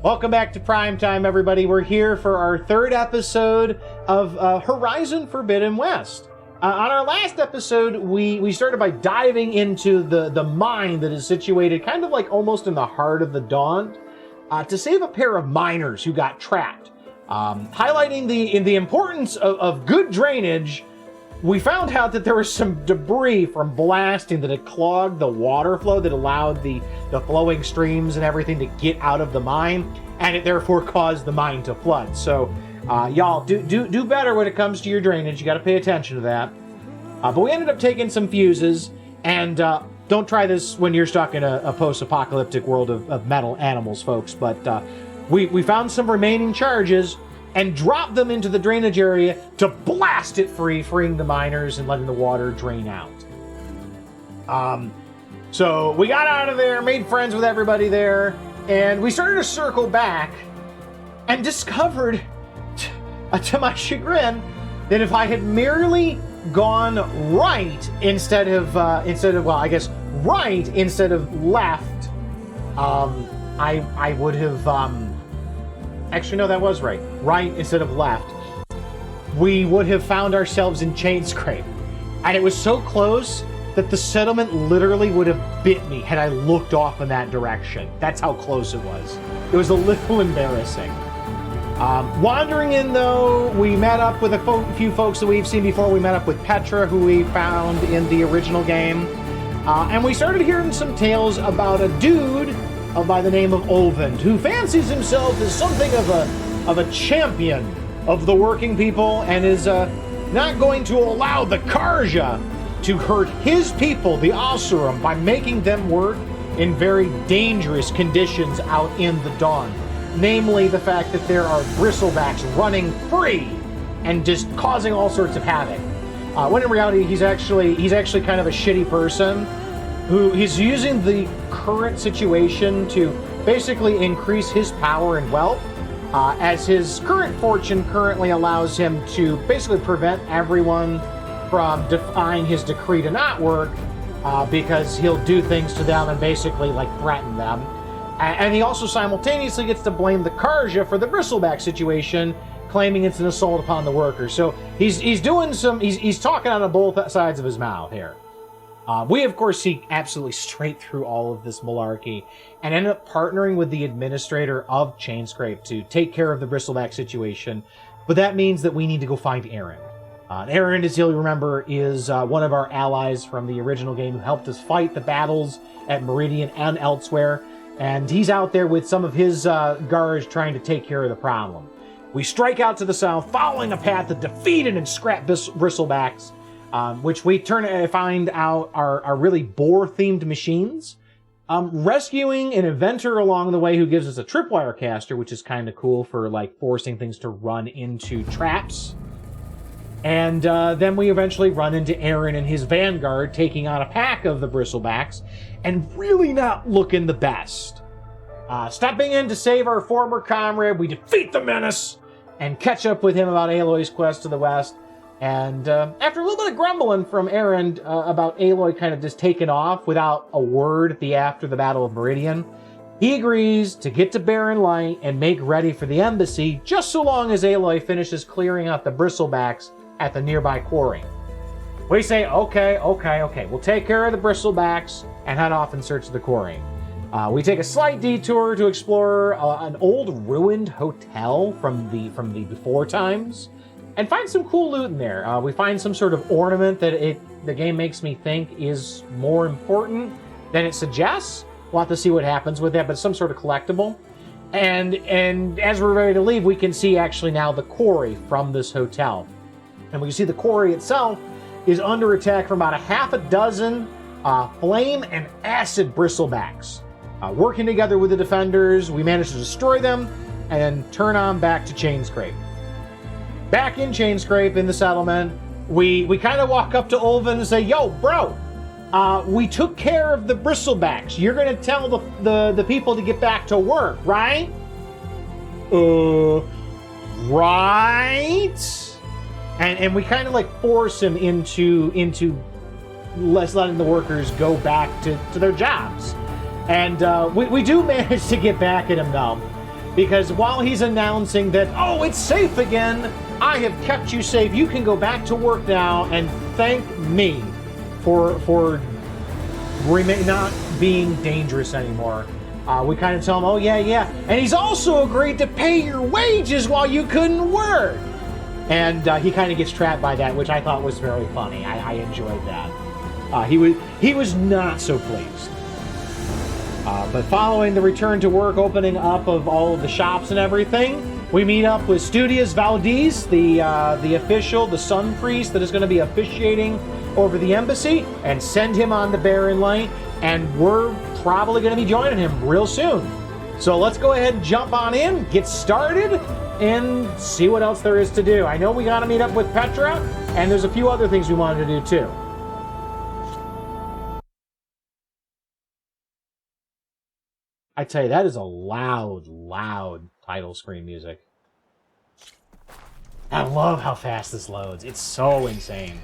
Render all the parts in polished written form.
Welcome back to Primetime, everybody. We're here for our third episode of Horizon Forbidden West. On our last episode, we started by diving into the mine that is situated kind of like almost in the heart of the Daunt to save a pair of miners who got trapped. Highlighting the importance of good drainage, we found out that there was some debris from blasting that had clogged the water flow that allowed the flowing streams and everything to get out of the mine, and it therefore caused the mine to flood. So, y'all, do better when it comes to your drainage. You got to pay attention to that. But we ended up taking some fuses, and don't try this when you're stuck in a post-apocalyptic world of metal animals, folks. But we found some remaining charges and dropped them into the drainage area to blast it free, freeing the miners and letting the water drain out. So we got out of there, made friends with everybody there, and we started to circle back and discovered, to my chagrin, that if I had merely gone right instead of right instead of left, I would have, actually, no, that was right. Right instead of left. We would have found ourselves in Chainscrape. And it was so close that the settlement literally would have bit me had I looked off in that direction. That's how close it was. It was a little embarrassing. Wandering in, though, we met up with a few folks that we've seen before. We met up with Petra, who we found in the original game. And we started hearing some tales about a dude by the name of Olvend, who fancies himself as something of a champion of the working people and is not going to allow the Karja to hurt his people, the Asurum, by making them work in very dangerous conditions out in the dawn. Namely, the fact that there are Bristlebacks running free and just causing all sorts of havoc. When in reality, he's actually kind of a shitty person who he's using the current situation to basically increase his power and wealth, as his current fortune currently allows him to basically prevent everyone from defying his decree to not work, because he'll do things to them and basically like threaten them. And he also simultaneously gets to blame the Karja for the Bristleback situation, claiming it's an assault upon the workers. So he's talking out of both sides of his mouth here. We, of course, see absolutely straight through all of this malarkey and end up partnering with the administrator of Chainscrape to take care of the Bristleback situation. But that means that we need to go find Aaron. Aaron, as you'll remember, is one of our allies from the original game who helped us fight the battles at Meridian and elsewhere. And he's out there with some of his guards trying to take care of the problem. We strike out to the south, following a path that defeated and scrapped Bristlebacks, which we find out are really boar-themed machines. Rescuing an inventor along the way who gives us a tripwire caster, which is kind of cool for like forcing things to run into traps. And then we eventually run into Aaron and his vanguard taking on a pack of the Bristlebacks and really not looking the best. Stepping in to save our former comrade, we defeat the menace and catch up with him about Aloy's quest to the west. And after a little bit of grumbling from Aaron about Aloy kind of just taking off without a word after the Battle of Meridian, he agrees to get to Barren Light and make ready for the embassy just so long as Aloy finishes clearing out the Bristlebacks at the nearby quarry. We say, okay, we'll take care of the Bristlebacks and head off in search of the quarry. We take a slight detour to explore an old ruined hotel from the before times and find some cool loot in there. We find some sort of ornament that the game makes me think is more important than it suggests. We'll have to see what happens with that, but some sort of collectible. And as we're ready to leave, we can see actually now the quarry from this hotel. And we can see the quarry itself is under attack from about a half a dozen flame and acid Bristlebacks. Working together with the defenders, we managed to destroy them and turn on back to Chainscrape. Back in Chainscrape in the settlement, we kind of walk up to Olvend and say, "Yo, bro, we took care of the Bristlebacks. You're gonna tell the people to get back to work, right?" Right? And we kind of like force him into letting the workers go back to their jobs. And we do manage to get back at him though. because while he's announcing that, oh, it's safe again, I have kept you safe, you can go back to work now, and thank me for not being dangerous anymore. We kind of tell him, oh, yeah. And he's also agreed to pay your wages while you couldn't work. And he kind of gets trapped by that, which I thought was very funny. I enjoyed that. He was not so pleased. But following the return to work, opening up of all of the shops and everything, we meet up with Studius Valdez, the official, the sun priest that is going to be officiating over the embassy, and send him on the Barren Light. And we're probably going to be joining him real soon. So let's go ahead and jump on in, get started, and see what else there is to do. I know we got to meet up with Petra, and there's a few other things we wanted to do too. I tell you, that is a loud title screen music. I love how fast this loads. It's so insane.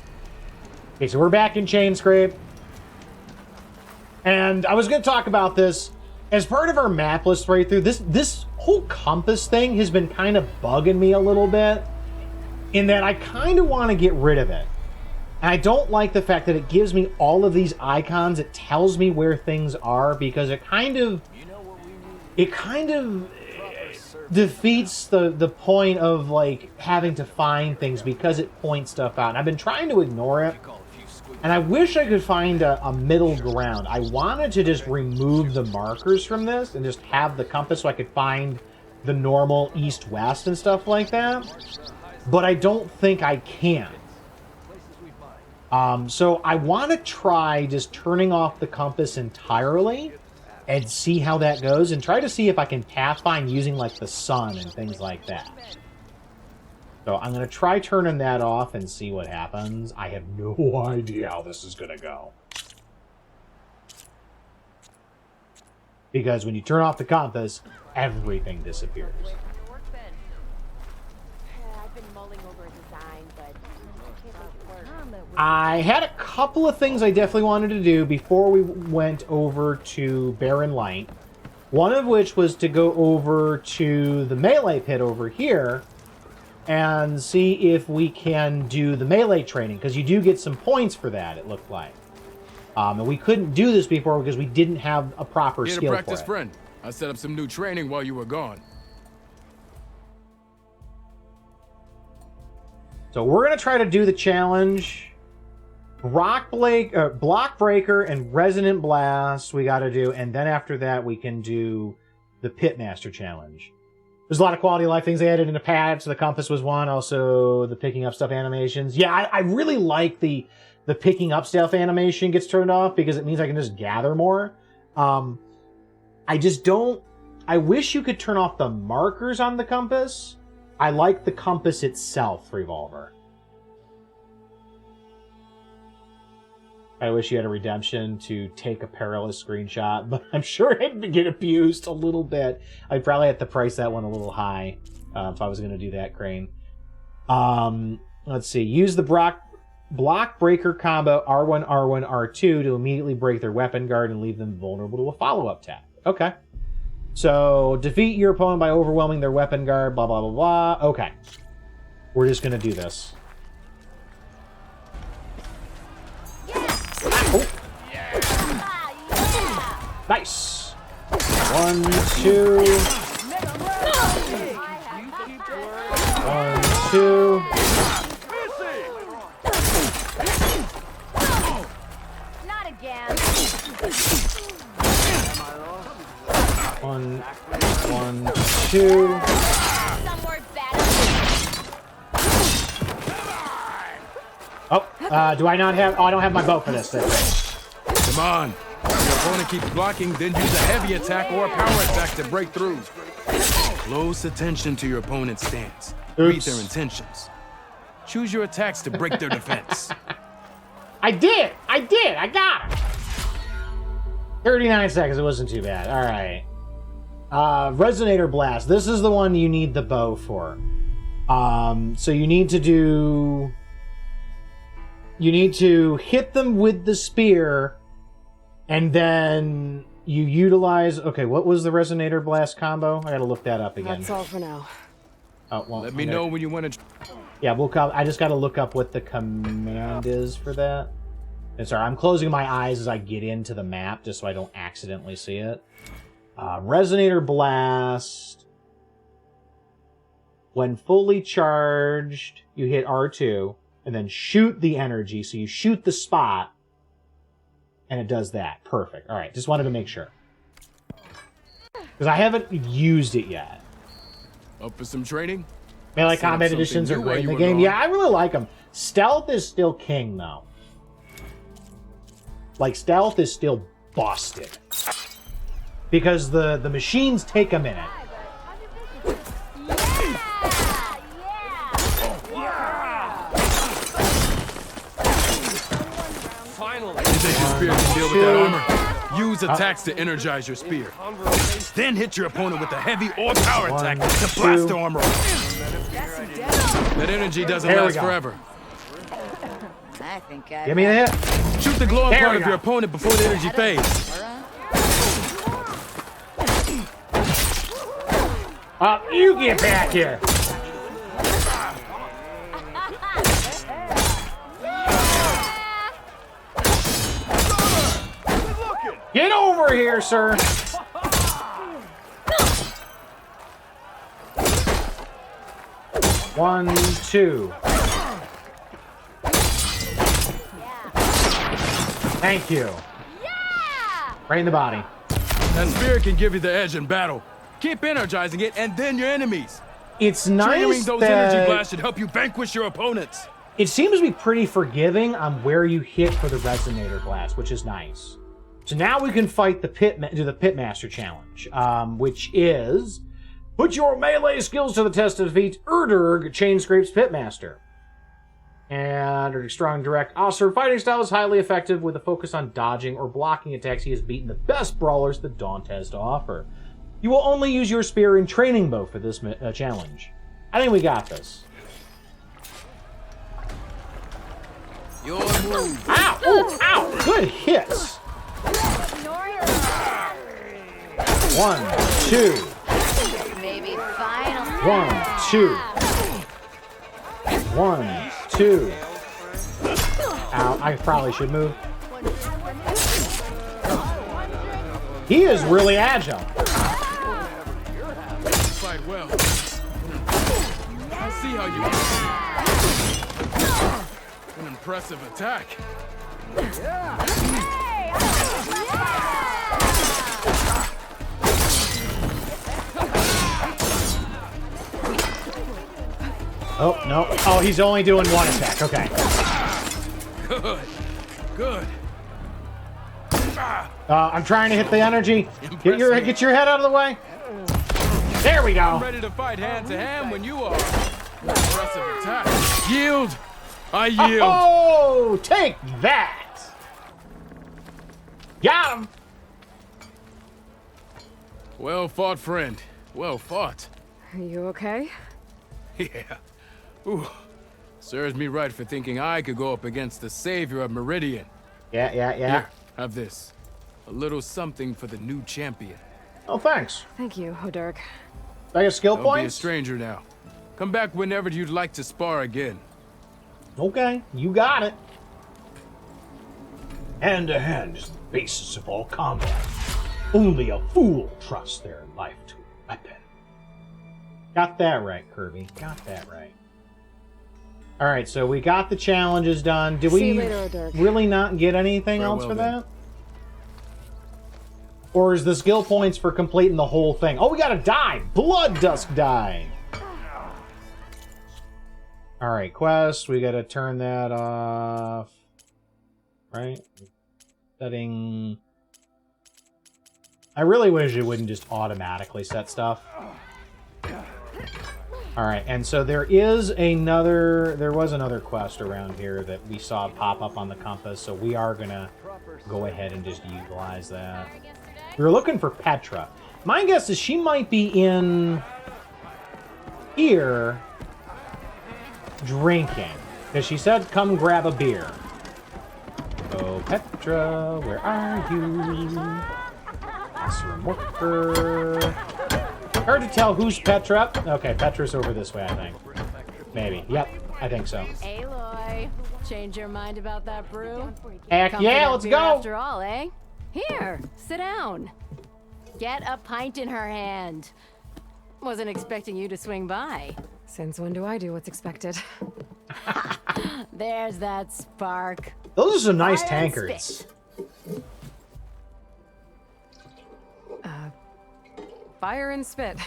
Okay, so we're back in Chainscrape. And I was going to talk about this as part of our map list right through. This whole compass thing has been kind of bugging me a little bit, in that I kind of want to get rid of it. And I don't like the fact that it gives me all of these icons. It tells me where things are, because it kind of defeats the point of like having to find things, because it points stuff out. And I've been trying to ignore it. And I wish I could find a middle ground. I wanted to just remove the markers from this and just have the compass so I could find the normal east-west and stuff like that. But I don't think I can. So I want to try just turning off the compass entirely and see how that goes, and try to see if I can pathfind using like the sun and things like that. So I'm going to try turning that off and see what happens. I have no idea how this is going to go. Because when you turn off the compass, everything disappears. I had a couple of things I definitely wanted to do before we went over to Barren Light. One of which was to go over to the melee pit over here and see if we can do the melee training, because you do get some points for that, it looked like. And we couldn't do this before because we didn't have a proper skill for it. Practice, friend. I set up some new training while you were gone. So we're going to try to do the challenge. Block Breaker and Resonant Blast we got to do, and then after that we can do the Pitmaster challenge. There's a lot of quality of life things they added in the patch. So the compass was one. Also, the picking up stuff animations. Yeah, I really like the picking up stuff animation gets turned off, because it means I can just gather more. I just don't... I wish you could turn off the markers on the compass. I like the compass itself, Revolver. I wish you had a redemption to take a perilous screenshot, but I'm sure it'd get abused a little bit. I'd probably have to price that one a little high if I was going to do that, Crane. Let's see. Use the block breaker combo R1, R1, R2 to immediately break their weapon guard and leave them vulnerable to a follow-up tap. Okay. So, defeat your opponent by overwhelming their weapon guard, blah, blah, blah, blah. Okay. We're just going to do this. Oh. Nice. 1, 2. 1, 2. Not again. 1, 2. Oh, do I not have... Oh, I don't have my bow for this thing. Come on. If your opponent keeps blocking, then use a heavy attack or a power attack to break through. Close attention to your opponent's stance. Read their intentions. Choose your attacks to break their defense. I did! I got it! 39 seconds. It wasn't too bad. All right. Resonator Blast. This is the one you need the bow for. So you need to do... You need to hit them with the spear, and then you utilize... Okay, what was the Resonator Blast combo? I gotta look that up again. That's all for now. Oh, well, Let me know when you want to... Yeah, I just gotta look up what the command is for that. And sorry, I'm closing my eyes as I get into the map, just so I don't accidentally see it. Resonator Blast. When fully charged, you hit R2, and then shoot the energy. So you shoot the spot, and it does that. Perfect. All right, just wanted to make sure. Because I haven't used it yet. Up for some training? Melee combat editions are great in the game. Yeah, I really like them. Stealth is still king, though. Like, stealth is still busted. Because the machines take a minute. Finally. You think your spear can deal with that armor? Use attacks to energize your spear. Then hit your opponent with a heavy or power attack to blast the armor off. That energy doesn't last forever. I think Give me a hit. Shoot the glowing part of your opponent before the energy fades. You get back here. Get over here, sir. One, two. Thank you. Right in the body. That spear can give you the edge in battle. Keep energizing it, and then your enemies. It's nice Triggering those that energy blasts should help you vanquish your opponents. it seems to be pretty forgiving on where you hit for the Resonator Blast, which is nice. So now we can fight the Pitmaster challenge, which is put your melee skills to the test to defeat Erdurg, Chainscrape's Pitmaster. And Erdurg's strong, direct, awesome fighting style is highly effective with a focus on dodging or blocking attacks. He has beaten the best brawlers that Daunt has to offer. You will only use your spear and training bow for this challenge. I think we got this. Your move. Ow! Ooh, ow! Good hits! 1, 2. Maybe final. 1, 2. 1, 2. Ow, I probably should move. He is really agile. Fight well. I see how you an impressive attack. Oh, no. Oh, he's only doing one attack. Okay. Good. Good. I'm trying to hit the energy. Get your head out of the way. There we I'm go. ready to fight hand to hand when you are. Impressive attack. Yield. I yield. Oh, take that. Got him. Well fought, friend. Well fought. Are you okay? Yeah. Ooh. Serves me right for thinking I could go up against the savior of Meridian. Yeah. Here, have this. A little something for the new champion. Oh, thanks. Thank you, Erdurg. I get skill Don't be a points? stranger now. Come back whenever you'd like to spar again. Okay, you got it. Hand-to-hand is the basis of all combat. Only a fool trusts their life to a weapon. Got that right, Kirby. Got that right. Alright, so we got the challenges done. Did See you we later, Erdurg. really not get anything else for Farewell, that? Or is the skill points for completing the whole thing? Oh, we got a die! Blood Dusk die! Alright, quest. We gotta turn that off. Right? Setting... I really wish it wouldn't just automatically set stuff. Alright, and so there was another quest around here that we saw pop up on the compass, so we are gonna go ahead and just utilize that. We were looking for Petra. My guess is she might be in here drinking, because she said come grab a beer. Oh, Petra, where are you? Worker. Hard to tell who's Petra. Okay, Petra's over this way, I think. Maybe. Yep, I think so. Aloy, change your mind about that brew? Heck Come yeah, for let's that go! beer After all, eh? Here, sit down. Get a pint in her hand. Wasn't expecting you to swing by. Since when do I do what's expected? There's that spark. Those are some nice Fire and tankards. spit. Fire and spit.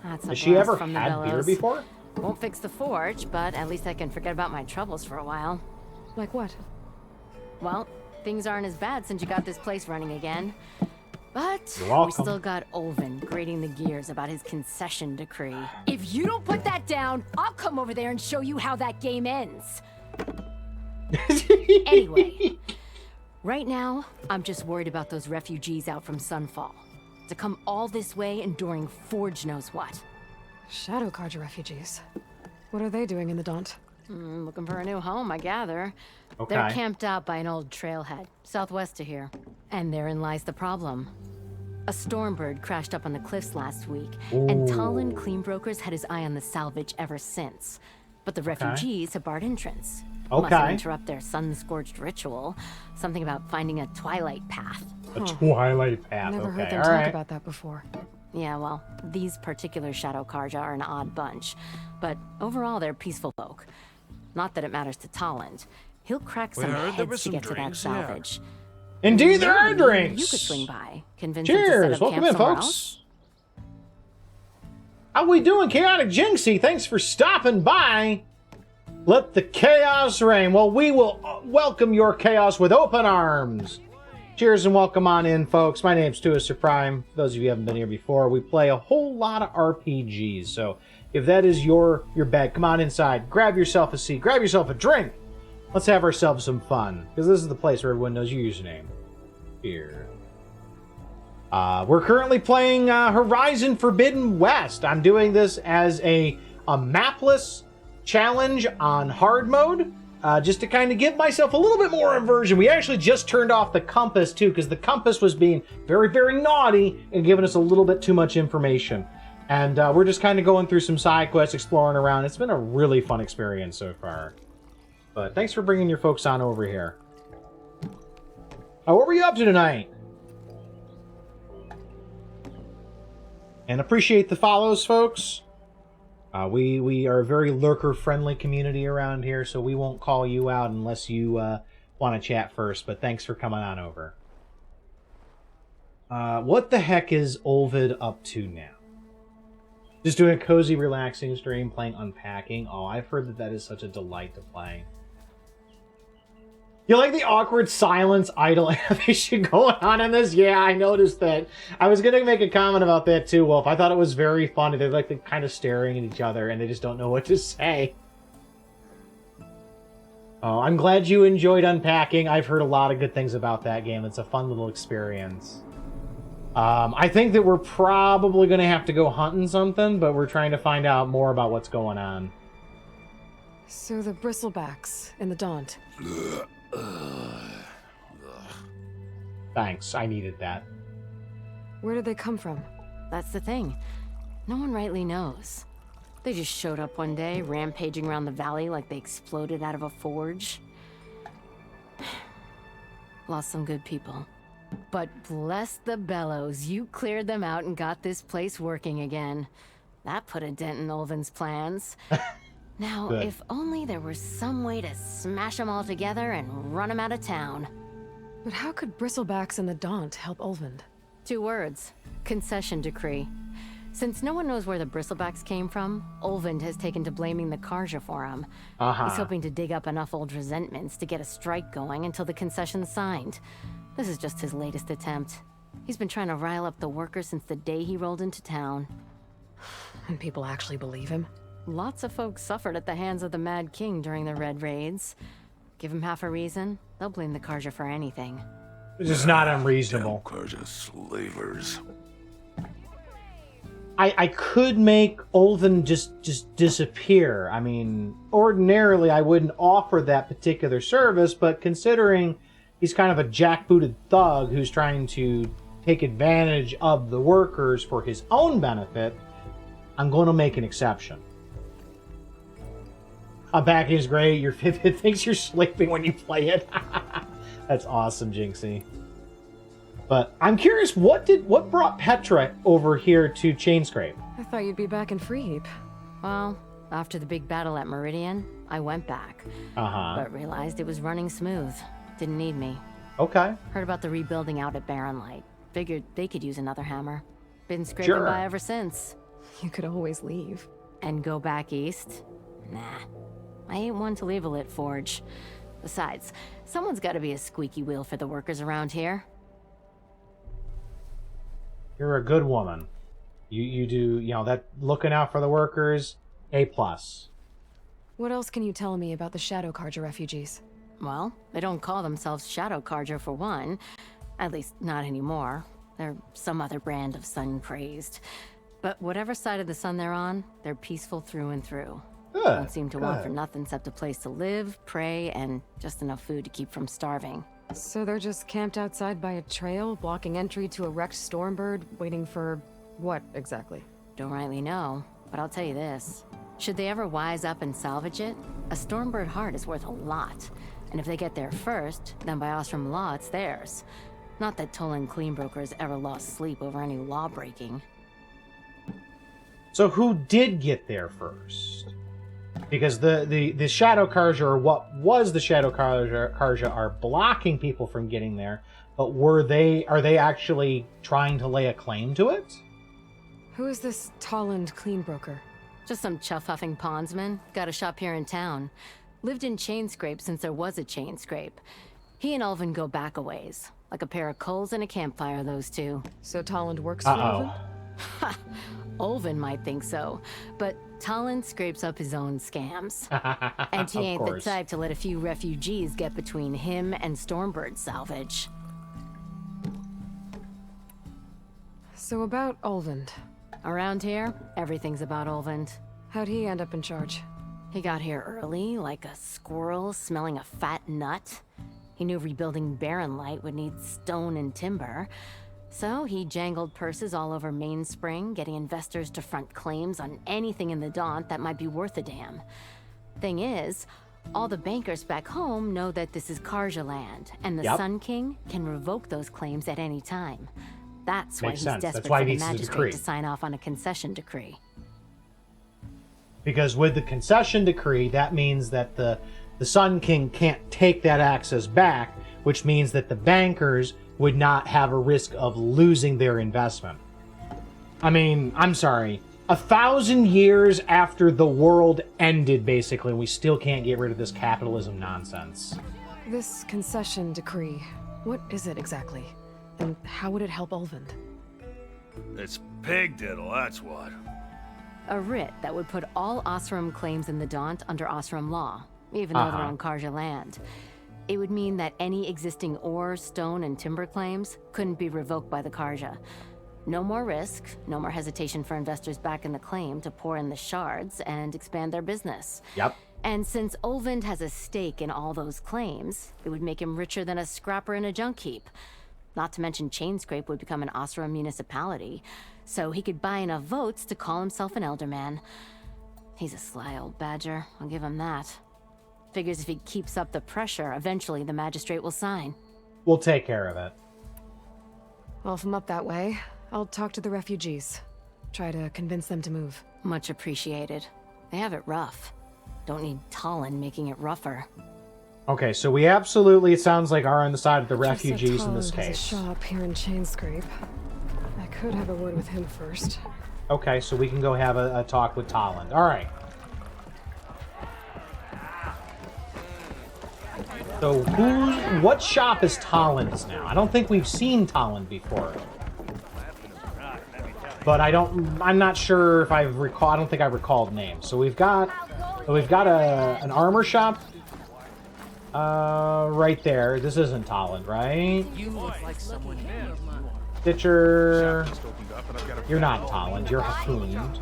That's a Has she blast ever from the had beer bellows. before? Won't fix the forge, but at least I can forget about my troubles for a while. Like what? Well, things aren't as bad since you got this place running again. But You're we welcome. still got Olvin grating the gears about his concession decree. If you don't put that down, I'll come over there and show you how that game ends. Anyway, right now, I'm just worried about those refugees out from Sunfall. To come all this way enduring Forge knows what. Shadow Carja refugees. What are they doing in the Daunt? Looking for a new home, I gather. Okay. They're camped out by an old trailhead, southwest of here. And therein lies the problem. A stormbird crashed up on the cliffs last week, and Talon Cleanbrokers had his eye on the salvage ever since. But the refugees have barred entrance. Mustn't Okay. interrupt their sun-scorched ritual. Something about finding a twilight path. A twilight path. Never okay, heard them all talk right. about that before. Yeah, well, these particular Shadow Carja are an odd bunch. But overall, they're peaceful folk. Not that it matters to Talent. He'll crack some heard there heads was to some get to that drinks, yeah. salvage. Indeed, there are Maybe drinks. You could swing by, convince them to set Cheers. up Welcome camp in, somewhere folks. else. How we doing, Chaotic Jinxie? Thanks for stopping by. Let the chaos reign. Well, we will welcome your chaos with open arms. Cheers and welcome on in, folks. My name's Tuaster Prime. For those of you who haven't been here before, we play a whole lot of RPGs. So if that is your bed, come on inside. Grab yourself a seat. Grab yourself a drink. Let's have ourselves some fun. Because this is the place where everyone knows your username. Here. We're currently playing Horizon Forbidden West. I'm doing this as a mapless challenge on hard mode, just to kind of give myself a little bit more immersion. We actually just turned off the compass too, because the compass was being very, very naughty and giving us a little bit too much information. And we're just kind of going through some side quests, exploring around. It's been a really fun experience so far. But thanks for bringing your folks on over here. What were you up to tonight? And appreciate the follows, folks. We are a very lurker-friendly community around here, so we won't call you out unless you want to chat first, but thanks for coming on over. What the heck is Olvid up to now? Just doing a cozy, relaxing stream, playing Unpacking. Oh, I've heard that is such a delight to play. You like the awkward silence, idle animation going on in this? Yeah, I noticed that. I was going to make a comment about that too, Wolf. I thought it was very funny. They're like kind of staring at each other and they just don't know what to say. Oh, I'm glad you enjoyed Unpacking. I've heard a lot of good things about that game. It's a fun little experience. I think that we're probably going to have to go hunting something, but we're trying to find out more about what's going on. So the Bristlebacks in the Daunt. Thanks, I needed that. Where did they come from? That's the thing. No one rightly knows. They just showed up one day, rampaging around the valley like they exploded out of a forge. Lost some good people. But bless the bellows, you cleared them out and got this place working again. That put a dent in Olvin's plans. Now, Good. if only there was some way to smash them all together and run them out of town. But how could Bristlebacks and the Daunt help Olvind? 2 words. Concession decree. Since no one knows where the Bristlebacks came from, Olvind has taken to blaming the Carja for him. He's hoping to dig up enough old resentments to get a strike going until the concession's signed. This is just his latest attempt. He's been trying to rile up the workers since the day he rolled into town. And people actually believe him? Lots of folks suffered at the hands of the Mad King during the Red Raids. Give him half a reason, they'll blame the Carja for anything. This is not unreasonable. Carja slavers. I could make Olven just disappear. I mean, ordinarily I wouldn't offer that particular service, but considering he's kind of a jackbooted thug who's trying to take advantage of the workers for his own benefit, I'm going to make an exception. Back is great. Your Fitbit thinks you're sleeping when you play it. That's awesome, Jinxie. But I'm curious, what brought Petra over here to Chainscrape? I thought you'd be back in Freeheap. Well, after the big battle at Meridian, I went back. But realized it was running smooth. Didn't need me. Okay. Heard about the rebuilding out at Barren Light. Figured they could use another hammer. Been scraping by ever since. You could always leave. And go back east? Nah. I ain't one to leave a lit forge. Besides, someone's got to be a squeaky wheel for the workers around here. You're a good woman. You do, that looking out for the workers, A+. What else can you tell me about the Shadow Carja refugees? Well, they don't call themselves Shadow Carja for one. At least, not anymore. They're some other brand of sun-crazed. But whatever side of the sun they're on, they're peaceful through and through. Good, don't seem to want for nothing except a place to live, pray, and just enough food to keep from starving. So they're just camped outside by a trail, blocking entry to a wrecked Stormbird, waiting for what exactly? Don't rightly know, but I'll tell you this. Should they ever wise up and salvage it, a Stormbird heart is worth a lot. And if they get there first, then by Ostrom law, it's theirs. Not that Tolan Cleanbroker ever lost sleep over any law breaking. So who did get there first? Because the Shadow Carja, or what was the Shadow Carja, are blocking people from getting there. But are they actually trying to lay a claim to it? Who is this Toland Cleanbroker? Just some chuff-huffing pondsman. Got a shop here in town. Lived in Chainscrape since there was a Chainscrape. He and Ulvin go back a ways. Like a pair of coals and a campfire, those two. So Toland works for Ulvin? Ha! Ulvin might think so, but Talon scrapes up his own scams. And he ain't the type to let a few refugees get between him and Stormbird salvage. So about Ulvin. Around here, everything's about Ulvin. How'd he end up in charge? He got here early, like a squirrel smelling a fat nut. He knew rebuilding Barren Light would need stone and timber. So he jangled purses all over Mainspring, getting investors to front claims on anything in the Daunt that might be worth a damn. Thing is, all the bankers back home know that this is Carja land, and the Sun King can revoke those claims at any time. That's why he's desperate for the magistrate to sign off on a concession decree. Because with the concession decree, that means that the Sun King can't take that access back, which means that the bankers would not have a risk of losing their investment. I mean, I'm sorry. 1,000 years after the world ended, basically, we still can't get rid of this capitalism nonsense. This concession decree, what is it exactly? And how would it help Ulvin? It's pig diddle, that's what. A writ that would put all Osram claims in the Daunt under Osram law, even though they're on Carja land. It would mean that any existing ore, stone, and timber claims couldn't be revoked by the Carja. No more risk, no more hesitation for investors back in the claim to pour in the shards and expand their business. Yep. And since Ulvin has a stake in all those claims, it would make him richer than a scrapper in a junk heap. Not to mention Chainscrape would become an Osram municipality, so he could buy enough votes to call himself an elderman. He's a sly old badger, I'll give him that. Figures if he keeps up the pressure, eventually the magistrate will sign. We'll take care of it. Well, if I'm up that way, I'll talk to the refugees. Try to convince them to move. Much appreciated. They have it rough. Don't need Talon making it rougher. Okay, so we absolutely, it sounds like, are on the side of the refugees in this case. There's a shop here in Chainscrape. I could have a word with him first. Okay, so we can go have a talk with Talon. All right. So what shop is Talon's now? I don't think we've seen Talon before. But I'm not sure if I don't think I recalled names. So we've got an armor shop. Right there. This isn't Tolland, right? You look like someone named Stitcher. Just opened up and I've got a You're not Tolland. You're Harpooned.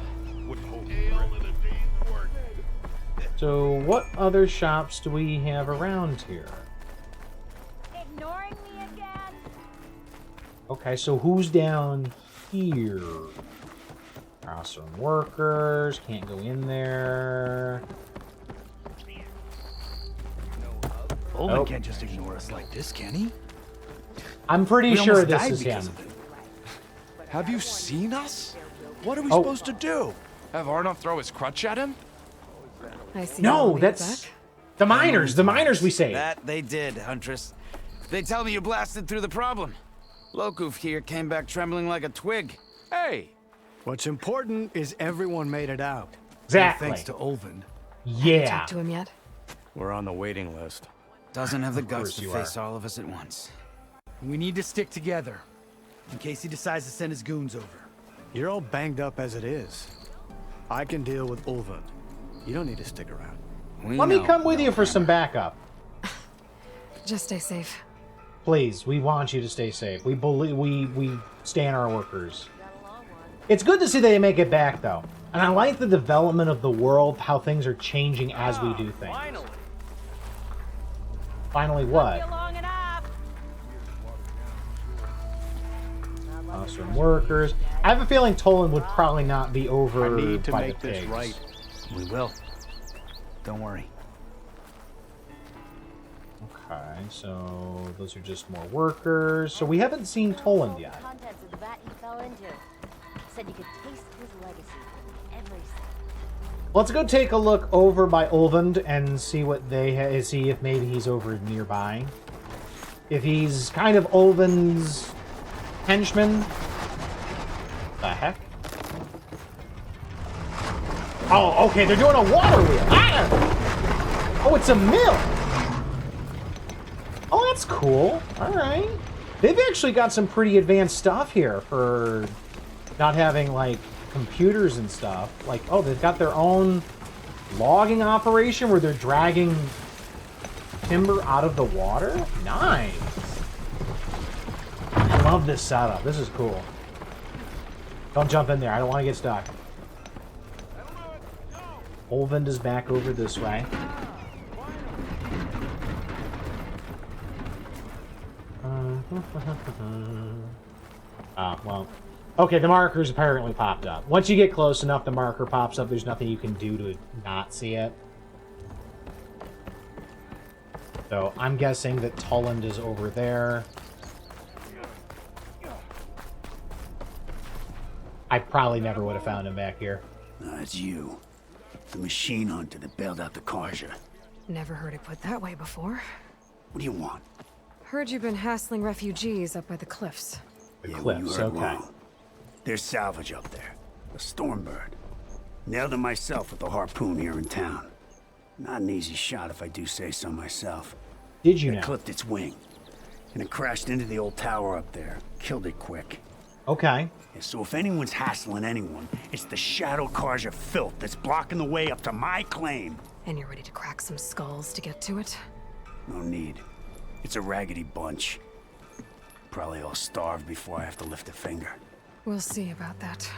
So what other shops do we have around here? Ignoring me again? Okay, so who's down here? Awesome workers. Can't go in there. Olin Nope. can't just ignore us like this, can he? I'm pretty We sure almost this died is him. because of it. Have you seen us? What are we Oh. supposed to do? Have Arnold throw his crutch at him? I see. No, Aloy that's back. the miners. The miners we saved. That they did, Huntress. They tell me you blasted through the problem. Lokuf here came back trembling like a twig. Hey, What's important is everyone made it out. Exactly. Thanks to Olvin. Yeah. Talk to him yet? We're on the waiting list. Doesn't have the Of guts course to you face all of us at once. We need to stick together. In case he decides to send his goons over. You're all banged up as it is. I can deal with Olvin. You don't need to stick around. Let me come with you for some backup. Just stay safe. Please, we want you to stay safe. We believe we stand our workers. It's good to see they make it back though. And I like the development of the world, how things are changing as we do things. Finally what? Long enough. Awesome workers. I have a feeling Tolan would probably not be over I need to by make the this pigs. right. We will. Don't worry. Okay, so those are just more workers. So we haven't seen Toland yet. Contents of the vat he fell into. Said you could taste his legacy in every cell. Let's go take a look over by Ulvund and see what they see if maybe he's over nearby. If he's kind of Ulvund's henchman. The heck? Oh, okay, they're doing a water wheel. Ah! Oh, it's a mill. Oh, that's cool. All right. They've actually got some pretty advanced stuff here for not having, like, computers and stuff. Like, oh, they've got their own logging operation where they're dragging timber out of the water? Nice. I love this setup. This is cool. Don't jump in there. I don't want to get stuck. Olvind is back over this way. Well. Okay, the marker's apparently popped up. Once you get close enough, the marker pops up. There's nothing you can do to not see it. So, I'm guessing that Tulland is over there. I probably never would have found him back here. It's you. The machine hunter that bailed out the Karja. Never heard it put that way before. What do you want? Heard you've been hassling refugees up by the cliffs. The Well, cliffs, you heard okay. wrong. There's salvage up there. A Stormbird. Nailed it myself with the harpoon here in town. Not an easy shot if I do say so myself. Did you It know? clipped its wing. And it crashed into the old tower up there. Killed it quick. Okay. Yeah, so if anyone's hassling anyone, it's the Shadow Karja filth that's blocking the way up to my claim. And you're ready to crack some skulls to get to it? No need. It's a raggedy bunch. Probably all starved before I have to lift a finger. We'll see about that.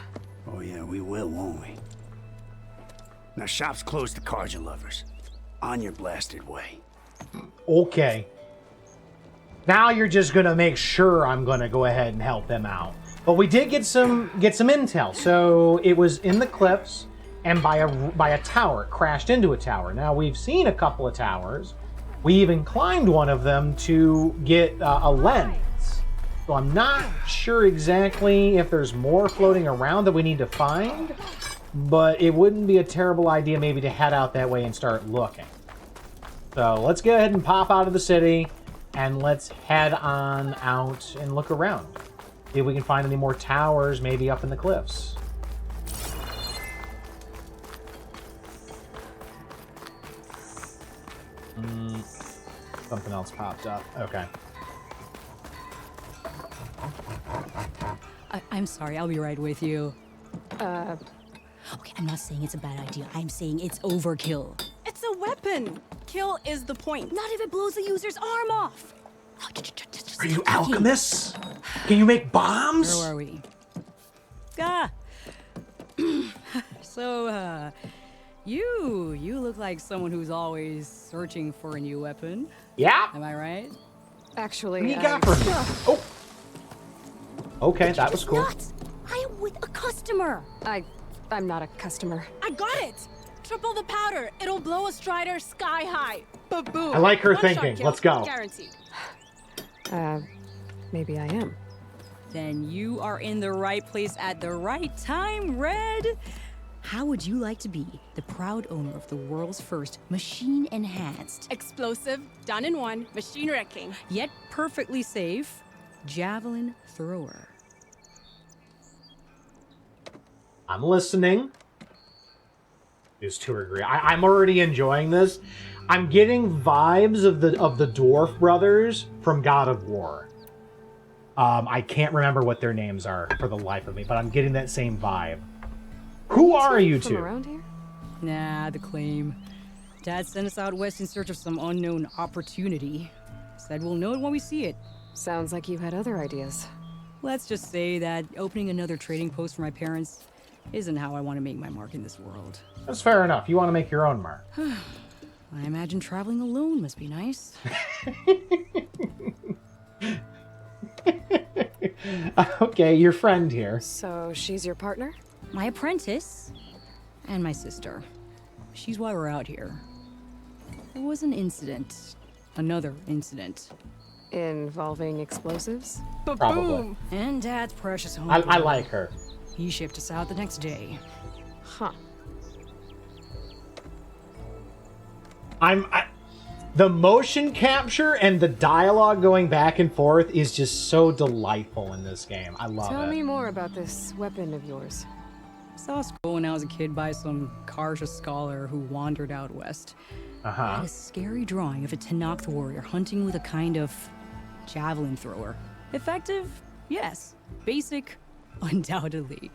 Oh yeah, we will, won't we? Now shop's closed to Karja lovers. On your blasted way. Okay. Now you're just gonna make sure I'm gonna go ahead and help them out. But we did get some intel. So it was in the cliffs and by a tower. It crashed into a tower. Now we've seen a couple of towers. We even climbed one of them to get a lens. So I'm not sure exactly if there's more floating around that we need to find, but it wouldn't be a terrible idea maybe to head out that way and start looking. So let's go ahead and pop out of the city and let's head on out and look around. See if we can find any more towers maybe up in the cliffs. Something else popped up. Okay. I'm sorry, I'll be right with you. Okay, I'm not saying it's a bad idea. I'm saying it's overkill. It's a weapon! kill is the point. Not if it blows the user's arm off. Are you alchemists? Can you make bombs? Where are we? Ah. So, you look like someone who's always searching for a new weapon. Yeah. Am I right? Actually, What do you got for me? Oh. Okay, that was cool. Not. I am with a customer. I'm not a customer. I got it. Triple the powder. It'll blow a Strider sky high. Ba-boom. I like her One-shot thinking. kill, Let's go. Guaranteed. Maybe I am. Then you are in the right place at the right time, Red. How would you like to be the proud owner of the world's first machine-enhanced, Explosive, done in one, machine wrecking. yet perfectly safe, javelin thrower? I'm listening. These two agree. I'm already enjoying this. I'm getting vibes of the dwarf brothers from God of War. I can't remember what their names are for the life of me, but I'm getting that same vibe. Who are you From two? around here? Nah, the claim. Dad sent us out west in search of some unknown opportunity. Said we'll know it when we see it. Sounds like you had other ideas. Let's just say that opening another trading post for my parents isn't how I want to make my mark in this world. That's fair enough. You want to make your own mark. I imagine traveling alone must be nice. Okay, your friend here. So she's your partner? My apprentice and my sister. She's why we're out here. There was an incident. Another incident. Involving explosives? Probably. And Dad's precious home. I like her. He shipped us out the next day. Huh. The motion capture and the dialogue going back and forth is just so delightful in this game. I love it. Tell me more about this weapon of yours. Saw school when I was a kid by some Karja scholar who wandered out west. Uh-huh. Had a scary drawing of a Tenakth warrior hunting with a kind of javelin thrower. Effective? Yes. Basic? Undoubtedly.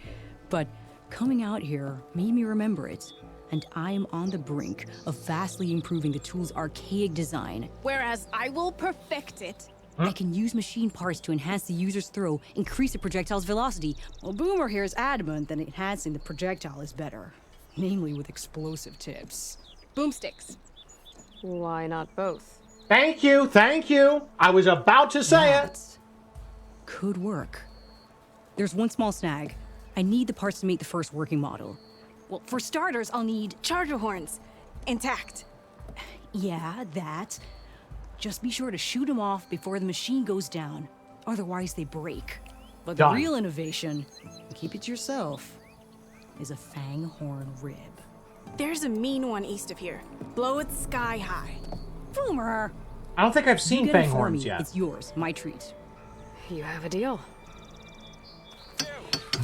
But coming out here made me remember it. And I am on the brink of vastly improving the tool's archaic design. Whereas I will perfect it. I can use machine parts to enhance the user's throw, increase the projectile's velocity. Well, Boomer here is adamant that enhancing the projectile is better. Namely with explosive tips. Boomsticks. Why not both? Thank you, thank you. I was about to say it. Could work. There's one small snag. I need the parts to make the first working model. Well, for starters, I'll need charger horns. Intact. Yeah, that. Just be sure to shoot them off before the machine goes down. Otherwise, they break. But the Done. real innovation, and keep it to yourself, is a fang horn rib. There's a mean one east of here. Blow it sky high. Boomer! I don't think I've seen You get it fang for horns me. yet. It's yours, my treat. You have a deal.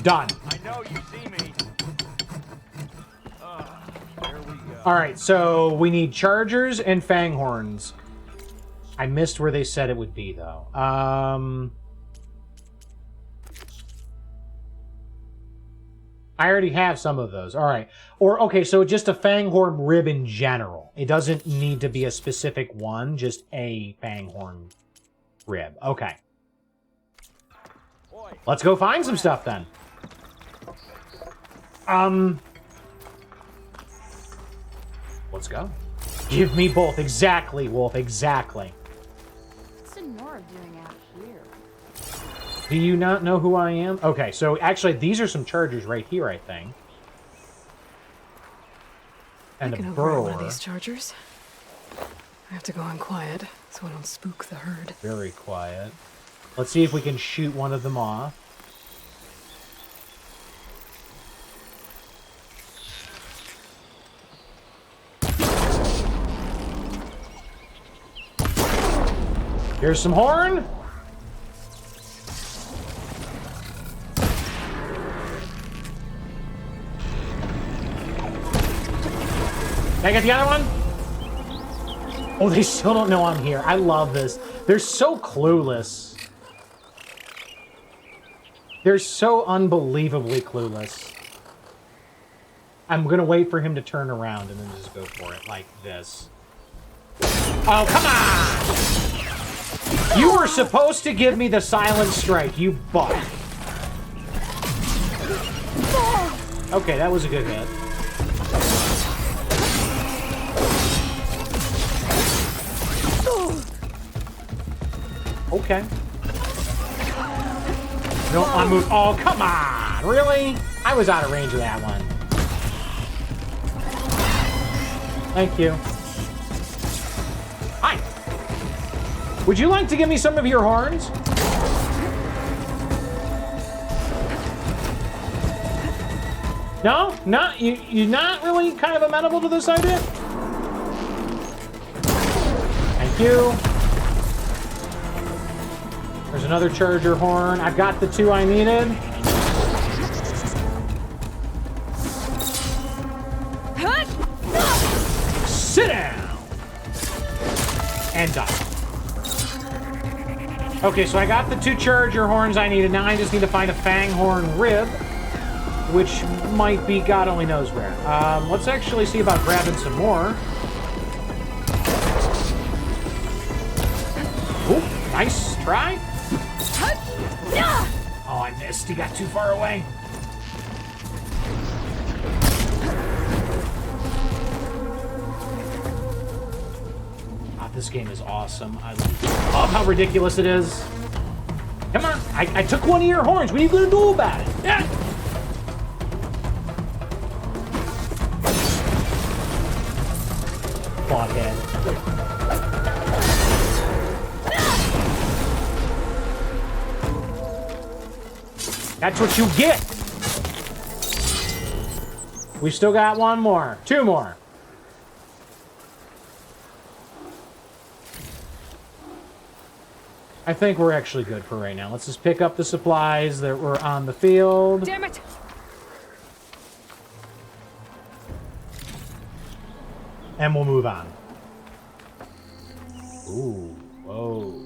Done. I know you see me. There we go. All right, so we need chargers and fang horns. I missed where they said it would be, though. I already have some of those. All right. Or, okay, so just a fang horn rib in general. It doesn't need to be a specific one, just a fang horn rib. Okay. Let's go find some stuff, then. Let's go. Give me both. Exactly, Wolf. Exactly. What's Sonora doing out here? Do you not know who I am? Okay, so actually, these are some chargers right here, I think. And I can a override one burrower. of these chargers. I have to go in quiet so I don't spook the herd. Very quiet. Let's see if we can shoot one of them off. Here's some horn. Can I get the other one? Oh, they still don't know I'm here. I love this. They're so clueless. They're so unbelievably clueless. I'm gonna wait for him to turn around and then just go for it like this. Oh, come on! You were supposed to give me the silent strike, you butt. Okay, that was a good hit. Okay. No, I moved. Oh, come on! Really? I was out of range of that one. Thank you. Hi. Would you like to give me some of your horns? No? Not you're not really kind of amenable to this idea? Thank you. There's another charger horn. I've got the 2 I needed. Sit down! And die. Okay, so I got the 2 charger horns I needed. Now I just need to find a fang horn rib, which might be God only knows where. Let's actually see about grabbing some more. Ooh, nice try. Oh, I missed. He got too far away. Oh, this game is awesome. I love how ridiculous it is. Come on. I took one of your horns. What are you going to do about it? Yeah. Blockhead. That's what you get. We still got 1 more. 2 more. I think we're actually good for right now. Let's just pick up the supplies that were on the field. Damn it! And we'll move on. Ooh, whoa.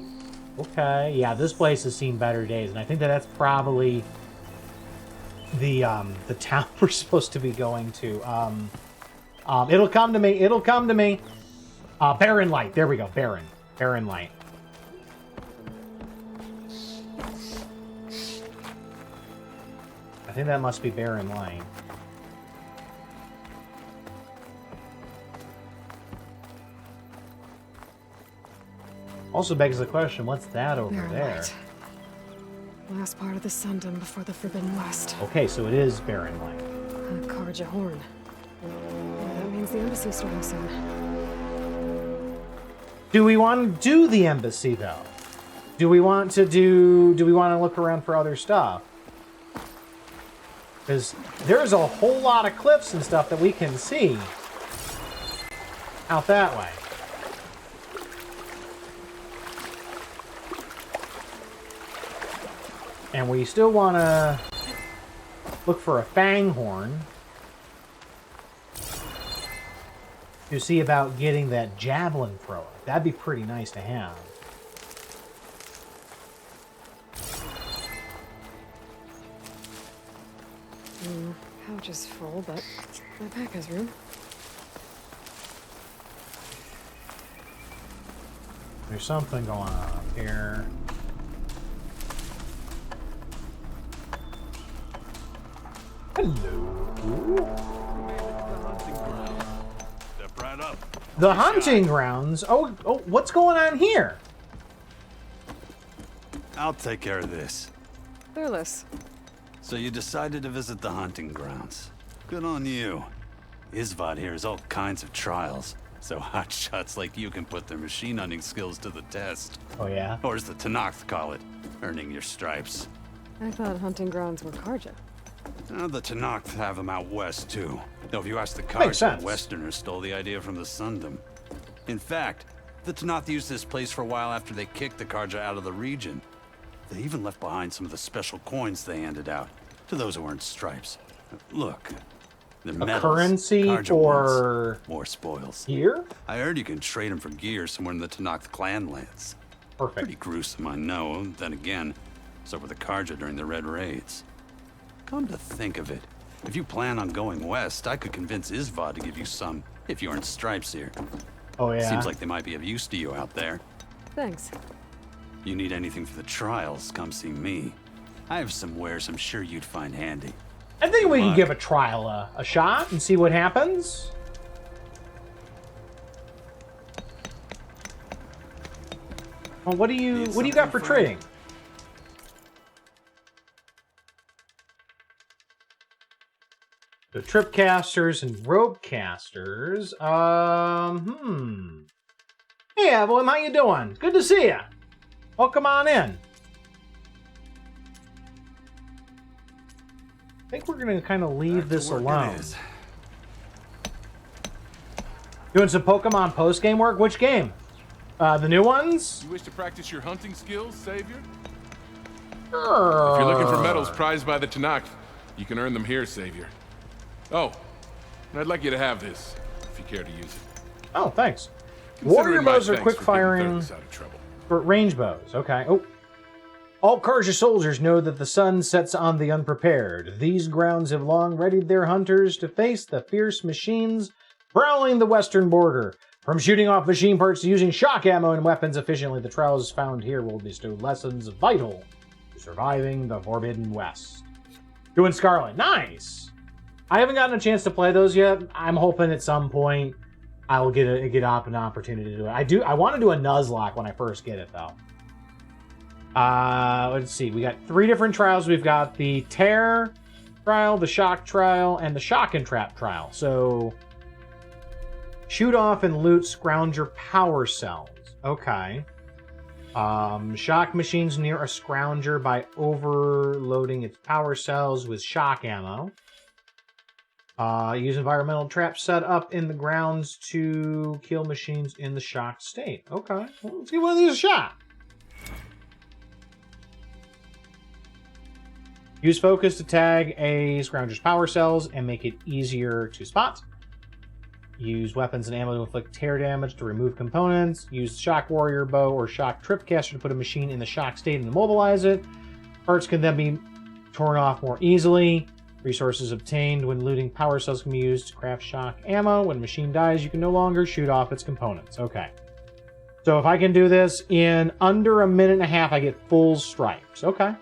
Okay, yeah, this place has seen better days, and I think that's probably the town we're supposed to be going to. It'll come to me. It'll come to me. Barren Light. There we go. Barren Light. I think that must be Barren Light. Also begs the question, what's that over there? Light. Last part of the Sundom before the Forbidden West. Okay, so it is Barren Light. Karja Horn. Yeah, that means the embassy's starting soon. Do we want to do the embassy though? Do we want to look around for other stuff? Because there's a whole lot of cliffs and stuff that we can see out that way. And we still want to look for a fang horn to see about getting that javelin thrower. That'd be pretty nice to have. Pouch is full, but my pack has room. There's something going on up here. Hello. Step right up. The hunting grounds? Oh, what's going on here? I'll take care of this. Fearless. So you decided to visit the hunting grounds. Good on you. Isvad here has all kinds of trials, so hotshots like you can put their machine hunting skills to the test. Oh yeah? Or as the Tenakth call it, earning your stripes. I thought hunting grounds were Karja. The Tenakth have them out west too. Though if you ask the Makes Karja, sense. Westerners stole the idea from the Sundom. In fact, the Tenakth used this place for a while after they kicked the Karja out of the region. They even left behind some of the special coins they handed out to those who earned stripes. Look, the medals, currency Karja for wants more spoils. Gear? I heard you can trade them for gear somewhere in the Tenakth clan lands. Perfect. Pretty gruesome, I know. Then again, so were the Karja during the Red Raids. Come to think of it, if you plan on going west, I could convince Isvad to give you some, if you earn stripes here. Oh, yeah? Seems like they might be of use to you out there. Thanks. You need anything for the trials, come see me. I have some wares I'm sure you'd find handy. I think we can give a trial a shot and see what happens. Well, what do you got for trading? The trip casters and rope casters. Hey, Evelyn, how you doing? Good to see you. Welcome on in. I think we're gonna kind of leave this alone. Doing some Pokemon post-game work? Which game? The new ones? You wish to practice your hunting skills, Savior? Sure. If you're looking for medals prized by the Tenakth, you can earn them here, Savior. Oh, and I'd like you to have this, if you care to use it. Oh, thanks. Considering Warrior bows my are thanks quick for getting firing Thurgus out of trouble. for range bows. Okay. Oh. All Karja soldiers know that the sun sets on the unprepared. These grounds have long readied their hunters to face the fierce machines prowling the western border. From shooting off machine parts to using shock ammo and weapons efficiently, the trials found here will bestow lessons vital to surviving the Forbidden West. Doing Scarlet. Nice! I haven't gotten a chance to play those yet. I'm hoping at some point I'll get an opportunity to do it. I want to do a Nuzlocke when I first get it, though. Let's see. We got 3 different trials. We've got the Tear trial, the Shock trial, and the Shock and Trap trial. So, shoot off and loot Scrounger power cells. Okay. Shock machines near a Scrounger by overloading its power cells with shock ammo. Use environmental traps set up in the grounds to kill machines in the shock state. Okay. Well, let's give one of these a shot. Use focus to tag a Scrounger's power cells and make it easier to spot. Use weapons and ammo to inflict tear damage to remove components. Use Shock Warrior Bow or Shock Tripcaster to put a machine in the shock state and immobilize it. Parts can then be torn off more easily. Resources obtained when looting power cells can be used to craft shock ammo. When a machine dies, you can no longer shoot off its components. Okay. So if I can do this in under a minute and a half, I get full stripes. Okay.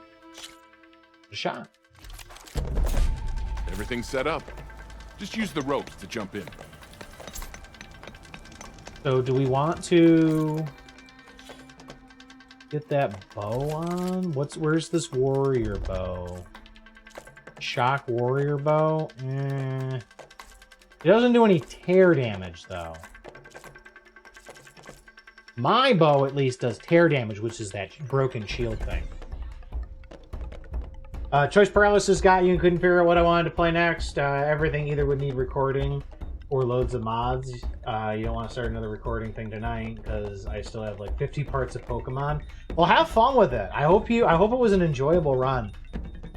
A shot. Everything's set up. Just use the ropes to jump in. So do we want to get that bow on? Where's this warrior bow? Shock warrior bow? It doesn't do any tear damage though. My bow at least does tear damage, which is that broken shield thing. Choice paralysis got you and couldn't figure out what I wanted to play next. Everything either would need recording or loads of mods. You don't want to start another recording thing tonight because I still have like 50 parts of Pokemon. Well, have fun with it. I hope it was an enjoyable run.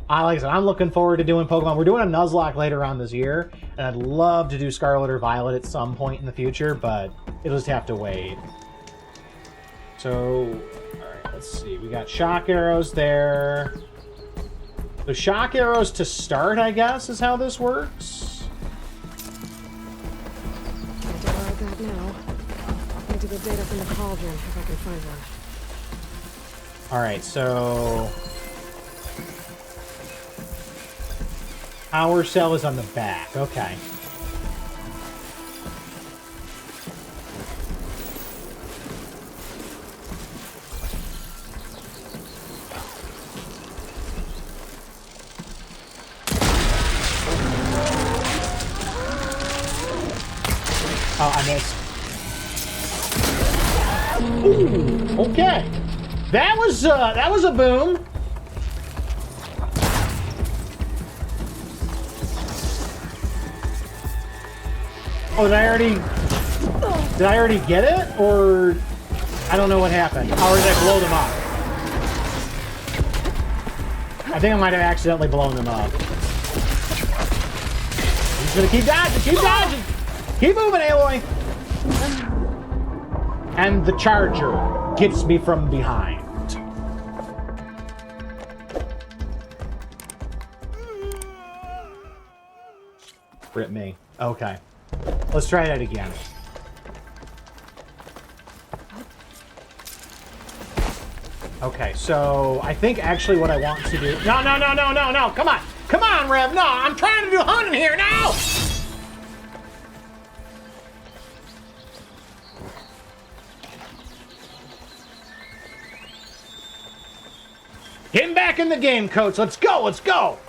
Like I said, I'm looking forward to doing Pokemon. We're doing a Nuzlocke later on this year, and I'd love to do Scarlet or Violet at some point in the future, but it'll just have to wait. So, alright, let's see. We got shock arrows there. So shock arrows to start, I guess, is how this works. I don't like that now. I need to get data from the cauldron if I can find one. Alright, so power cell is on the back. Okay. Oh, I missed. Ooh, okay. That was a boom. Oh, did I already get it? Or I don't know what happened. Or did I blow them up? I think I might have accidentally blown them up. I'm just gonna keep dodging, keep dodging! Keep moving, Aloy! And the charger gets me from behind. Rip me. Okay. Let's try that again. Okay, so I think actually what I want to do... No, no, no, no, no, no! Come on! Come on, Rev! No, I'm trying to do hunting here! No! Get him back in the game, Coach! Let's go! Let's go!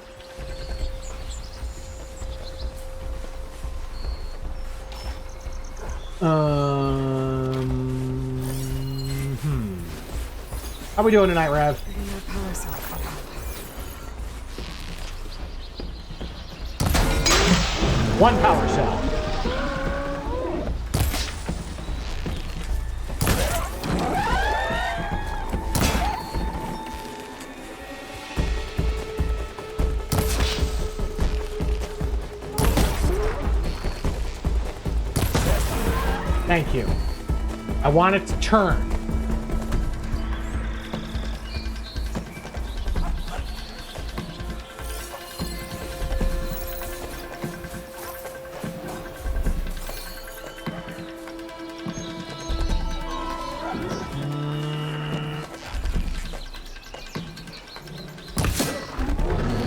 How we doing tonight, Rev? One power cell. Thank you. I want it to turn.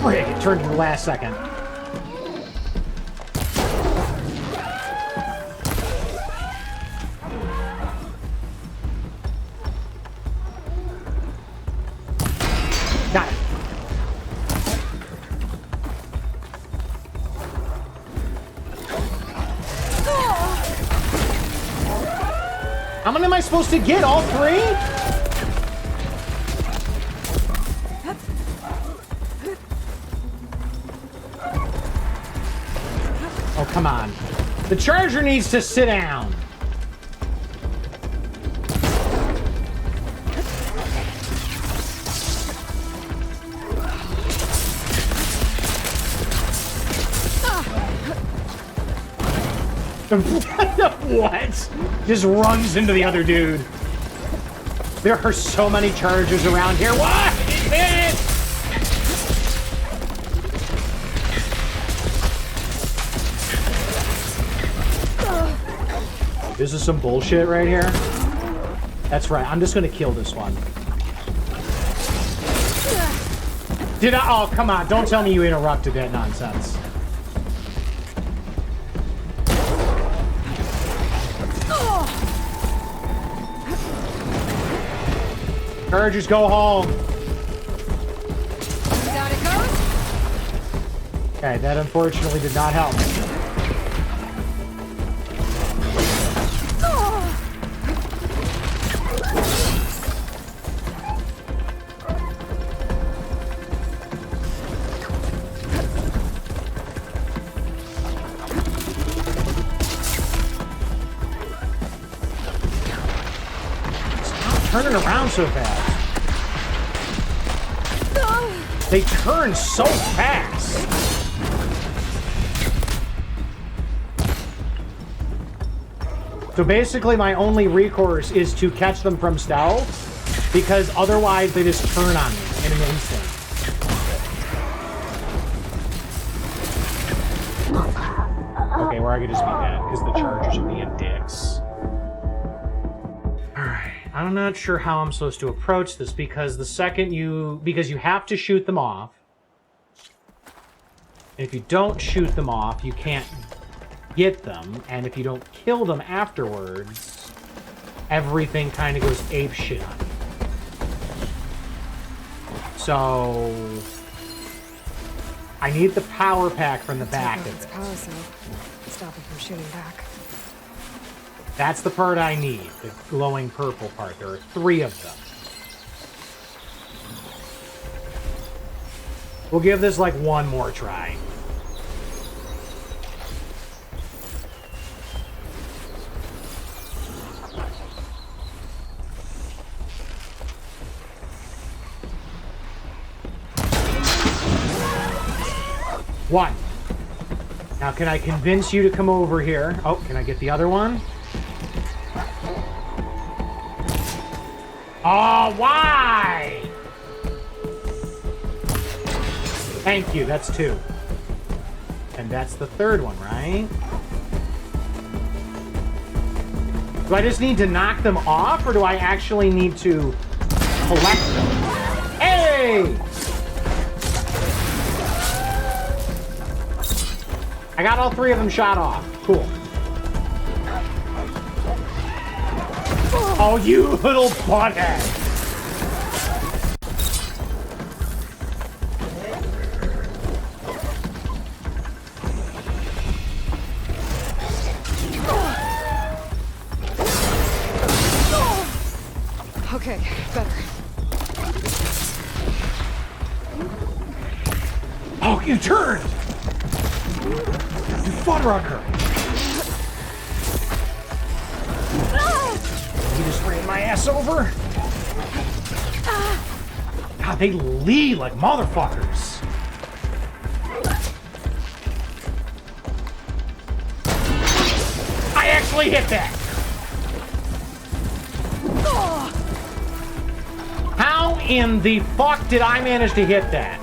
Frick, it turned in the last second. Got it. How many am I supposed to get? All three? Oh, come on. The charger needs to sit down. What? Just runs into the other dude. There are so many chargers around here. What? This is some bullshit right here. That's right. I'm just gonna kill this one. Did I? Oh, come on. Don't tell me you interrupted that nonsense. Chargers, go home. Got it, Coach? Okay, that unfortunately did not help. Turning around so fast. They turn so fast. So basically my only recourse is to catch them from stealth, because otherwise they just turn on me in an instant. Okay, where I could just be dead, because the chargers are being dicks. I'm not sure how I'm supposed to approach this, because because you have to shoot them off. And if you don't shoot them off, you can't get them. And if you don't kill them afterwards, everything kind of goes apeshit on you. So I need the power pack from the back of it. Stop him from shooting back. That's the part I need, the glowing purple part. There are 3 of them. We'll give this like one more try. One. Now can I convince you to come over here? Oh, can I get the other one? Oh, why? Thank you, that's 2. And that's the 3rd one, right? Do I just need to knock them off, or do I actually need to collect them. Hey! I got all 3 of them shot off. Cool. Oh, you little butthead! Okay, better. Oh, you turned! You Fuddrucker! You just ran my ass over? God, they lead like motherfuckers. I actually hit that! How in the fuck did I manage to hit that?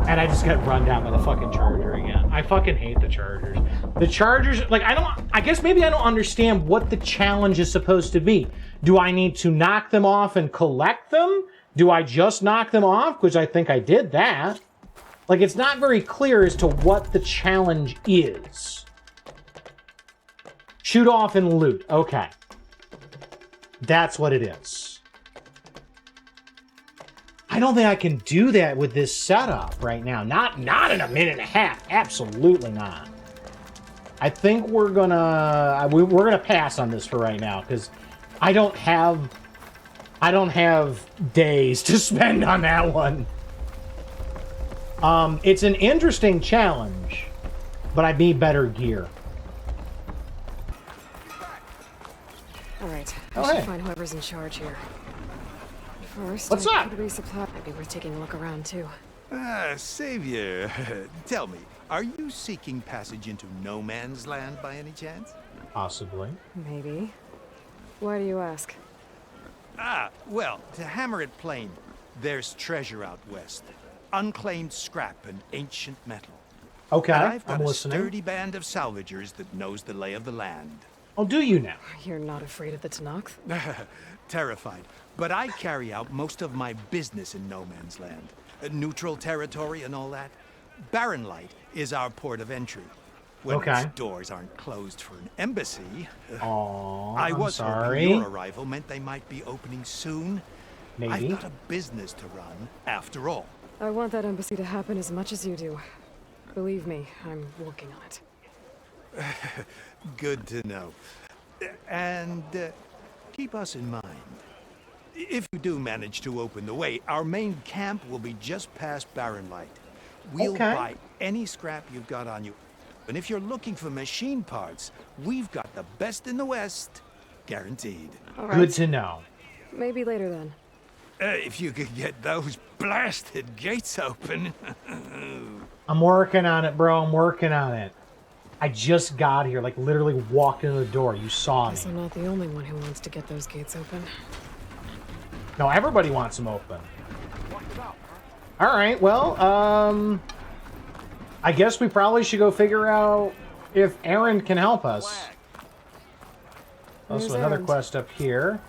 And I just got run down by the fucking charger again. I fucking hate the chargers. The chargers, like, I guess maybe I don't understand what the challenge is supposed to be. Do I need to knock them off and collect them? Do I just knock them off? Which I think I did that. Like, it's not very clear as to what the challenge is. Shoot off and loot. Okay. That's what it is. I don't think I can do that with this setup right now. Not in a minute and a half. Absolutely not. I think we're gonna pass on this for right now because I don't have days to spend on that one. It's an interesting challenge, but I need better gear. All right, Oh, I should hey. find whoever's in charge here. First, What's I up? could resupply. Maybe worth taking a look around too. Savior, tell me, are you seeking passage into no man's land by any chance? Possibly. Maybe. Why do you ask? Well, to hammer it plain, there's treasure out west. Unclaimed scrap and ancient metal. Okay, And I've got I'm a listening. sturdy band of salvagers that knows the lay of the land. Oh, do you now? You're not afraid of the Tenakth? Terrified. But I carry out most of my business in no man's land. Neutral territory and all that. Barren Light is our port of entry. When Okay. its doors aren't closed for an embassy. Aw, I I'm was sorry. hoping your arrival meant they might be opening soon. Maybe. I've got a business to run, after all. I want that embassy to happen as much as you do. Believe me, I'm working on it. Good to know. And keep us in mind. If you do manage to open the way, our main camp will be just past Barren Light. We'll Okay. buy any scrap you've got on you. And if you're looking for machine parts, we've got the best in the West, guaranteed. All right. Good to know. Maybe later then. If you could get those blasted gates open. I'm working on it, bro. I'm working on it. I just got here, like literally walked into the door. You saw me. Guess I'm not the only one who wants to get those gates open. No, everybody wants them open. All right, well, I guess we probably should go figure out if Aaron can help us. Also, Where's another Aaron? quest up here.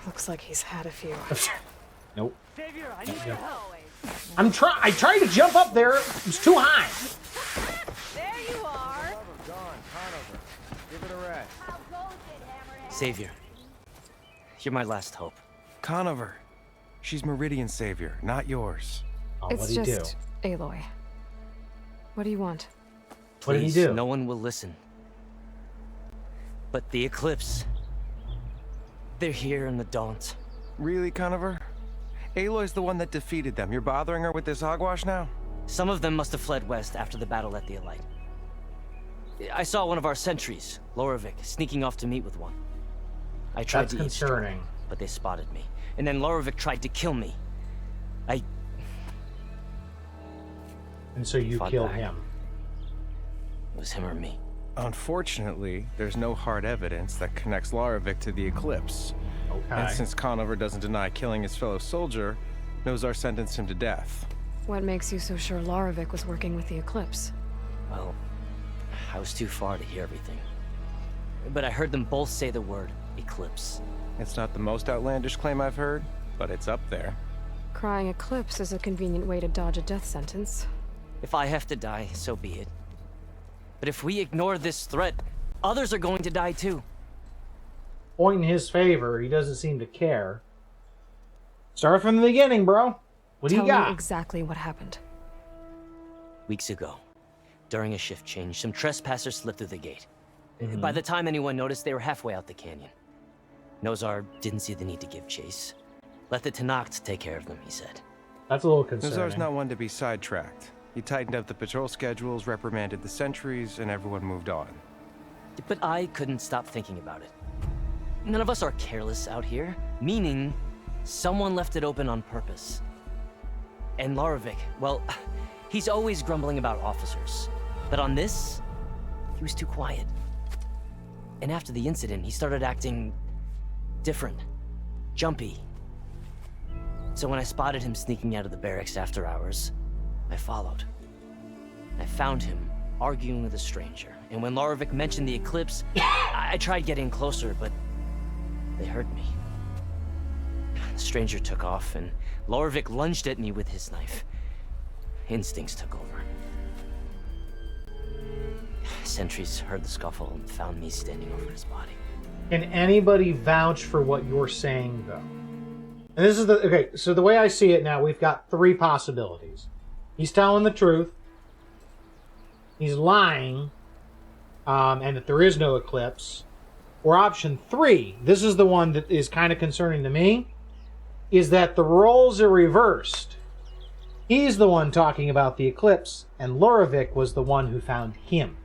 Looks like he's had a few. Nope. Savior, I need your help. I tried to jump up there. It was too high. There you are. Give it a rest. Savior, you're my last hope. Conover. She's Meridian's savior, not yours. Oh, It's what'd he do? just Aloy. What do you want? What did he Please, do? no one will listen. But the Eclipse, they're here in the Daunt. Really, Conover? Aloy's the one that defeated them. You're bothering her with this hogwash now? Some of them must have fled west after the battle at the Light. I saw one of our sentries, Lorovic, sneaking off to meet with one. I tried That's to concerning. eavesdrop, but they spotted me. And then Lorovic tried to kill me. And so you Fought killed back. him. It was him or me. Unfortunately, there's no hard evidence that connects Laravic to the Eclipse. Okay. And since Conover doesn't deny killing his fellow soldier, Nozar sentenced him to death. What makes you so sure Larovic was working with the Eclipse? Well, I was too far to hear everything. But I heard them both say the word Eclipse. It's not the most outlandish claim I've heard, but it's up there. Crying Eclipse is a convenient way to dodge a death sentence. If I have to die, so be it. But if we ignore this threat, others are going to die too. Point in his favor, he doesn't seem to care. Start from the beginning, bro. What do you got? Tell me exactly what happened. Weeks ago, during a shift change, some trespassers slipped through the gate. By the time anyone noticed, they were halfway out the canyon. Nozar didn't see the need to give chase. Let the Tenakth take care of them, he said. That's a little concerning. Nozar's not one to be sidetracked. He tightened up the patrol schedules, reprimanded the sentries, and everyone moved on. But I couldn't stop thinking about it. None of us are careless out here, meaning someone left it open on purpose. And Larovic, well, he's always grumbling about officers. But on this, he was too quiet. And after the incident, he started acting different, jumpy. So when I spotted him sneaking out of the barracks after hours, I followed. I found him arguing with a stranger. And when Larovic mentioned the Eclipse, I tried getting closer, but they heard me. The stranger took off, and Larovic lunged at me with his knife. Instincts took over. Sentries heard the scuffle and found me standing over his body. Can anybody vouch for what you're saying, though? And this is the... Okay, so the way I see it now, we've got three possibilities. He's telling the truth. He's lying. And that there is no eclipse. Or option 3, this is the one that is kind of concerning to me, is that the roles are reversed. He's the one talking about the eclipse, and Larovic was the one who found him.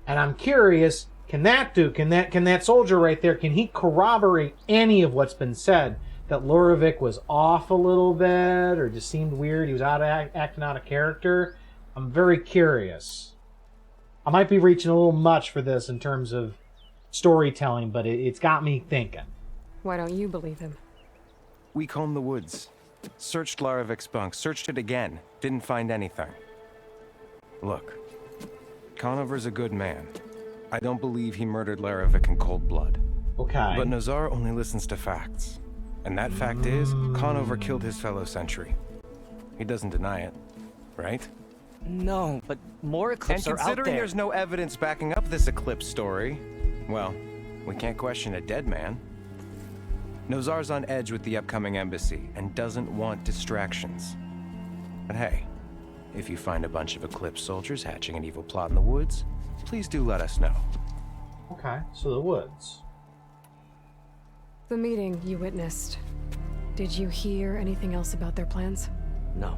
And I'm curious, can that soldier right there, can he corroborate any of what's been said? That Larovic was off a little bit, or just seemed weird, he was acting out of character? I'm very curious. I might be reaching a little much for this in terms of storytelling, but it's got me thinking. Why don't you believe him? We combed the woods, searched Larovic's bunk, searched it again, didn't find anything. Look, Conover's a good man. I don't believe he murdered Larovic in cold blood. Okay. But Nozar only listens to facts. And that fact is, Conover killed his fellow sentry. He doesn't deny it, right? No, but more Eclipse are out there. And considering there's no evidence backing up this Eclipse story, well, we can't question a dead man. Nozar's on edge with the upcoming embassy and doesn't want distractions. But hey, if you find a bunch of Eclipse soldiers hatching an evil plot in the woods, please do let us know. Okay, so the woods. The meeting you witnessed. Did you hear anything else about their plans? No.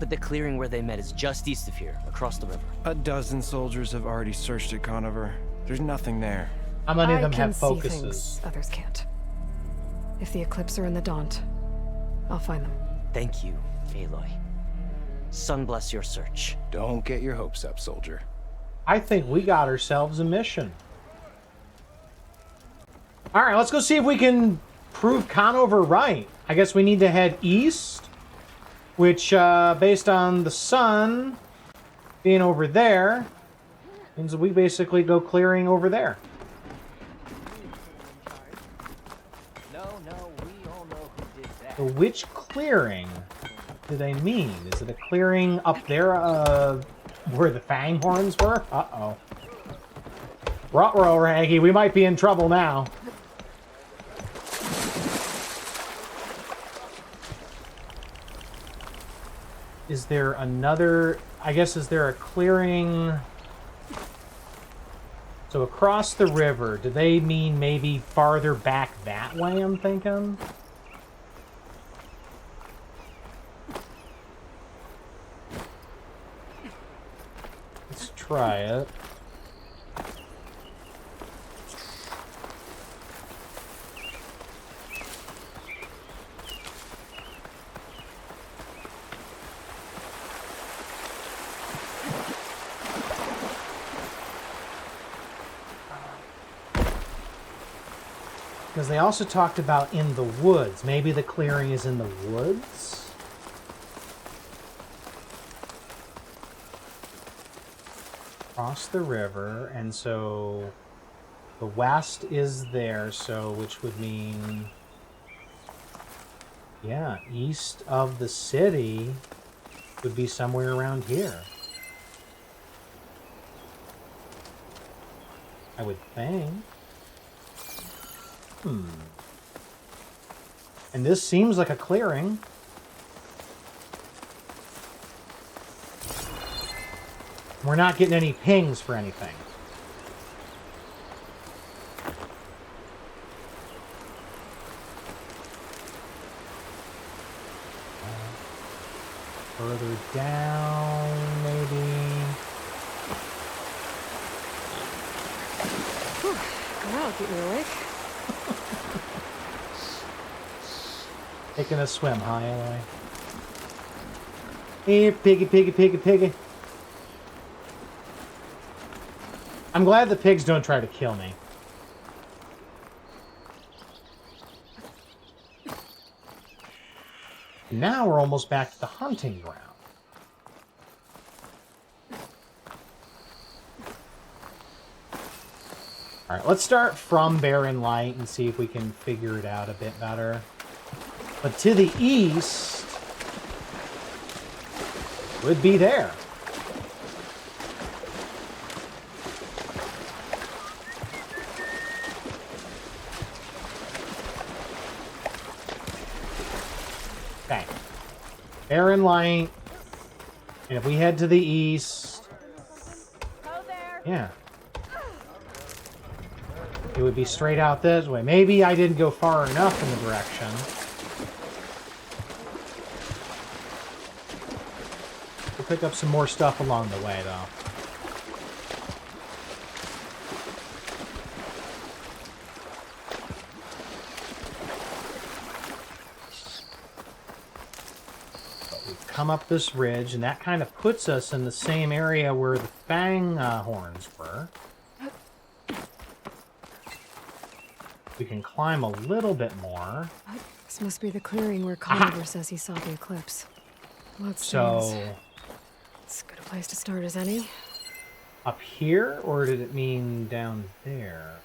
But the clearing where they met is just east of here, across the river. A dozen soldiers have already searched it, Conover. There's nothing there. How many of them I have can focuses? See things others can't. If the Eclipse are in the Daunt, I'll find them. Thank you, Aloy. Sun bless your search. Don't get your hopes up, soldier. I think we got ourselves a mission. Alright, let's go see if we can prove Conover right. I guess we need to head east, which, based on the sun being over there, means that we basically go clearing over there. No, we all know who did that. So which clearing do they mean? Is it a clearing up there, where the fang horns were? Uh-oh. Ruh-roh, Raggy, we might be in trouble now. Is there another... I guess, is there a clearing... So across the river, do they mean maybe farther back that way, I'm thinking? Let's try it. Because they also talked about in the woods. Maybe the clearing is in the woods? Across the river, and so the west is there, so which would mean, yeah, east of the city would be somewhere around here. I would think. And this seems like a clearing. We're not getting any pings for anything. Further down, maybe. Whew. Wow, keep me awake. Taking a swim, huh, Aloy? Here, piggy, piggy, piggy, piggy. I'm glad the pigs don't try to kill me. Now we're almost back to the hunting ground. Alright, let's start from Barren Light and see if we can figure it out a bit better. But to the east would be there. Okay. Barren Light. And if we head to the east... Yeah. It would be straight out this way. Maybe I didn't go far enough in the direction. We'll pick up some more stuff along the way, though. Come up this ridge, and that kind of puts us in the same area where the fang horns were. We can climb a little bit more. This must be the clearing where Conover says he saw the eclipse. So, it's as good a place to start as any. Up here, or did it mean down there?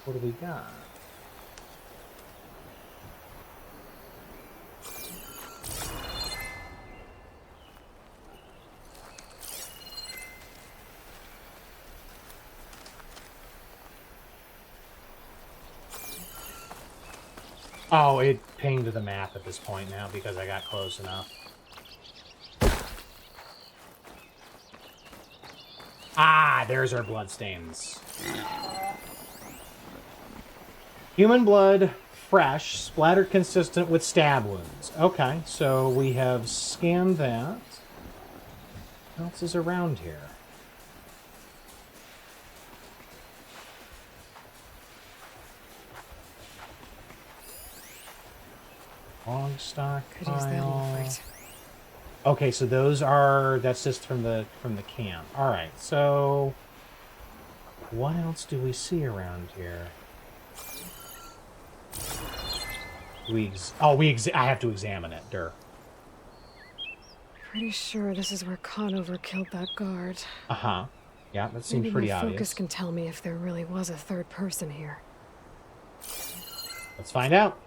What do we got? Oh, it pinged the map at this point now because I got close enough. Ah, there's our bloodstains. Human blood, fresh, splattered consistent with stab wounds. Okay, so we have scanned that. What else is around here? Log stock pile. Okay, so those are, that's just from the camp. All right, so what else do we see around here? I have to examine it. Pretty sure this is where Conover killed that guard. Uh-huh. Yeah, that seems Maybe pretty my obvious. focus can tell me if there really was a third person here. Let's find out.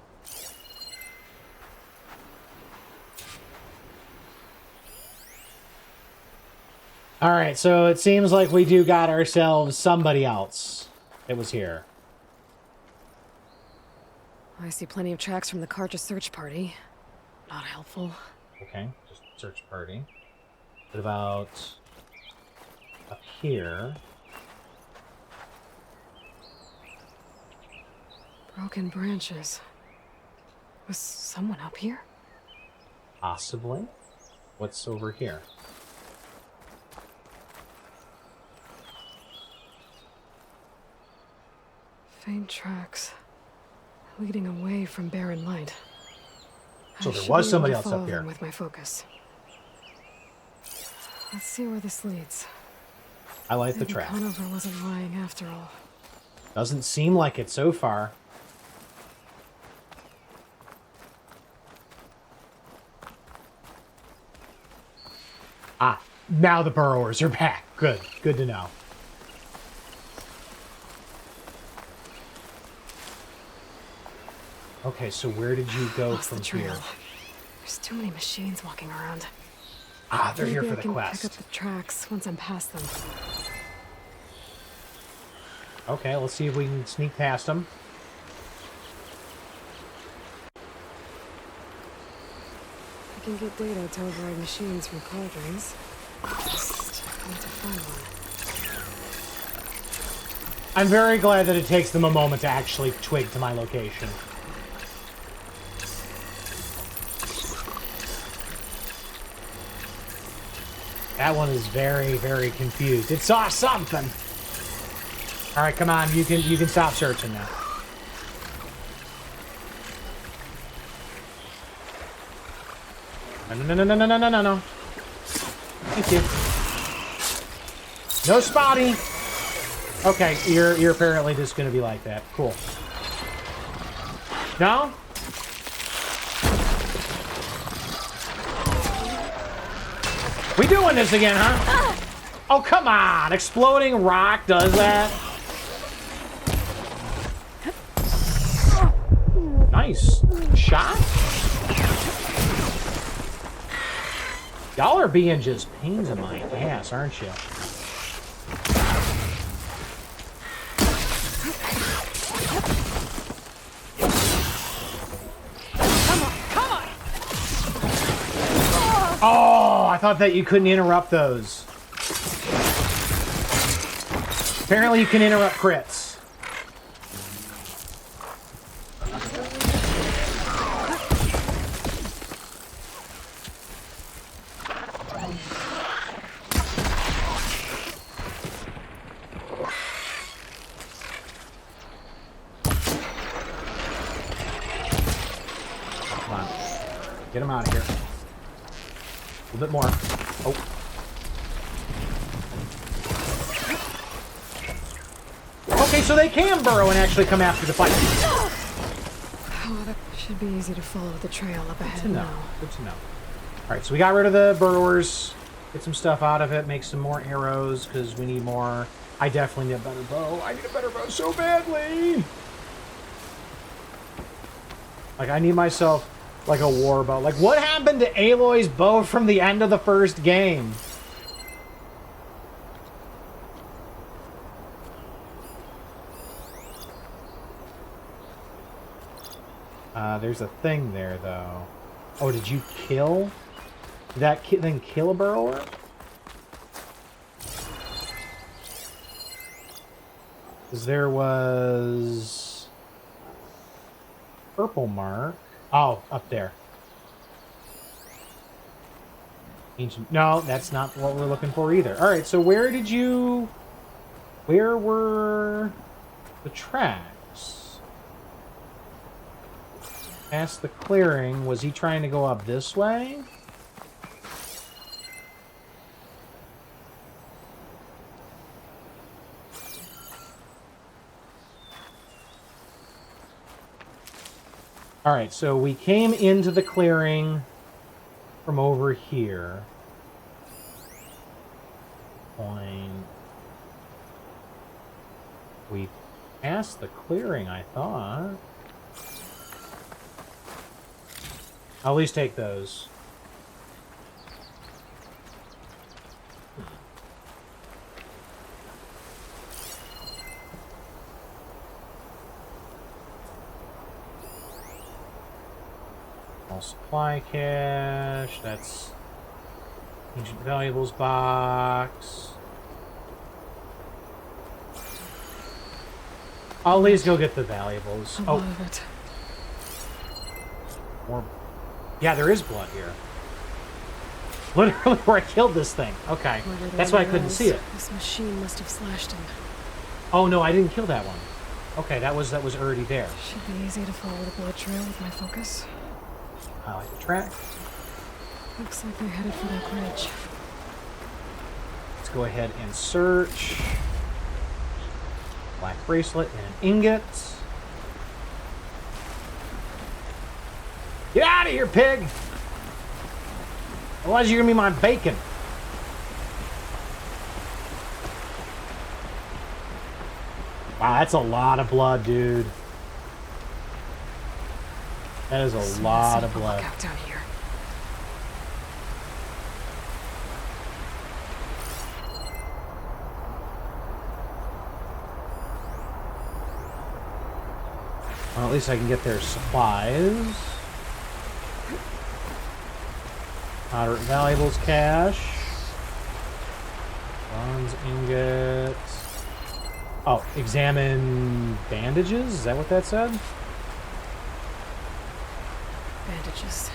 All right, so it seems like we do got ourselves somebody else that was here. I see plenty of tracks from the Karja search party. Not helpful. Okay, just search party. What about up here? Broken branches. Was someone up here? Possibly. What's over here? Faint tracks leading away from Barren Light. So there was somebody else up here. With my focus. Let's see where this leads. I like the Maybe trap. Conover wasn't lying after all. Doesn't seem like it so far. Ah, now the burrowers are back. Good. Good to know. Okay, so where did you go Lost from the trail. here? There's too many machines walking around. Ah, they're here Maybe for I the can quest. pick up the tracks once I'm past them. Okay, let's see if we can sneak past them. I can get data to override machines from cauldrons. Just need to find one. I'm very glad that it takes them a moment to actually twig to my location. That one is very, very confused. It saw something. All right, come on. You can stop searching now. No. Thank you. No spotty. Okay, you're apparently just gonna be like that. Cool. No? We doing this again, huh? Oh, come on. Exploding rock does that. Nice shot. Y'all are being just pains in my ass, aren't you? Oh, I thought that you couldn't interrupt those. Apparently you can interrupt crits. Come on. Get him out of here. A little bit more. Oh. Okay, so they can burrow and actually come after the fight. Oh, that should be easy to follow the trail up ahead. Good to know. Good to know. All right, so we got rid of the burrowers. Get some stuff out of it. Make some more arrows because we need more. I definitely need a better bow. I need a better bow so badly. Like, I need myself like a war bow. Like, what happened to Aloy's bow from the end of the first game? There's a thing there, though. Oh, did you kill? Did that thing kill a burrower? Because there was... purple mark. Oh, up there. Ancient. No, that's not what we're looking for either. All right, so where did you... where were the tracks? Past the clearing. Was he trying to go up this way? All right, so we came into the clearing from over here. Point. We passed the clearing, I thought. I'll at least take those. All supply cache. That's ancient valuables box. I'll at least go get the valuables. A lot of it. More. Yeah, there is blood here. Literally where I killed this thing. Okay. That's why I couldn't see it. This machine must have slashed him. Oh no, I didn't kill that one. Okay, that was already there. Should be easy to follow the blood trail with my focus. I like the track. Looks like they're headed for that bridge. let's go ahead and search. Black bracelet and an ingot. Get out of here, pig! Otherwise, you're gonna be my bacon. Wow, that's a lot of blood, dude. That is a lot of blood. Out down here. Well, at least I can get their supplies. Moderate valuables cache. Bronze ingots. Oh, examine bandages? Is that what that said? Bandages.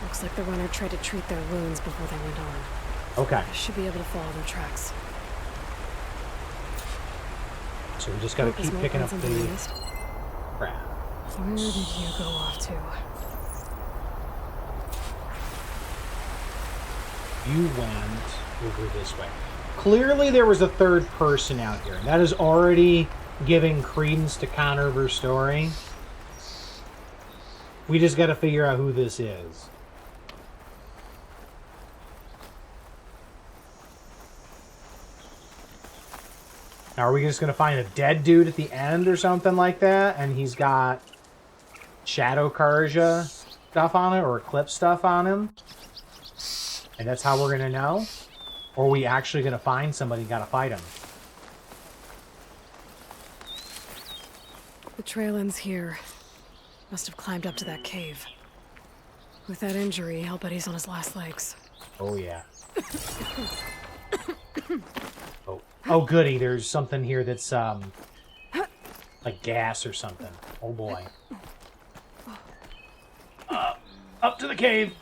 Looks like the runner tried to treat their wounds before they went on. Okay. I should be able to follow their tracks. So we just gotta keep picking up the crap. Where did you go off to? You went over this way. Clearly there was a third person out here. That is already giving credence to Conover's story. We just got to figure out who this is. Now, are we just going to find a dead dude at the end or something like that? And he's got Shadow Karja stuff on it or Eclipse stuff on him? And that's how we're going to know? Or are we actually going to find somebody and got to fight him? The trail ends here. Must have climbed up to that cave. With that injury, I'll bet he's on his last legs. Oh, yeah. Oh, goody. There's something here that's, like gas or something. Oh, boy. Up to the cave.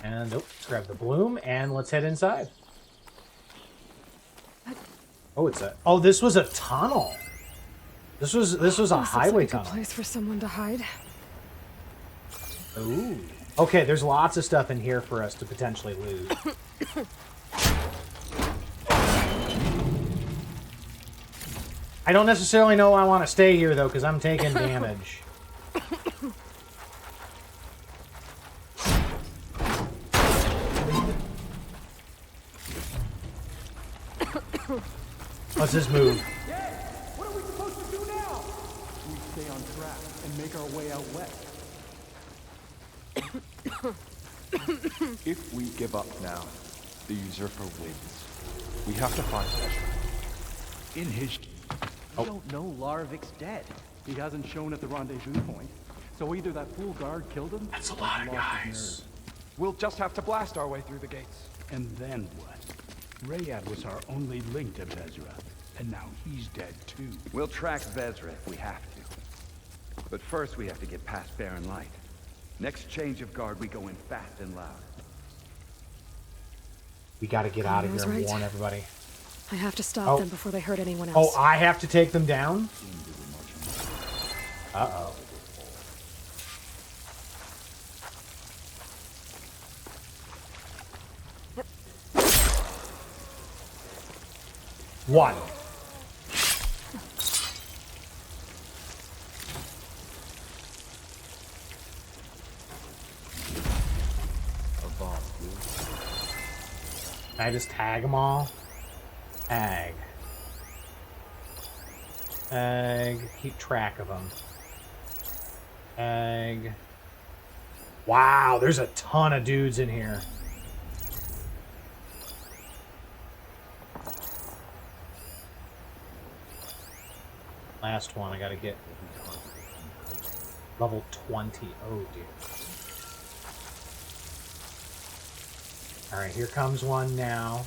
And, let's grab the bloom, and let's head inside. Oh, this was a tunnel. This was a highway tunnel. A place for someone to hide. Ooh. Okay, there's lots of stuff in here for us to potentially loot. I don't necessarily know I want to stay here, though, because I'm taking damage. What's this move? What are we supposed to do now? We stay on track and make our way out west. If we give up now, the usurper wins. We have to find Ezra. In his... We don't know Larvik's dead. He hasn't shown at the rendezvous point. So either that fool guard killed him... That's a lot of guys. We'll just have to blast our way through the gates. And then what? Rayad was our only link to Vezra. And now he's dead too. We'll track Vezra if we have to. But first we have to get past Barren Light. Next change of guard, we go in fast and loud. We gotta get out of here and warn everybody. I have to stop them before they hurt anyone else. Oh, I have to take them down? Uh-oh. One. Can I just tag them all? Tag. Tag. Keep track of them. Tag. Wow, there's a ton of dudes in here. Last one I gotta get. Level 20. Oh, dear. Alright, here comes one now.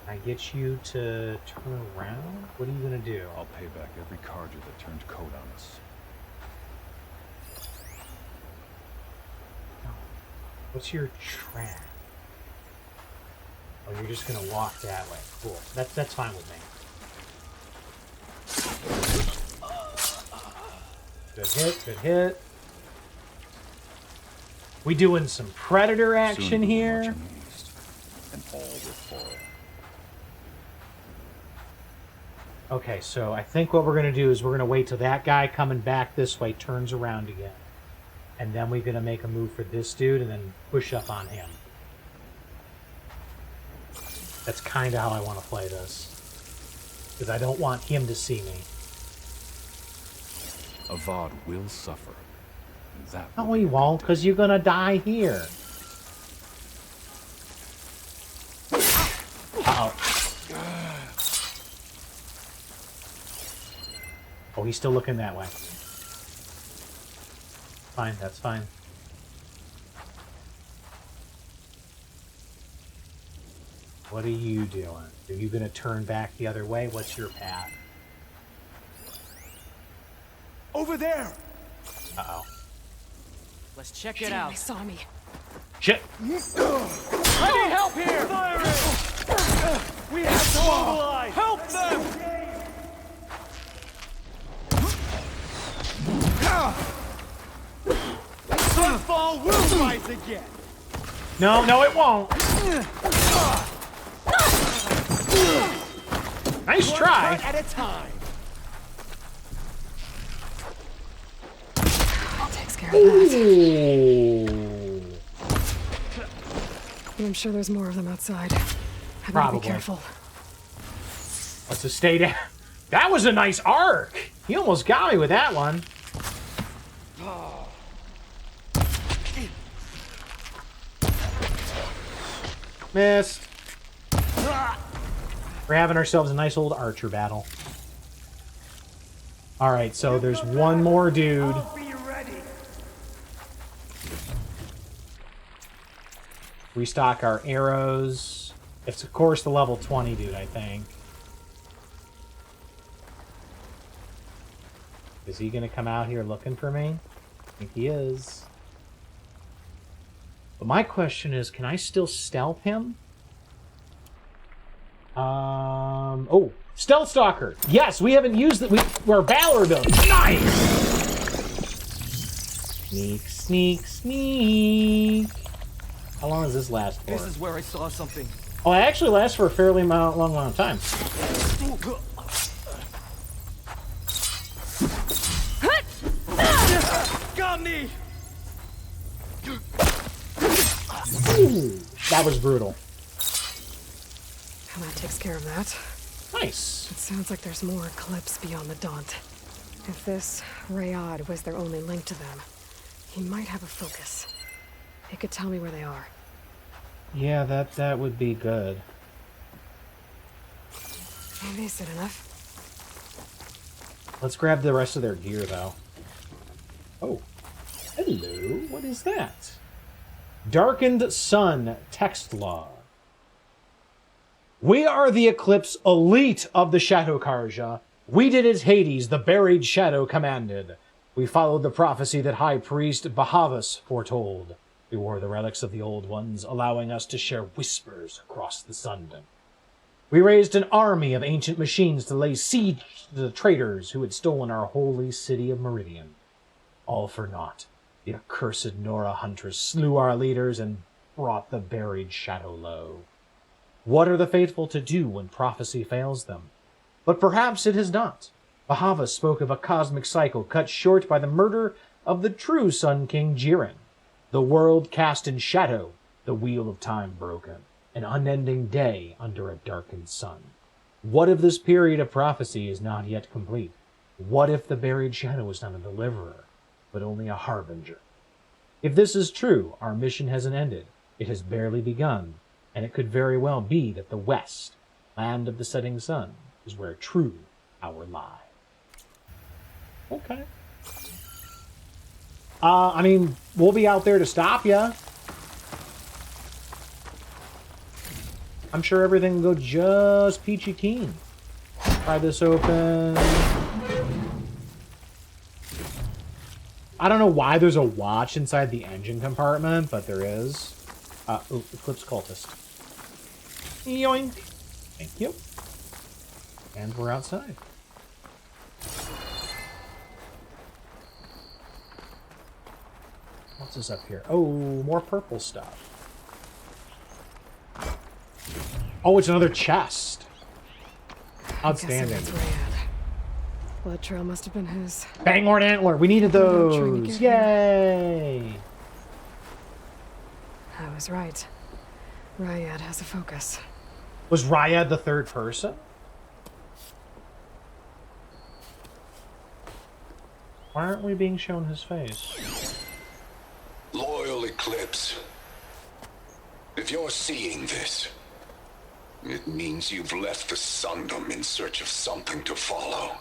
I get you to turn around? What are you gonna do? I'll pay back every Karja that turned coat on us. What's your trap? Oh, you're just gonna walk that way. Cool. That's fine with me. Good hit, good hit. We doing some predator action here. Okay, so I think what we're gonna do is we're gonna wait till that guy coming back this way turns around again. And then we're gonna make a move for this dude and then push up on him. That's kind of how I want to play this. Because I don't want him to see me. Avad will suffer. That No, he won't, because you're gonna die here. Uh-oh. Oh, he's still looking that way. Fine, that's fine. What are you doing? Are you gonna turn back the other way? What's your path? Over there! Uh-oh. Let's check it out. They saw me. Shit! I need help here! We have to mobilize! Help them! Sunfall will rise again! No, it won't. Nice try. At a time. That takes care of that. I'm sure there's more of them outside. I better be careful. Let's just stay down. That was a nice arc. He almost got me with that one. Missed. We're having ourselves a nice old archer battle. Alright, so there's one more dude. Restock our arrows. It's, of course, the level 20 dude, I think. Is he going to come out here looking for me? I think he is. But my question is, can I still stealth him? Oh, Stealth Stalker. Yes, we haven't used it. We're Valor build. Nice! Sneak, sneak, sneak. How long does this last for? This is where I saw something. Oh, it actually lasts for a fairly long amount of time. Got me! Ooh, that was brutal. And that takes care of that. Nice. It sounds like there's more Eclipse beyond the Daunt. If this Rayad was their only link to them, he might have a focus. He could tell me where they are. Yeah, that would be good. Maybe is it enough? Let's grab the rest of their gear, though. Oh. Hello. What is that? Darkened Sun text log. We are the Eclipse elite of the Shadow Karja. We did as Hades, the buried shadow, commanded. We followed the prophecy that High Priest Bahavas foretold. We wore the relics of the Old Ones, allowing us to share whispers across the Sundom. We raised an army of ancient machines to lay siege to the traitors who had stolen our holy city of Meridian. All for naught. The accursed Nora hunters slew our leaders and brought the buried shadow low. What are the faithful to do when prophecy fails them? But perhaps it has not. Bahavas spoke of a cosmic cycle cut short by the murder of the true Sun King Jiren. The world cast in shadow, the wheel of time broken, an unending day under a darkened sun. What if this period of prophecy is not yet complete? What if the buried shadow is not a deliverer, but only a harbinger? If this is true, our mission hasn't ended. It has barely begun, and it could very well be that the West, land of the setting sun, is where true power lies. Okay. I mean, we'll be out there to stop ya. I'm sure everything will go just peachy keen. Pry this open. I don't know why there's a watch inside the engine compartment, but there is. Ooh, Eclipse Cultist. Yoink. Thank you. And we're outside. What's this up here? Oh, more purple stuff. Oh, it's another chest. Outstanding. Blood trail must have been his. Banghorn antler. We needed those. Yay! I was right. Ryad has a focus. Was Ryad the third person? Why aren't we being shown his face? Loyal Eclipse. If you're seeing this, it means you've left the Sundom in search of something to follow.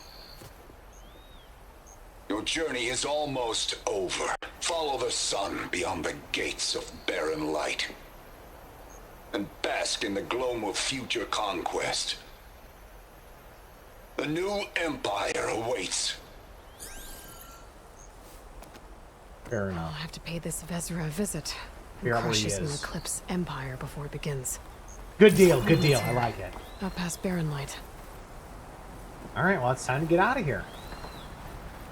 Your journey is almost over. Follow the sun beyond the gates of Barren Light, and bask in the glow of future conquest. A new empire awaits. Fair enough. I'll have to pay this Vezra a visit. Here And crush he his new is. Eclipse empire before it begins. Good deal, good deal. I like it. Out past Barren Light. Alright, well, it's time to get out of here.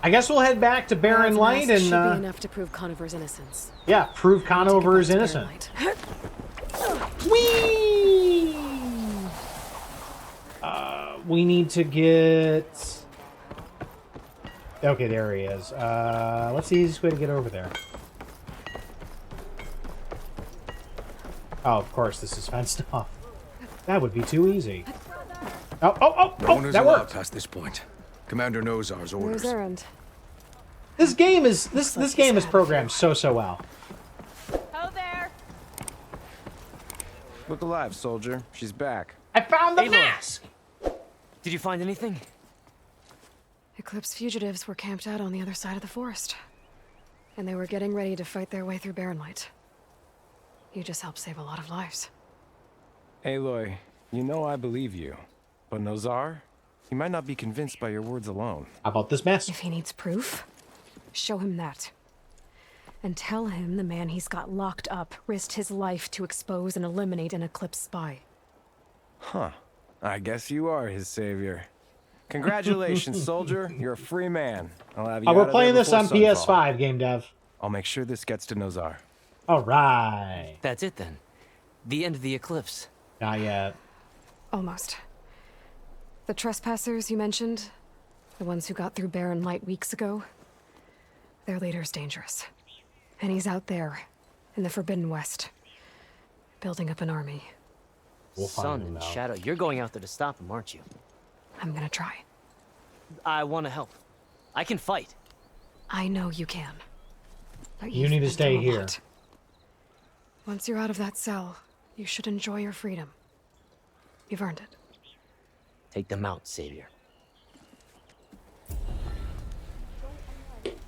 I guess we'll head back to Barren Light and... should be enough to prove Conover's innocence. Yeah, prove Conover is innocent. Whee! We need to get... Okay, there he is. What's the easiest way to get over there? Oh, of course, this is fenced off. That would be too easy. Oh, No one is that allowed worked. past this point. Commander Nozar's orders. Where's Erend? This game is this game is programmed so well. Oh, there. Look alive, soldier. She's back. I found the Aloy. mask. Did you find anything? Eclipse fugitives were camped out on the other side of the forest. And they were getting ready to fight their way through Barren Light. You just helped save a lot of lives. Aloy, you know I believe you. But Nozar? He might not be convinced by your words alone. How about this mess? If he needs proof, show him that. And tell him the man he's got locked up risked his life to expose and eliminate an Eclipse spy. Huh. I guess you are his savior. Congratulations, soldier. You're a free man. I'll have you Oh, out we're of there playing this before on sunfall. PS5, game dev. I'll make sure this gets to Nozar. All right. That's it then. The end of the eclipse. Not yet. Almost. The trespassers you mentioned, the ones who got through Barren Light weeks ago, their leader's dangerous. And he's out there, in the Forbidden West, building up an army. We'll find Sun him and now. Shadow, you're going out there to stop him, aren't you? I'm gonna try. I want to help. I can fight. I know you can. But You you've need to been stay through a here. lot. Once you're out of that cell, you should enjoy your freedom. You've earned it. Take them out, Savior.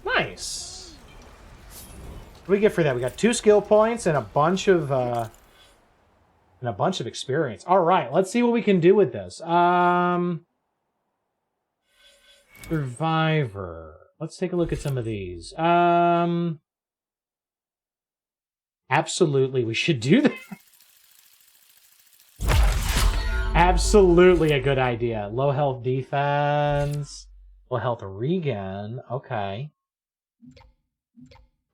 Nice. What do we get for that? We got 2 skill points and a bunch of experience. All right, let's see what we can do with this. Survivor. Let's take a look at some of these. Absolutely, we should do that. Absolutely a good idea. Low health defense. Low health regen. Okay.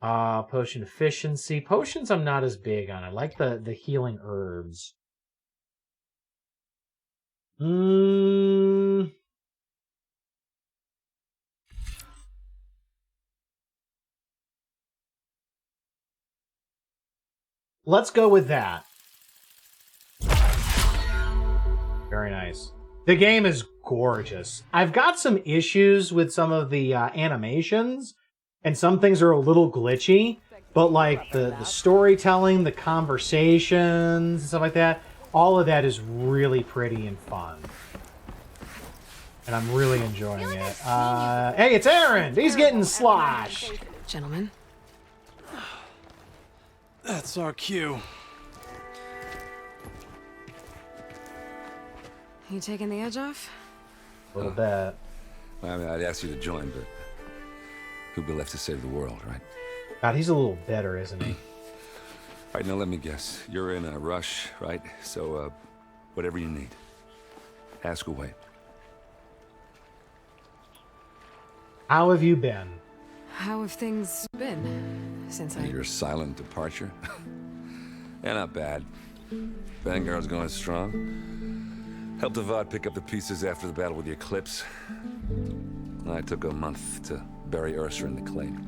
Potion efficiency. Potions I'm not as big on. I like the healing herbs. Let's go with that. Very nice. The game is gorgeous. I've got some issues with some of the animations, and some things are a little glitchy, but like the storytelling, the conversations, and stuff like that, all of that is really pretty and fun. And I'm really enjoying it. Hey, it's Aaron! He's getting sloshed! Gentlemen. That's our cue. You taking the edge off? A little bit. I mean, I'd ask you to join, but who'd be left to save the world, right? God, he's a little bitter, isn't he? All right, now let me guess. You're in a rush, right? So, Whatever you need. Ask away. How have you been? How have things been since Your silent departure? Yeah, not bad. Vanguard's going strong. Helped Avad pick up the pieces after the battle with the Eclipse. I took a month to bury Ursa in the claim.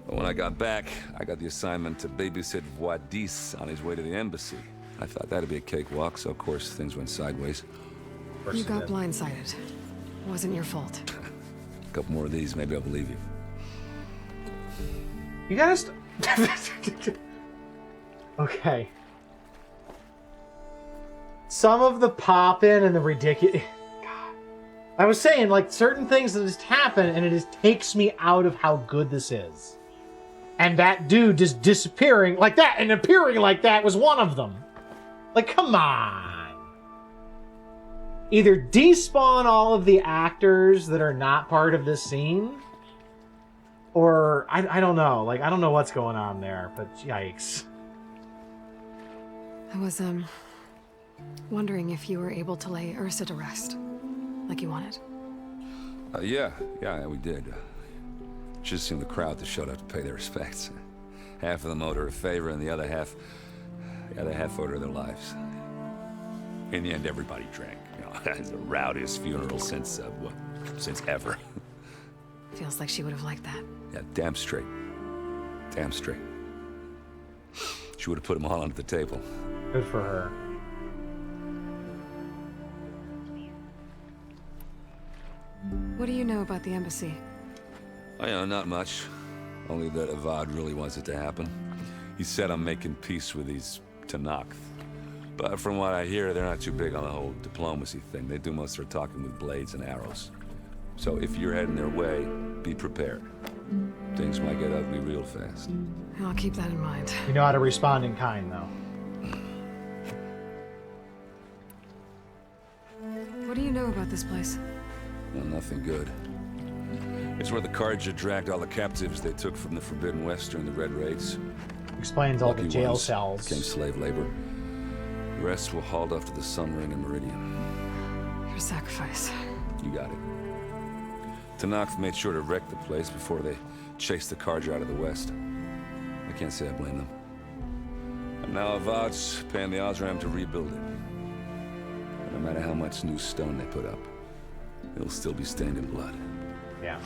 But when I got back, I got the assignment to babysit Wadis on his way to the embassy. I thought that'd be a cakewalk, so of course things went sideways. You got blindsided. Wasn't your fault. A couple more of these, maybe I'll believe you. You gotta Okay. Some of the pop-in and the ridiculous... God. I was saying, like, certain things that just happen, and it just takes me out of how good this is. And that dude just disappearing like that and appearing like that was one of them. Like, come on. Either despawn all of the actors that are not part of this scene, or I don't know. Like, I don't know what's going on there, but yikes. I was, wondering if you were able to lay Ursa to rest, like you wanted. Yeah, we did. Just seemed the crowd that showed up to pay their respects. Half of them owed her a favor, and the other half owed her their lives. In the end, everybody drank. You know, it's the rowdiest funeral since ever. Feels like she would have liked that. Yeah, damn straight. Damn straight. She would have put them all under the table. Good for her. What do you know about the embassy? Oh, yeah, not much. Only that Avad really wants it to happen. He said I'm making peace with these Tenakth. But from what I hear, they're not too big on the whole diplomacy thing. They do most of their talking with blades and arrows. So if you're heading their way, be prepared. Things might get ugly real fast. I'll keep that in mind. You know how to respond in kind, though. What do you know about this place? Well, nothing good. It's where the Carja dragged all the captives they took from the Forbidden West during the Red Raids. Explains all the Lucky jail ones cells. Became slave labor. The rest were hauled off to the Sun Ring and Meridian. Your sacrifice. You got it. Tenakth made sure to wreck the place before they chased the Carja out of the West. I can't say I blame them. And now Avad's paying the Osram to rebuild it. And no matter how much new stone they put up, it'll still be stained in blood. Yeah.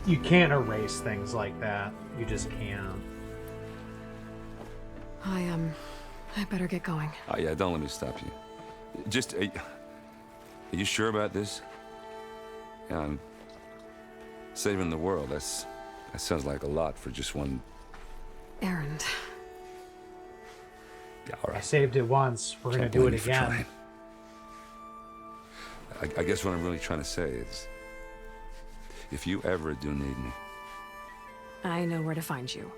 You can't erase things like that. You just can't. I better get going. Oh yeah, don't let me stop you. Just, are you sure about this? Yeah, I'm saving the world. That sounds like a lot for just one errand. Yeah, all right. I saved it once. We're gonna do it again. I guess what I'm really trying to say is, if you ever do need me, I know where to find you.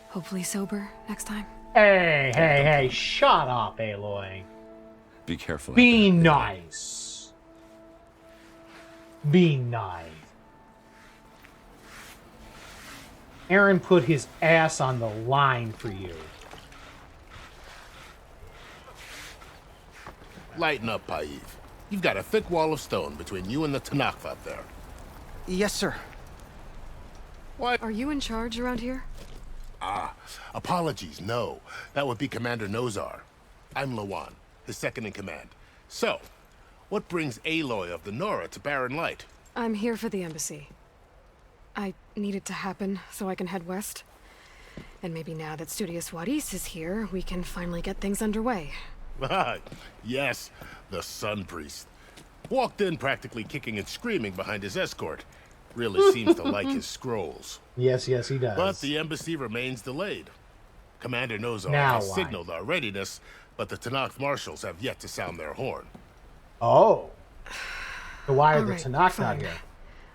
Hopefully sober next time. Hey, shut up, Aloy. be careful. Be nice. Be nice. Aaron put his ass on the line for you. Lighten up, Paiv. You've got a thick wall of stone between you and the Tenakth up there. Yes, sir. What? Are you in charge around here? Apologies, no. That would be Commander Nozar. I'm Lawan, his second in command. So, what brings Aloy of the Nora to Barren Light? I'm here for the embassy. I need it to happen so I can head west. And maybe now that Studious Wadis is here, we can finally get things underway. Yes, the Sun Priest. Walked in practically kicking and screaming behind his escort. Really seems to like his scrolls. Yes, he does. But the embassy remains delayed. Commander Nozar Now has why? signaled our readiness, but the Tenakth marshals have yet to sound their horn. Oh. So why are All the right, Tenakth fine. not here?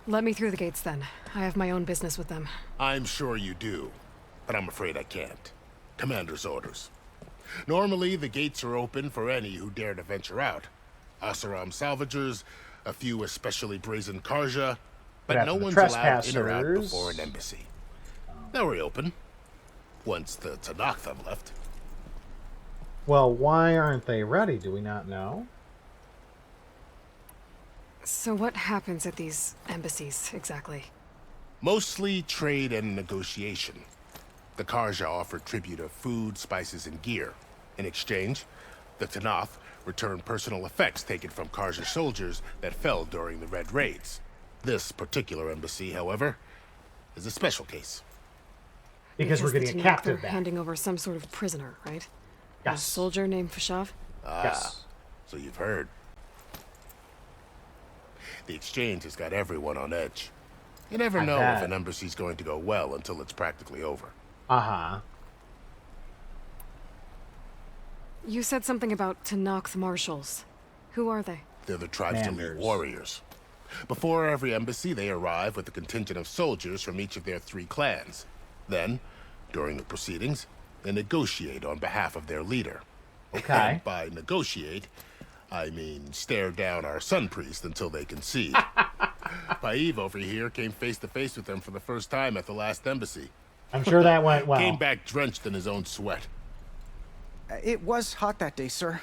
Let me through the gates then. I have my own business with them. I'm sure you do, but I'm afraid I can't. Commander's orders. Normally, the gates are open for any who dare to venture out. Asaram salvagers, a few especially brazen Karja, but no one's allowed in or out before an embassy. Now we're open, once the Tenakth have left. Well, why aren't they ready? Do we not know? So what happens at these embassies, exactly? Mostly trade and negotiation. The Karja offer tribute of food, spices, and gear. In exchange, the Tenakth return personal effects taken from Karja soldiers that fell during the Red Raids. This particular embassy, however, is a special case. Because we're getting a captive back. Handing over some sort of prisoner, right? Yes. A soldier named Fashav? Yes. So you've heard. The exchange has got everyone on edge. You never know if an embassy's going to go well until it's practically over. Uh-huh. You said something about Tenakth marshals. Who are they? They're the tribe's elite warriors. Before every embassy, they arrive with a contingent of soldiers from each of their 3 clans. Then, during the proceedings, they negotiate on behalf of their leader. Okay. And by negotiate, I mean stare down our sun priest until they concede. Paiv over here came face to face with them for the first time at the last embassy. I'm sure that went well. Came back drenched in his own sweat. It was hot that day, sir.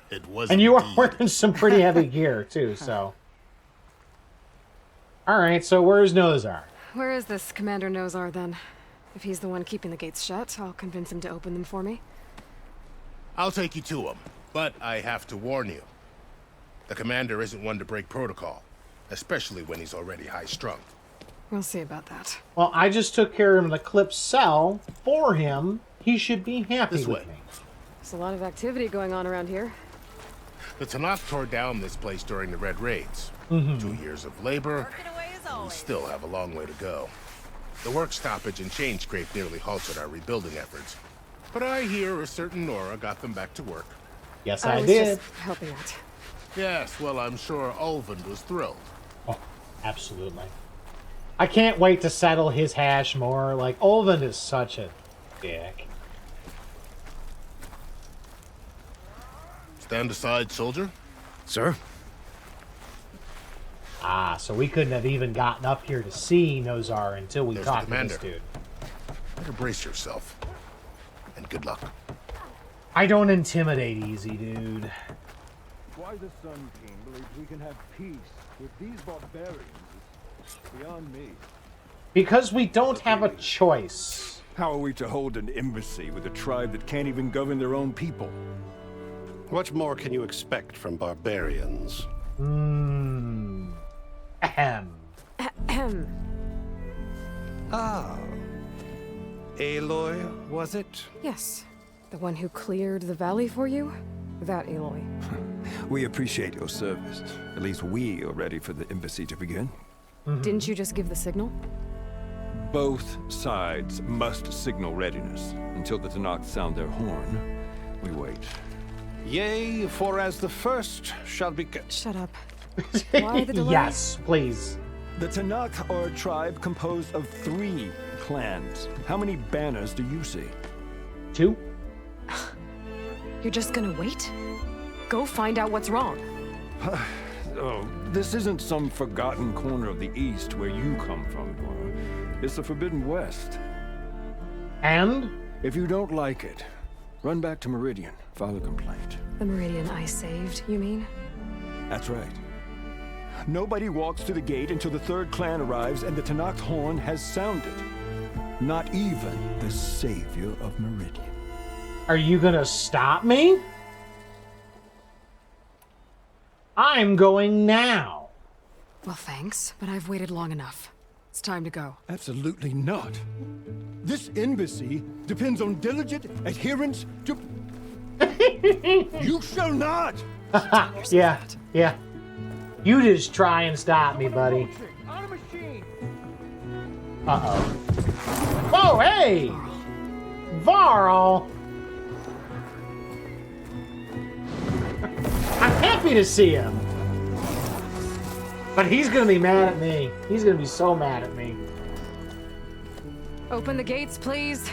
It was. And you are wearing some pretty heavy gear, too, so. Alright, so where's Nozar? Where is this Commander Nozar, then? If he's the one keeping the gates shut, I'll convince him to open them for me. I'll take you to him, but I have to warn you. The commander isn't one to break protocol, especially when he's already high-strung. We'll see about that. Well, I just took care of the clip cell for him. He should be happy This with way. me. There's a lot of activity going on around here. The Tenakth tore down this place during the Red Raids. 2 years of labor, we still have a long way to go. The work stoppage and chain scrape nearly halted our rebuilding efforts. But I hear a certain Nora got them back to work. Yes, I I was did. just helping out. Yes, well, I'm sure Ulvund was thrilled. Oh, absolutely. I can't wait to settle his hash more. Like, Ulvund is such a dick. Stand aside, soldier. Sir? Ah, so we couldn't have even gotten up here to see Nozar until we There's talked the to this commander. dude. Better brace yourself. And good luck. I don't intimidate easy, dude. Why the Sun King believes we can have peace with these barbarians is beyond me. Because we don't have a choice. How are we to hold an embassy with a tribe that can't even govern their own people? What more can you expect from barbarians? Ahem. Ahem. Ah. Aloy, was it? Yes. The one who cleared the valley for you? That Aloy. We appreciate your service. At least we are ready for the embassy to begin. Didn't you just give the signal? Both sides must signal readiness. Until the Tenakth sound their horn, we wait. Yea, for as the first shall be... Shut up. Why the delay? Yes, please. The Tenakth are a tribe composed of 3 clans. How many banners do you see? 2. You're just gonna wait? Go find out what's wrong. Oh, this isn't some forgotten corner of the East where you come from, Nora. It's the Forbidden West. And? If you don't like it, run back to Meridian, file a complaint. The Meridian I saved, you mean? That's right. Nobody walks to the gate until the 3rd clan arrives and the Tenakth horn has sounded. Not even the savior of Meridian. Are you gonna stop me? I'm going now. Well, thanks, but I've waited long enough. It's time to go. Absolutely not. This embassy depends on diligent adherence to... You shall not! Yeah. You just try and stop me, buddy. On a machine. Uh-oh. Whoa, hey! Varl! I'm happy to see him. But he's gonna be mad at me. He's gonna be so mad at me. Open the gates, please.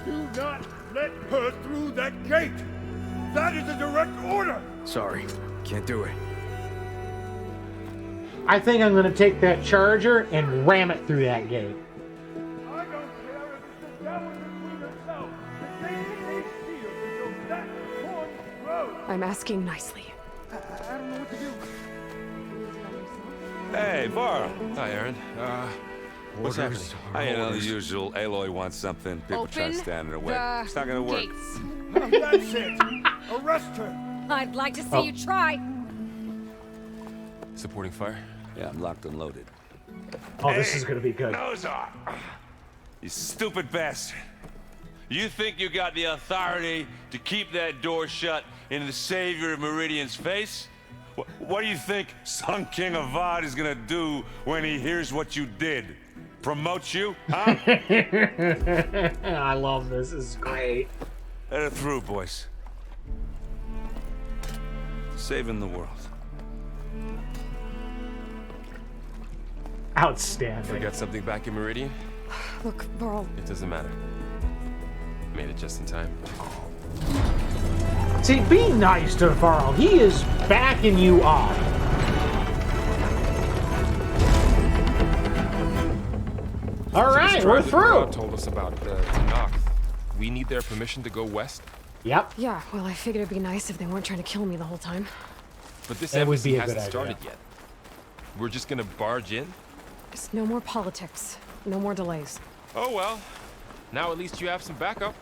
Do not let her through that gate! That is a direct order! Sorry, can't do it. I think I'm gonna take that charger and ram it through that gate. I don't care if it's the devil between yourself. The gate is sealed until I'm asking nicely. I don't know what to do. Hey, Varl. Hi, Aaron. What's happening? I know the usual. Aloy wants something. People try to stand in her way. It's not gonna work. That's it. Arrest her. I'd like to see you try. Supporting fire? Yeah, I'm locked and loaded. Oh, this is gonna be good. Nozar! You stupid bastard. You think you got the authority to keep that door shut in the savior of Meridian's face? What do you think Sun King Avad is gonna do when he hears what you did? Promote you, huh? I love this. This is great. Let it through, boys. Saving the world. Outstanding. Forgot something back in Meridian? Look, Varl. It doesn't matter. Made it just in time. See, be nice to Varl. He is backing you up. All right, we're through. Told us about Tenakth. We need their permission to go west. Yep. Yeah, well, I figured it'd be nice if they weren't trying to kill me the whole time. But this That would embassy be a hasn't good started idea. yet. We're just gonna barge in? Just no more politics. No more delays. Oh well. Now at least you have some backup.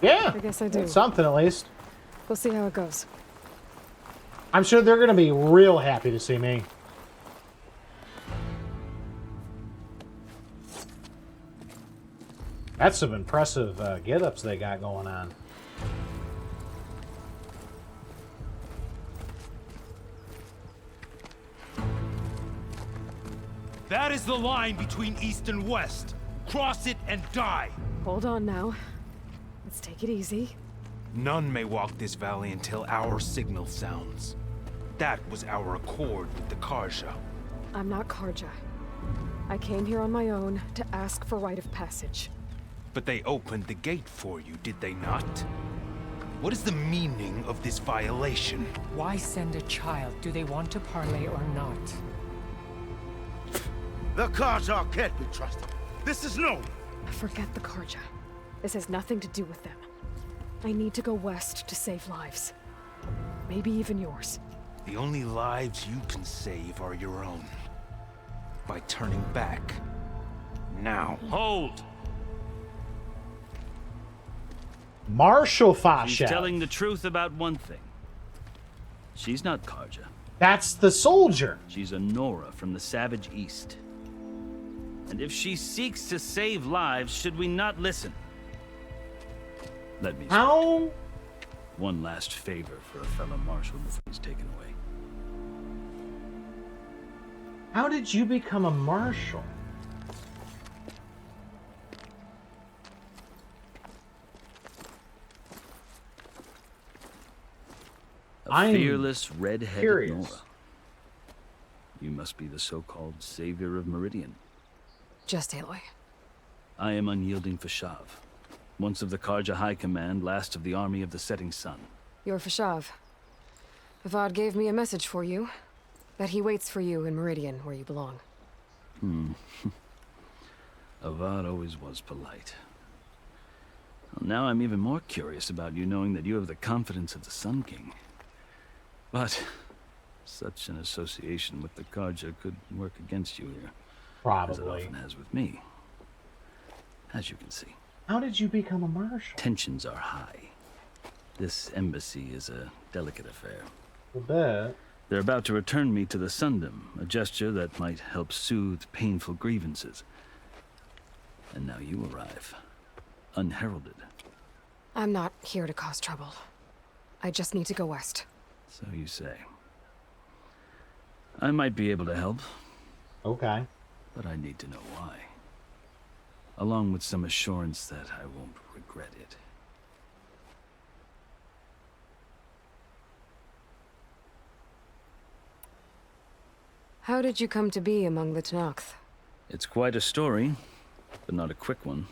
Yeah. I guess I do. Something at least. We'll see how it goes. I'm sure they're gonna be real happy to see me. That's some impressive get-ups they got going on. That is the line between East and West. Cross it and die. Hold on now. Let's take it easy. None may walk this valley until our signal sounds. That was our accord with the Karja. I'm not Karja. I came here on my own to ask for rite of passage. But they opened the gate for you, did they not? What is the meaning of this violation? Why send a child? Do they want to parley or not? The Karja can't be trusted. This is known. Forget the Karja. This has nothing to do with them. I need to go west to save lives. Maybe even yours. The only lives you can save are your own. By turning back. Now. Hold! Marshal She's Fasha. telling the truth about one thing. She's not Karja. That's the soldier. She's a Nora from the Savage East. And if she seeks to save lives, should we not listen? Let me How? One last favor for a fellow marshal before he's taken away. How did you become a marshal? A fearless, red-headed curious. Nora. You must be the so-called savior of Meridian. Just Aloy. I am unyielding Fashav. Once of the Karja High Command, last of the army of the setting sun. You're Fashav. Avad gave me a message for you. That he waits for you in Meridian, where you belong. Avad always was polite. Well, now I'm even more curious about you knowing that you have the confidence of the Sun King. But such an association with the Karja could work against you here. Probably. As it often has with me. As you can see. How did you become a marshal? Tensions are high. This embassy is a delicate affair. I bet. They're about to return me to the Sundom, a gesture that might help soothe painful grievances. And now you arrive, unheralded. I'm not here to cause trouble. I just need to go west. So you say. I might be able to help. Okay. But I need to know why. Along with some assurance that I won't regret it. How did you come to be among the Tenakth? It's quite a story, but not a quick one.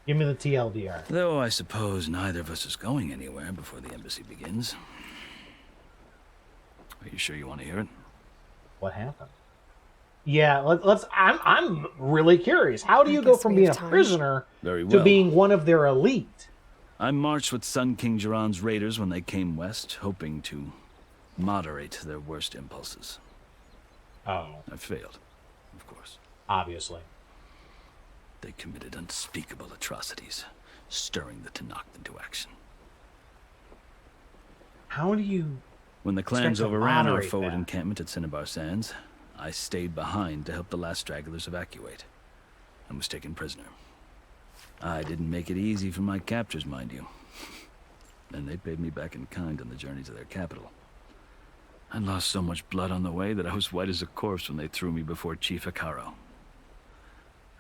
Give me the TLDR. Though I suppose neither of us is going anywhere before the embassy begins. Are you sure you want to hear it? What happened? Yeah, let's. I'm really curious. How do you go from being a prisoner Very to well. being one of their elite? I marched with Sun King Jiran's raiders when they came west, hoping to moderate their worst impulses. Oh. I failed, of course. Obviously. They committed unspeakable atrocities, stirring the Tenakth into action. How do you... When the clans overran our forward that? encampment at Cinnabar Sands, I stayed behind to help the last stragglers evacuate, and was taken prisoner. I didn't make it easy for my captors, mind you. And they paid me back in kind on the journey to their capital. I lost so much blood on the way that I was white as a corpse when they threw me before Chief Hekarro.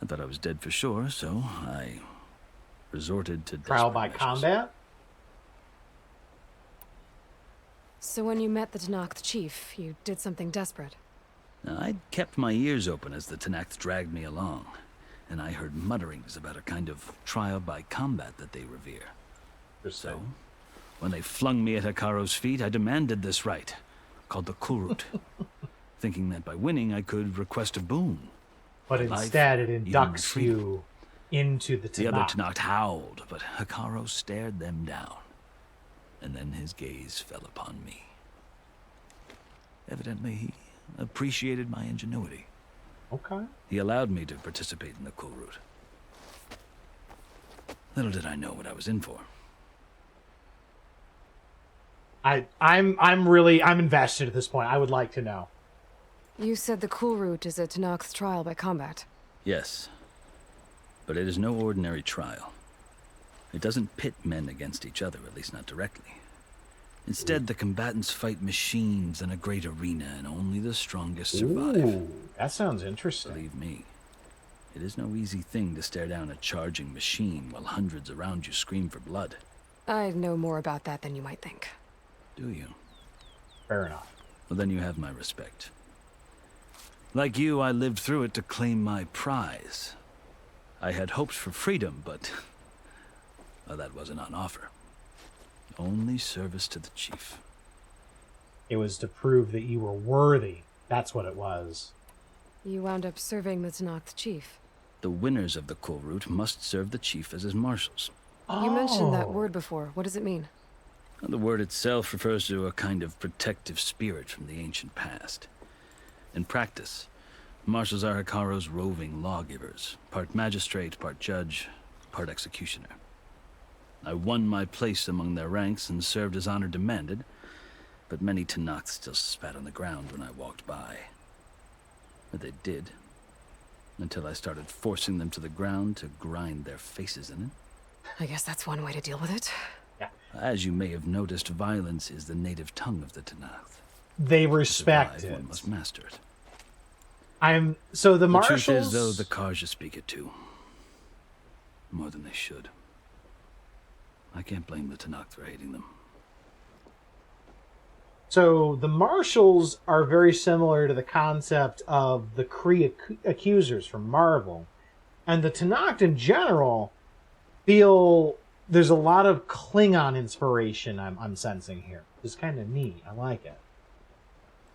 I thought I was dead for sure, so I resorted to trial by measures. combat? So when you met the Tenakth chief, you did something desperate. Now, I'd kept my ears open as the Tenakth dragged me along, and I heard mutterings about a kind of trial by combat that they revere. So, when they flung me at Hekarro's feet, I demanded this rite, called the Kulrut, thinking that by winning I could request a boon. But instead it inducts you into the Tenakth. The other Tenakth howled, but Hekarro stared them down, and then his gaze fell upon me. Evidently, he appreciated my ingenuity. Okay. He allowed me to participate in the Kulrut. Little did I know what I was in for. I'm invested at this point. I would like to know. You said the Kulrut is a Tenakth trial by combat. Yes, but it is no ordinary trial. It doesn't pit men against each other, at least not directly. Instead, the combatants fight machines in a great arena, and only the strongest survive. Ooh, that sounds interesting. Believe me, it is no easy thing to stare down a charging machine while hundreds around you scream for blood. I know more about that than you might think. Do you? Fair enough. Well, then you have my respect. Like you, I lived through it to claim my prize. I had hopes for freedom, but well, that wasn't on offer. Only service to the chief. It was to prove that you were worthy. That's what it was. You wound up serving the Tenakth chief. The winners of the Kulrut must serve the chief as his marshals. You mentioned that word before. What does it mean? The word itself refers to a kind of protective spirit from the ancient past. In practice, marshals are Hekarro's roving lawgivers, part magistrate, part judge, part executioner. I won my place among their ranks and served as honor demanded, but many Tenakth still spat on the ground when I walked by. But they did, until I started forcing them to the ground to grind their faces in it. I guess that's one way to deal with it. Yeah. As you may have noticed, violence is the native tongue of the Tenakth. They respect it. One must master it. So the marshals... The truth is, though, the Karja speak it too. More than they should. I can't blame the Tenakth for hating them. So the marshals are very similar to the concept of the Kree accusers from Marvel. And the Tenakth in general feel there's a lot of Klingon inspiration I'm sensing here. It's kind of neat. I like it.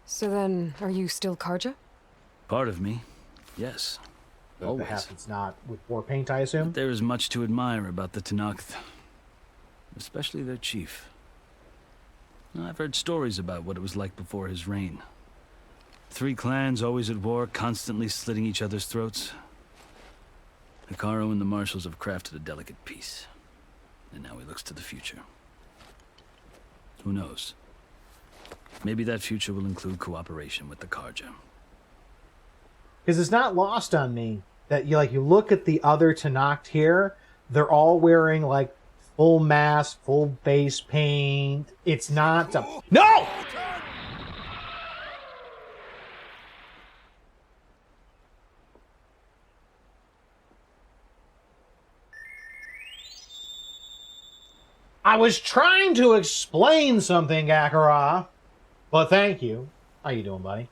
So then, are you still Karja? Part of me, yes. Always. Perhaps it's not with war paint, I assume? There is much to admire about the Tenakth. Especially their chief. I've heard stories about what it was like before his reign. 3 clans always at war, constantly slitting each other's throats. Hekarro and the marshals have crafted a delicate peace. And now he looks to the future. Who knows? Maybe that future will include cooperation with the Karja. Because it's not lost on me that you look at the other Tenakth here, they're all wearing like full mask, full face paint. It's not... No! I was trying to explain something, Gakara, but thank you. How you doing, buddy?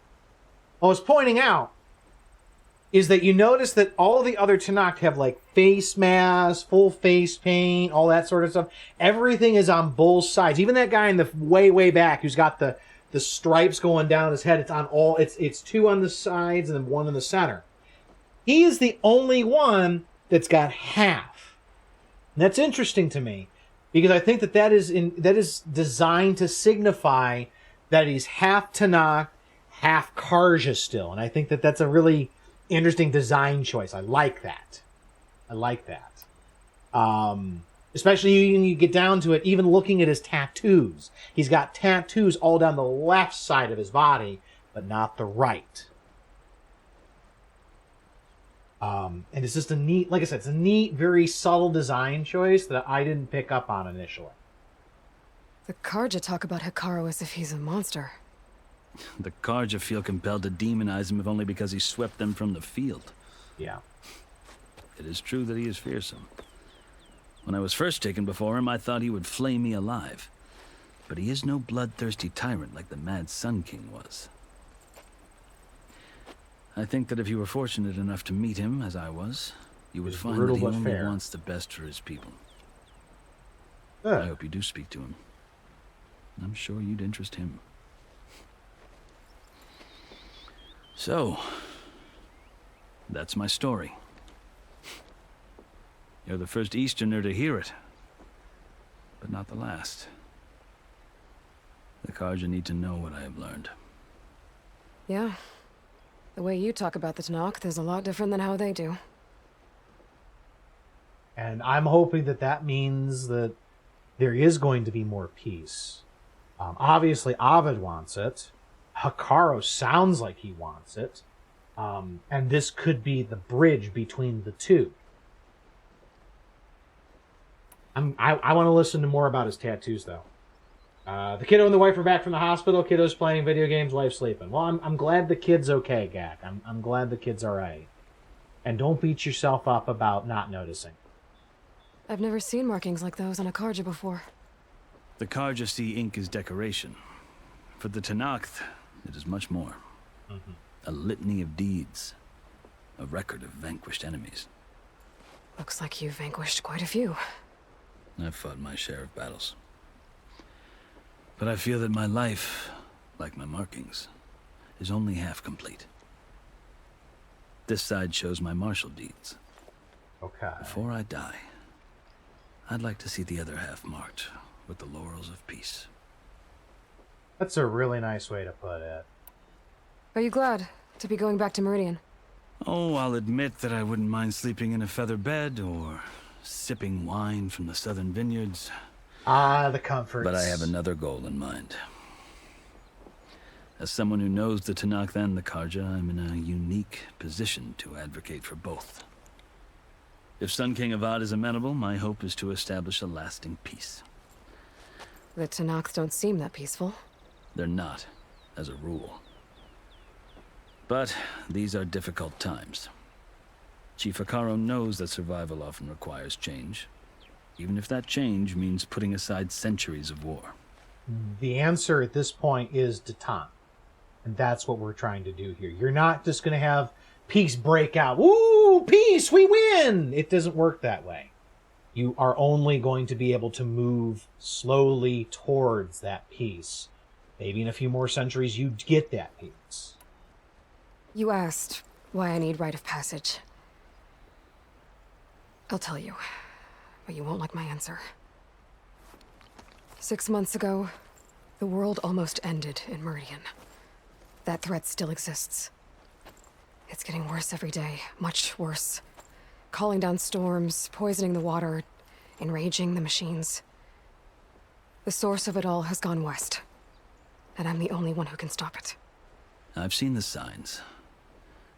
What I was pointing out is that you notice that all the other Tenakth have like face masks, full face paint, all that sort of stuff. Everything is on both sides. Even that guy in the way back who's got the stripes going down his head, it's on all. It's 2 on the sides and then 1 in the center. He is the only one that's got half. And that's interesting to me because I think that is designed to signify that he's half Tenakth, half Karja still, and I think that that's a really interesting design choice. I like that. Especially when you get down to it, even looking at his tattoos. He's got tattoos all down the left side of his body, but not the right. And it's just a neat, like I said, it's a neat, very subtle design choice that I didn't pick up on initially. The Karja talk about Hikaru as if he's a monster. The Karja feel compelled to demonize him if only because he swept them from the field. Yeah. It is true that he is fearsome. When I was first taken before him, I thought he would flay me alive. But he is no bloodthirsty tyrant like the Mad Sun King was. I think that if you were fortunate enough to meet him, as I was, you would find that he only wants the best for his people. I hope you do speak to him. I'm sure you'd interest him. So, that's my story. You're the first Easterner to hear it, but not the last. The Karja need to know what I have learned. Yeah. The way you talk about the Tenakth is a lot different than how they do. And I'm hoping that that means that there is going to be more peace. Obviously, Ovid wants it. Hikaru sounds like he wants it. And this could be the bridge between the two. I want to listen to more about his tattoos, though. The kiddo and the wife are back from the hospital. Kiddo's playing video games, wife's sleeping. Well, I'm glad the kid's okay, Gak. I'm glad the kid's all right. And don't beat yourself up about not noticing. I've never seen markings like those on a Karja before. The Karja see ink as decoration. For the Tenakth, it is much more. A litany of deeds. A record of vanquished enemies. Looks like you've vanquished quite a few. I've fought my share of battles. But I feel that my life, like my markings, is only half complete. This side shows my martial deeds. Okay. Before I die, I'd like to see the other half marked with the laurels of peace. That's a really nice way to put it. Are you glad to be going back to Meridian? Oh, I'll admit that I wouldn't mind sleeping in a feather bed or sipping wine from the southern vineyards. Ah, the comforts. But I have another goal in mind. As someone who knows the Tenakth and the Karja, I'm in a unique position to advocate for both. If Sun King Avad is amenable, my hope is to establish a lasting peace. The Tenakth don't seem that peaceful. They're not, as a rule. But these are difficult times. Chief Hikaru knows that survival often requires change, even if that change means putting aside centuries of war. The answer at this point is Daunt. And that's what we're trying to do here. You're not just going to have peace break out. Woo! Peace! We win! It doesn't work that way. You are only going to be able to move slowly towards that peace. Maybe in a few more centuries you get that peace. You asked why I need rite of passage. I'll tell you, but you won't like my answer. 6 months ago, the world almost ended in Meridian. That threat still exists. It's getting worse every day, much worse. Calling down storms, poisoning the water, enraging the machines. The source of it all has gone west, and I'm the only one who can stop it. I've seen the signs.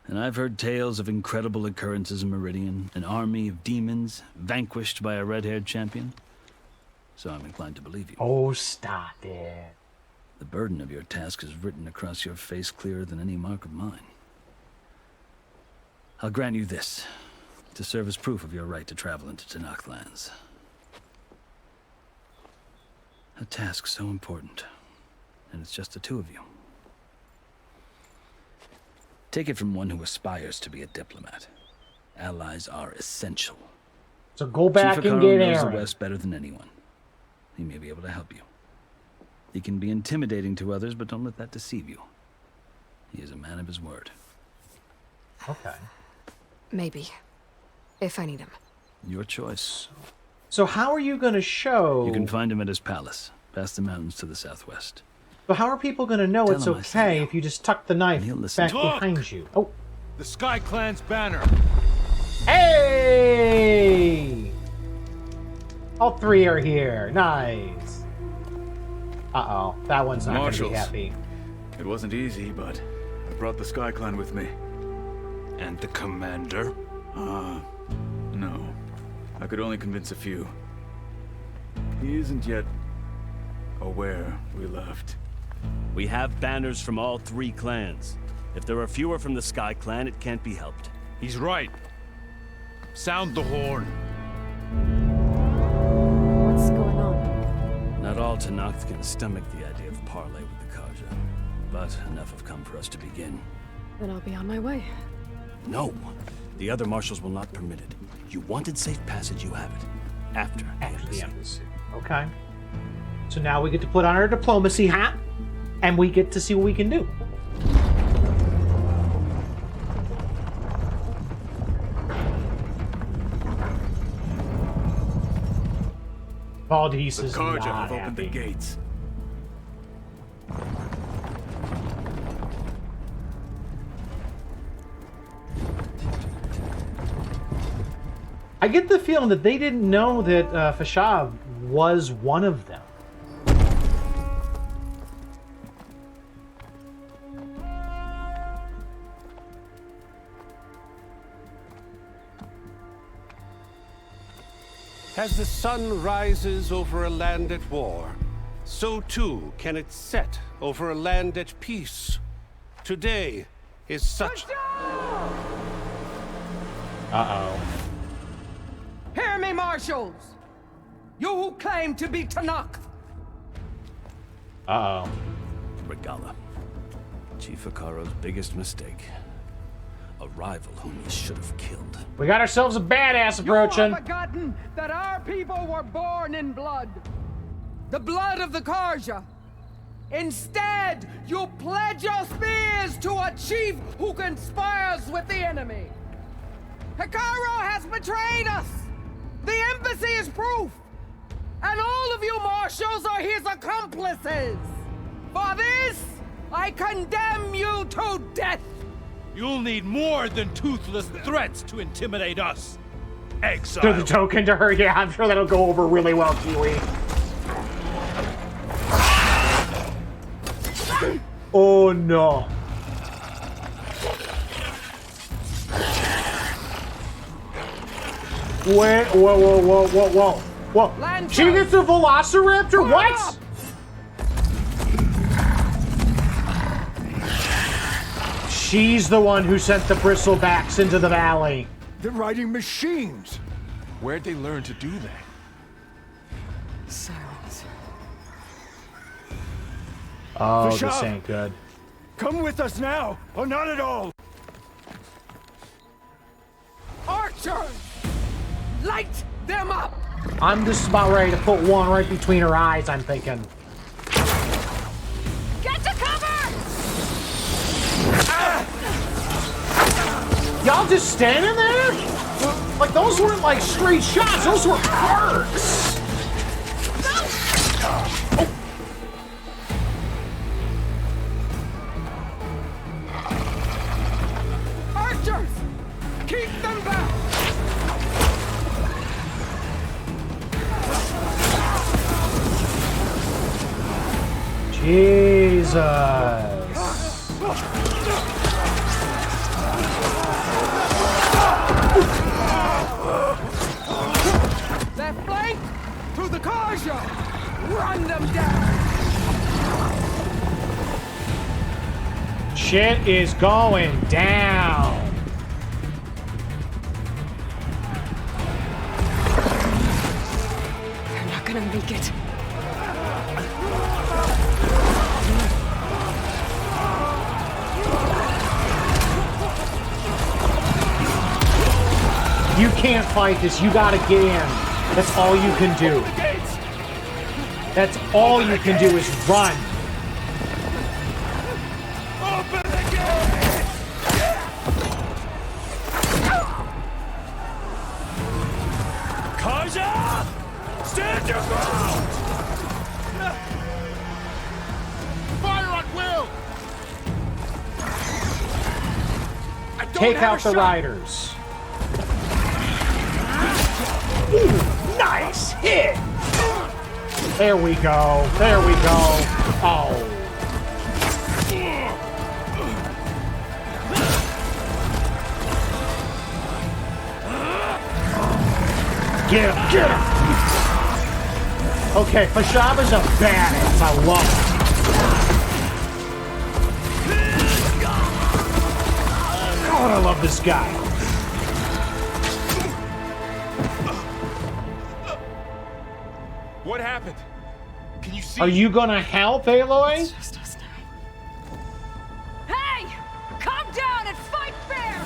And I've heard tales of incredible occurrences in Meridian, an army of demons vanquished by a red-haired champion. So I'm inclined to believe you. Oh, stop it. The burden of your task is written across your face clearer than any mark of mine. I'll grant you this, to serve as proof of your right to travel into Tenakth lands. A task so important, and it's just the two of you. Take it from one who aspires to be a diplomat. Allies are essential. So go back Chief and Hikaru get knows Aaron. the West better than anyone. He may be able to help you. He can be intimidating to others, but don't let that deceive you. He is a man of his word. Okay. Maybe. If I need him. Your choice. So how are you going to show... You can find him at his palace, past the mountains to the southwest. But how are people going to know it's okay if you just tuck the knife back behind you? Oh. The Sky Clan's banner. Hey! All three are here. Nice. Uh-oh. That one's not going to be happy. It wasn't easy, but I brought the Sky Clan with me. And the commander? No. I could only convince a few. He isn't yet aware we left. We have banners from all 3 clans. If there are fewer from the Sky Clan, it can't be helped. He's right. Sound the horn. What's going on? Not all Tenakth can stomach the idea of parley with the Karja, but enough have come for us to begin. Then I'll be on my way. No, the other marshals will not permit it. You wanted safe passage, you have it. After the embassy. Okay. So now we get to put on our diplomacy hat, and we get to see what we can do. Valdis is the Karja not have opened the happy. gates. I get the feeling that they didn't know that Fashav was one of them. As the sun rises over a land at war, so too can it set over a land at peace. Today is such... Uh-oh. Hear me, marshals! You who claim to be Tenakth! Uh-oh. Regala. Chief Akaro's biggest mistake. A rival whom he should have killed. We got ourselves a badass approaching. You have forgotten that our people were born in blood. The blood of the Karja. Instead, you pledge your spears to a chief who conspires with the enemy. Akaro has betrayed us! The embassy is proof! And all of you marshals are his accomplices! For this, I condemn you to death! You'll need more than toothless threats to intimidate us. Exile. Do the token to her? Yeah, I'm sure that'll go over really well, Kiwi. Oh no. Wait, whoa. She gets a Velociraptor? What? She's the one who sent the Bristlebacks into the valley. They're riding machines. Where'd they learn to do that? Silence. Oh, Fashav, this ain't good. Come with us now, or not at all. Archers! Light them up! I'm just about ready to put one right between her eyes, I'm thinking. Get to cover! Y'all just standing there? Like, those weren't like straight shots, those were arcs! Archers! Keep them back! Jesus. Left flank! To the Karja! Run them down! Shit is going down. They're not gonna make it. You can't fight this. You gotta get in. That's all you can do. That's all you can do is run. Open the gate! Karja! take out the riders. Ooh, nice hit! There we go. There we go. Oh. Get him! Get him! Okay, Fashaba's a badass. I love him. God, I love this guy. What happened? Can you see? Are you gonna help, Aloy? It's just us now. Hey! Calm down and fight fair!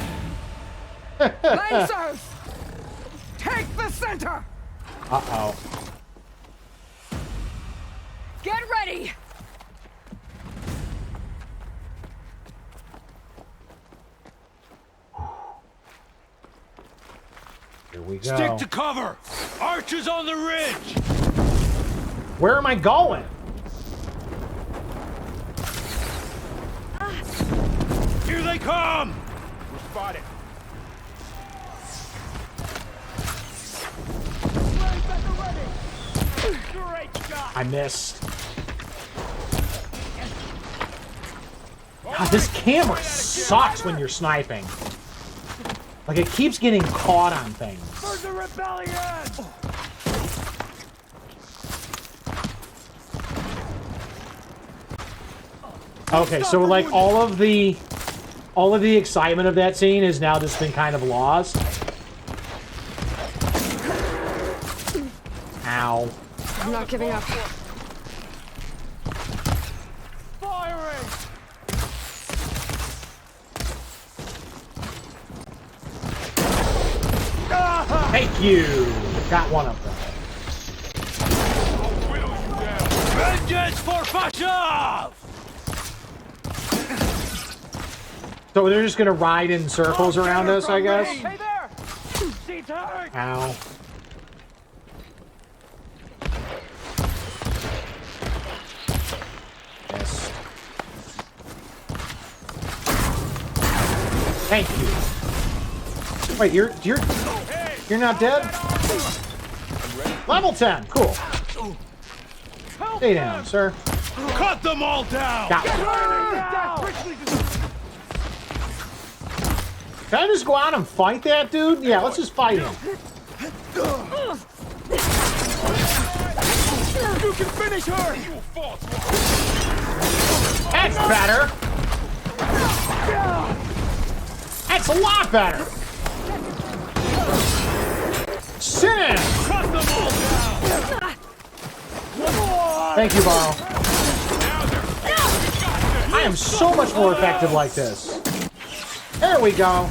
Lancers! Take the center! Uh-oh. Get ready! Here we go. Stick to cover! Archers on the ridge! Where am I going? Here they come! We're spotted. I missed. God, this camera sucks when you're sniping. Like, it keeps getting caught on things. For the rebellion! Okay, so like all of the excitement of that scene has now just been kind of lost. Ow. I'm not giving up. Firing! Thank you. Got one of them. Vengeance for Fashav! So they're just gonna ride in circles around us, I guess. Hey there! See turret! Ow. Yes. Thank you. Wait, you're not dead? Level 10. Cool. Stay down, sir. Cut them all down! Got one. Can I just go out and fight that dude? Yeah, let's just fight him. You can finish her! That's better. That's a lot better. Sin! Cut them all down! Thank you, Barl. I am so much more effective like this. There we go.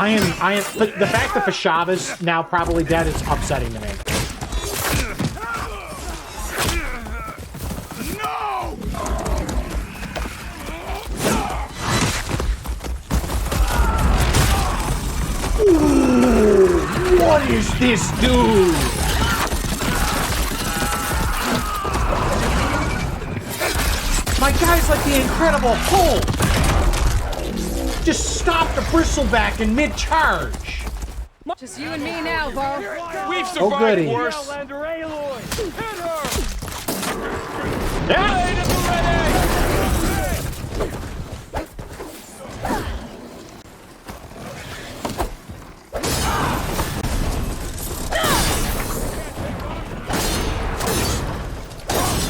I am, the fact that Fashaba's now probably dead is upsetting to me. Ooh, what is this dude? My guy's like the Incredible Hulk. Just stop the Bristleback in mid-charge. Just you and me now, Bo. We've Oh, survived goody. worse. Outlander Aloy! Hit her! Yeah.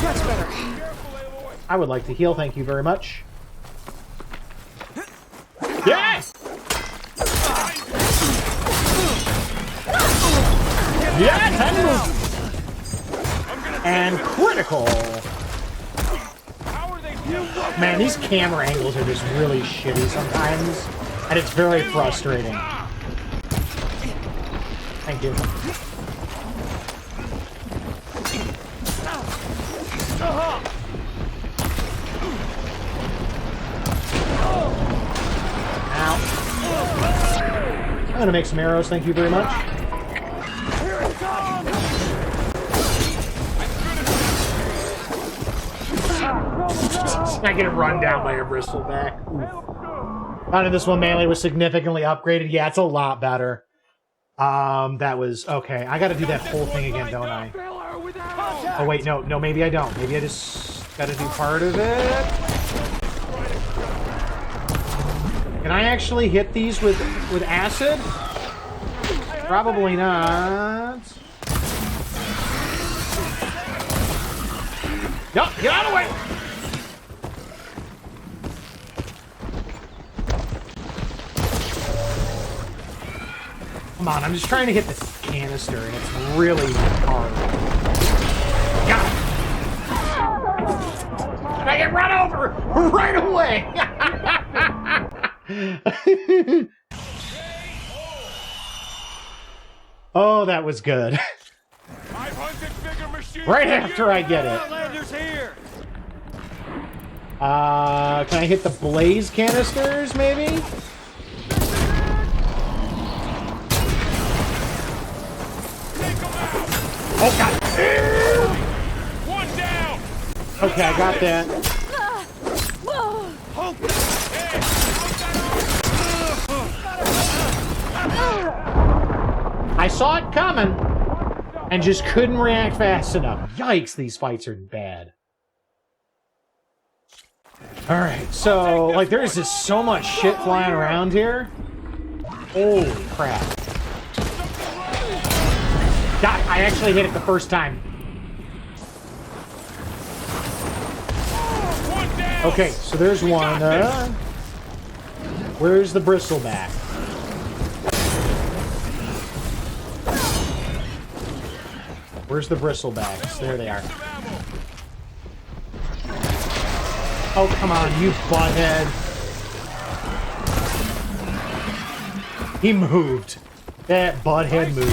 That's better. I would like to heal, thank you very much. Yeah! Yeah, 10 and critical. Man, these camera angles are just really shitty sometimes, and it's very frustrating. Thank you. Ow. I'm gonna make some arrows, thank you very much. I get run down by a bristleback. Thought of this one melee was significantly upgraded. Yeah, it's a lot better. That was okay. I got to do that whole thing again, don't I? Oh wait, no, maybe I don't. Maybe I just got to do part of it. Can I actually hit these with acid? Probably not. No, get out of the way! Come on, I'm just trying to hit this canister, and it's really hard. Got it! I get run over right away! Oh, that was good. Right after I get it. Can I hit the blaze canisters, maybe? Oh, God. One down. Okay, I got that. I saw it coming and just couldn't react fast enough. Yikes, these fights are bad. Alright, so, like, there's just so much shit flying around here. Holy crap. God, I actually hit it the first time. Okay, so there's one. Where's the bristleback? Where's the bristlebacks? There they are. Oh, come on, you butthead. He moved. That butthead moved.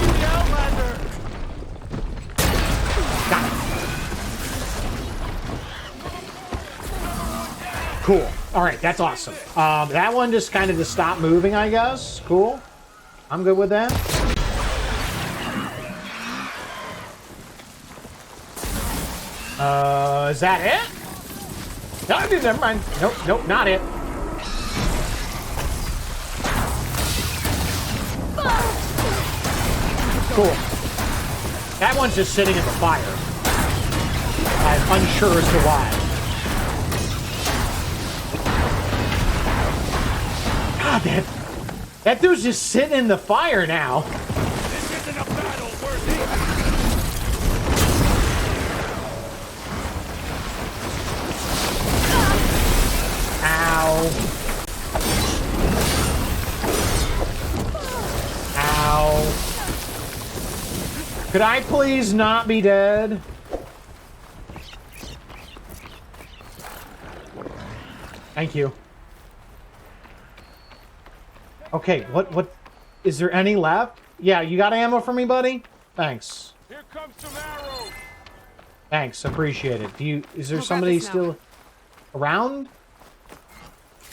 Got it. Cool. Alright, that's awesome. That one just kind of just stopped moving, I guess. Cool. I'm good with that. Is that it? No, never mind. Nope, not it. Cool. That one's just sitting in the fire. I'm unsure as to why. God, that dude's just sitting in the fire now. This isn't a battle worthy. Ow. Ow. Could I please not be dead? Thank you. Okay, what is there any left? Yeah, you got ammo for me, buddy? Thanks. Here comes some arrows. Thanks, appreciate it. Is there somebody still around?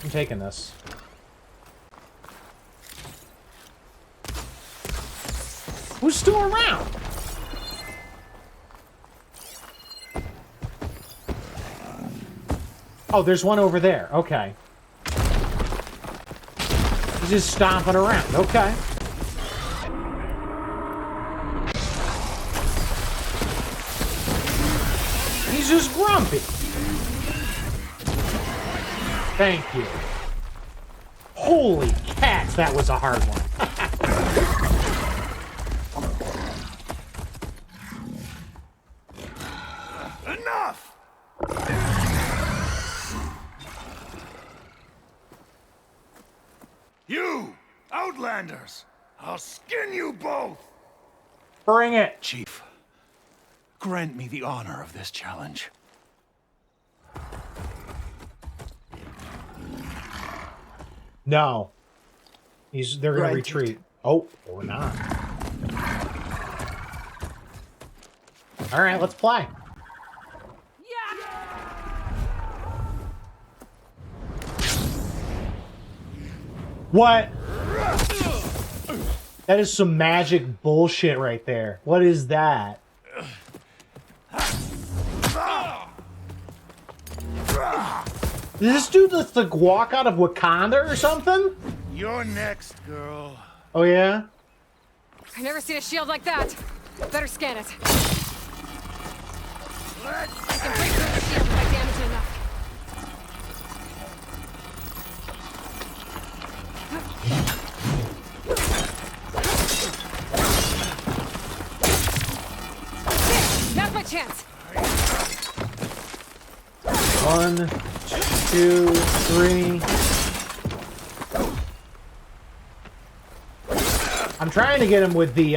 I'm taking this. Who's still around? Oh, there's one over there. Okay. He's just stomping around. Okay. He's just grumpy. Thank you. Holy cats, that was a hard one. Enough! You, Outlanders! I'll skin you both! Bring it! Chief, grant me the honor of this challenge. No. They're gonna retreat. Oh, or not. Alright, let's play. What? That is some magic bullshit right there. What is that? Did this dude just like walk out of Wakanda or something? You're next, girl. Oh yeah? I've never seen a shield like that. Better scan it. I can break through the shield if I damage it enough. Now's my chance. 1, 2, 3. I'm trying to get him with the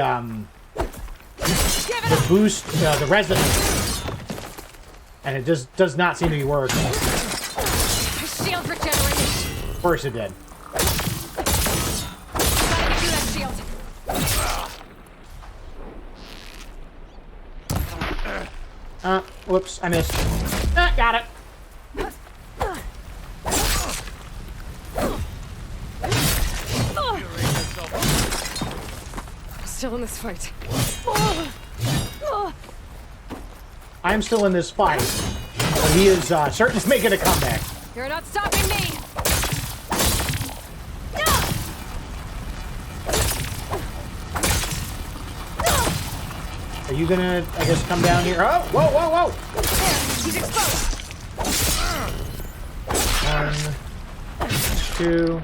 boost, the resonance, and it just does not seem to be working. Shield regenerated. Of course it did. Gotta get through that shield. Whoops, I missed. Got it. Still in this fight. I'm still in this fight, but he is certain to make it a comeback. You're not stopping me. Are you gonna, I guess, come down here? Oh, whoa, whoa, whoa! He's exposed. 1, 2.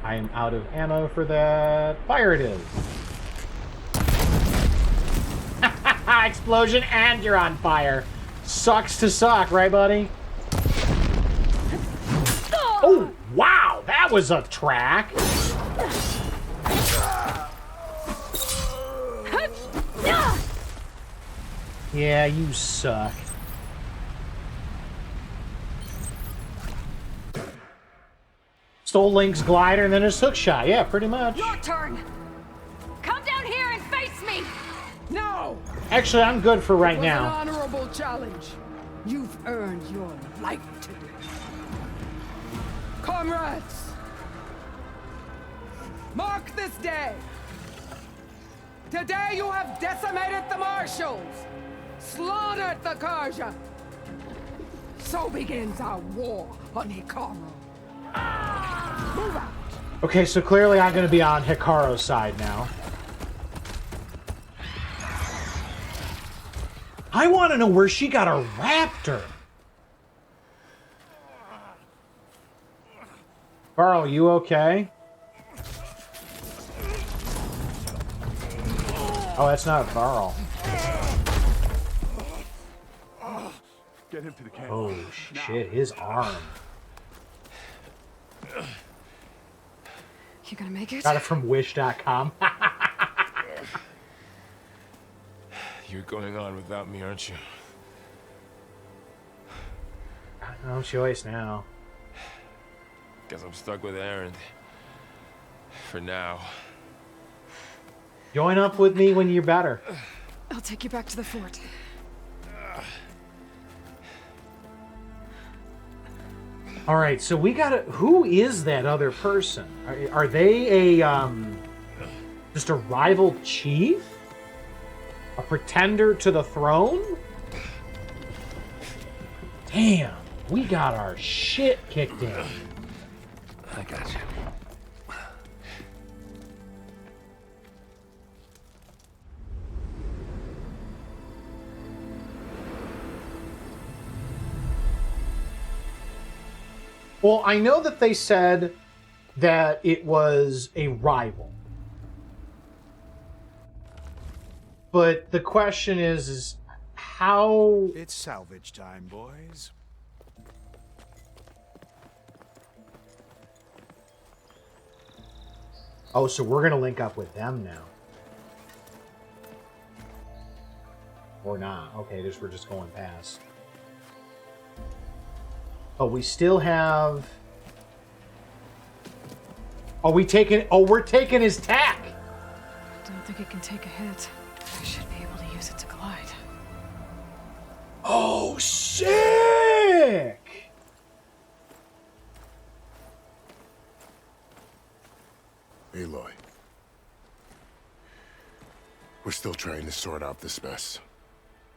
I am out of ammo for that. Fire it is. Explosion and you're on fire. Sucks to suck, right, buddy? Oh, wow! That was a track. Yeah, you suck. Stole Link's glider and then his hook shot. Yeah, pretty much. Your turn. Come down here and face me. No. Actually, I'm good for right It was now. an honorable challenge. You've earned your life today. Comrades, mark this day. Today you have decimated the marshals, slaughtered the Karja. So begins our war on Hikaru. Move out. Okay, so clearly I'm going to be on Hikaru's side now. I want to know where she got a raptor. Varl, you okay? Oh, that's not Varl. Get him to the camp. Oh, shit, his arm. You gonna make it? Got it from wish.com. You're going on without me, aren't you? No choice now. Guess I'm stuck with Aaron. For now. Join up with me when you're better. I'll take you back to the fort. All right, so we gotta. Who is that other person? Are they a just a rival chief? A pretender to the throne? Damn, we got our shit kicked in. I got you. Well, I know that they said that it was a rival. But the question is how... It's salvage time, boys. Oh, so we're going to link up with them now. Or not. Okay, we're just going past. But we still have... we're taking his tack! Don't think it can take a hit. I should be able to use it to glide. Oh, sick! Aloy. We're still trying to sort out this mess.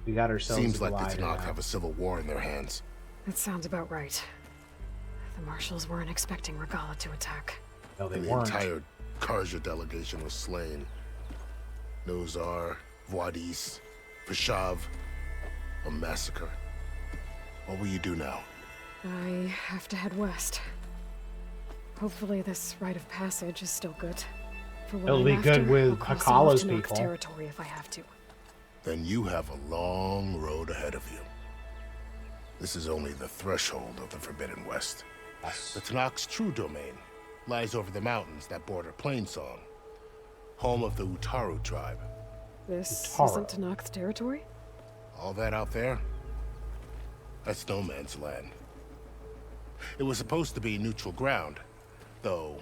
We got ourselves Seems a like the glider Tenakth now. have a civil war in their hands. That sounds about right. The marshals weren't expecting Regala to attack. No, they And the weren't. entire Karja delegation was slain. Nozar, Voidis, Peshav, a massacre. What will you do now? I have to head west. Hopefully this rite of passage is still good. For when It'll I'm be after, good with I'll cross Hakala's some of Tenakth's people. territory if I have to. Then you have a long road ahead of you. This is only the threshold of the Forbidden West. The Tenakth's true domain lies over the mountains that border Plainsong, home of the Utaru tribe. This Utaru. isn't Tenakth's territory? All that out there? That's no man's land. It was supposed to be neutral ground, though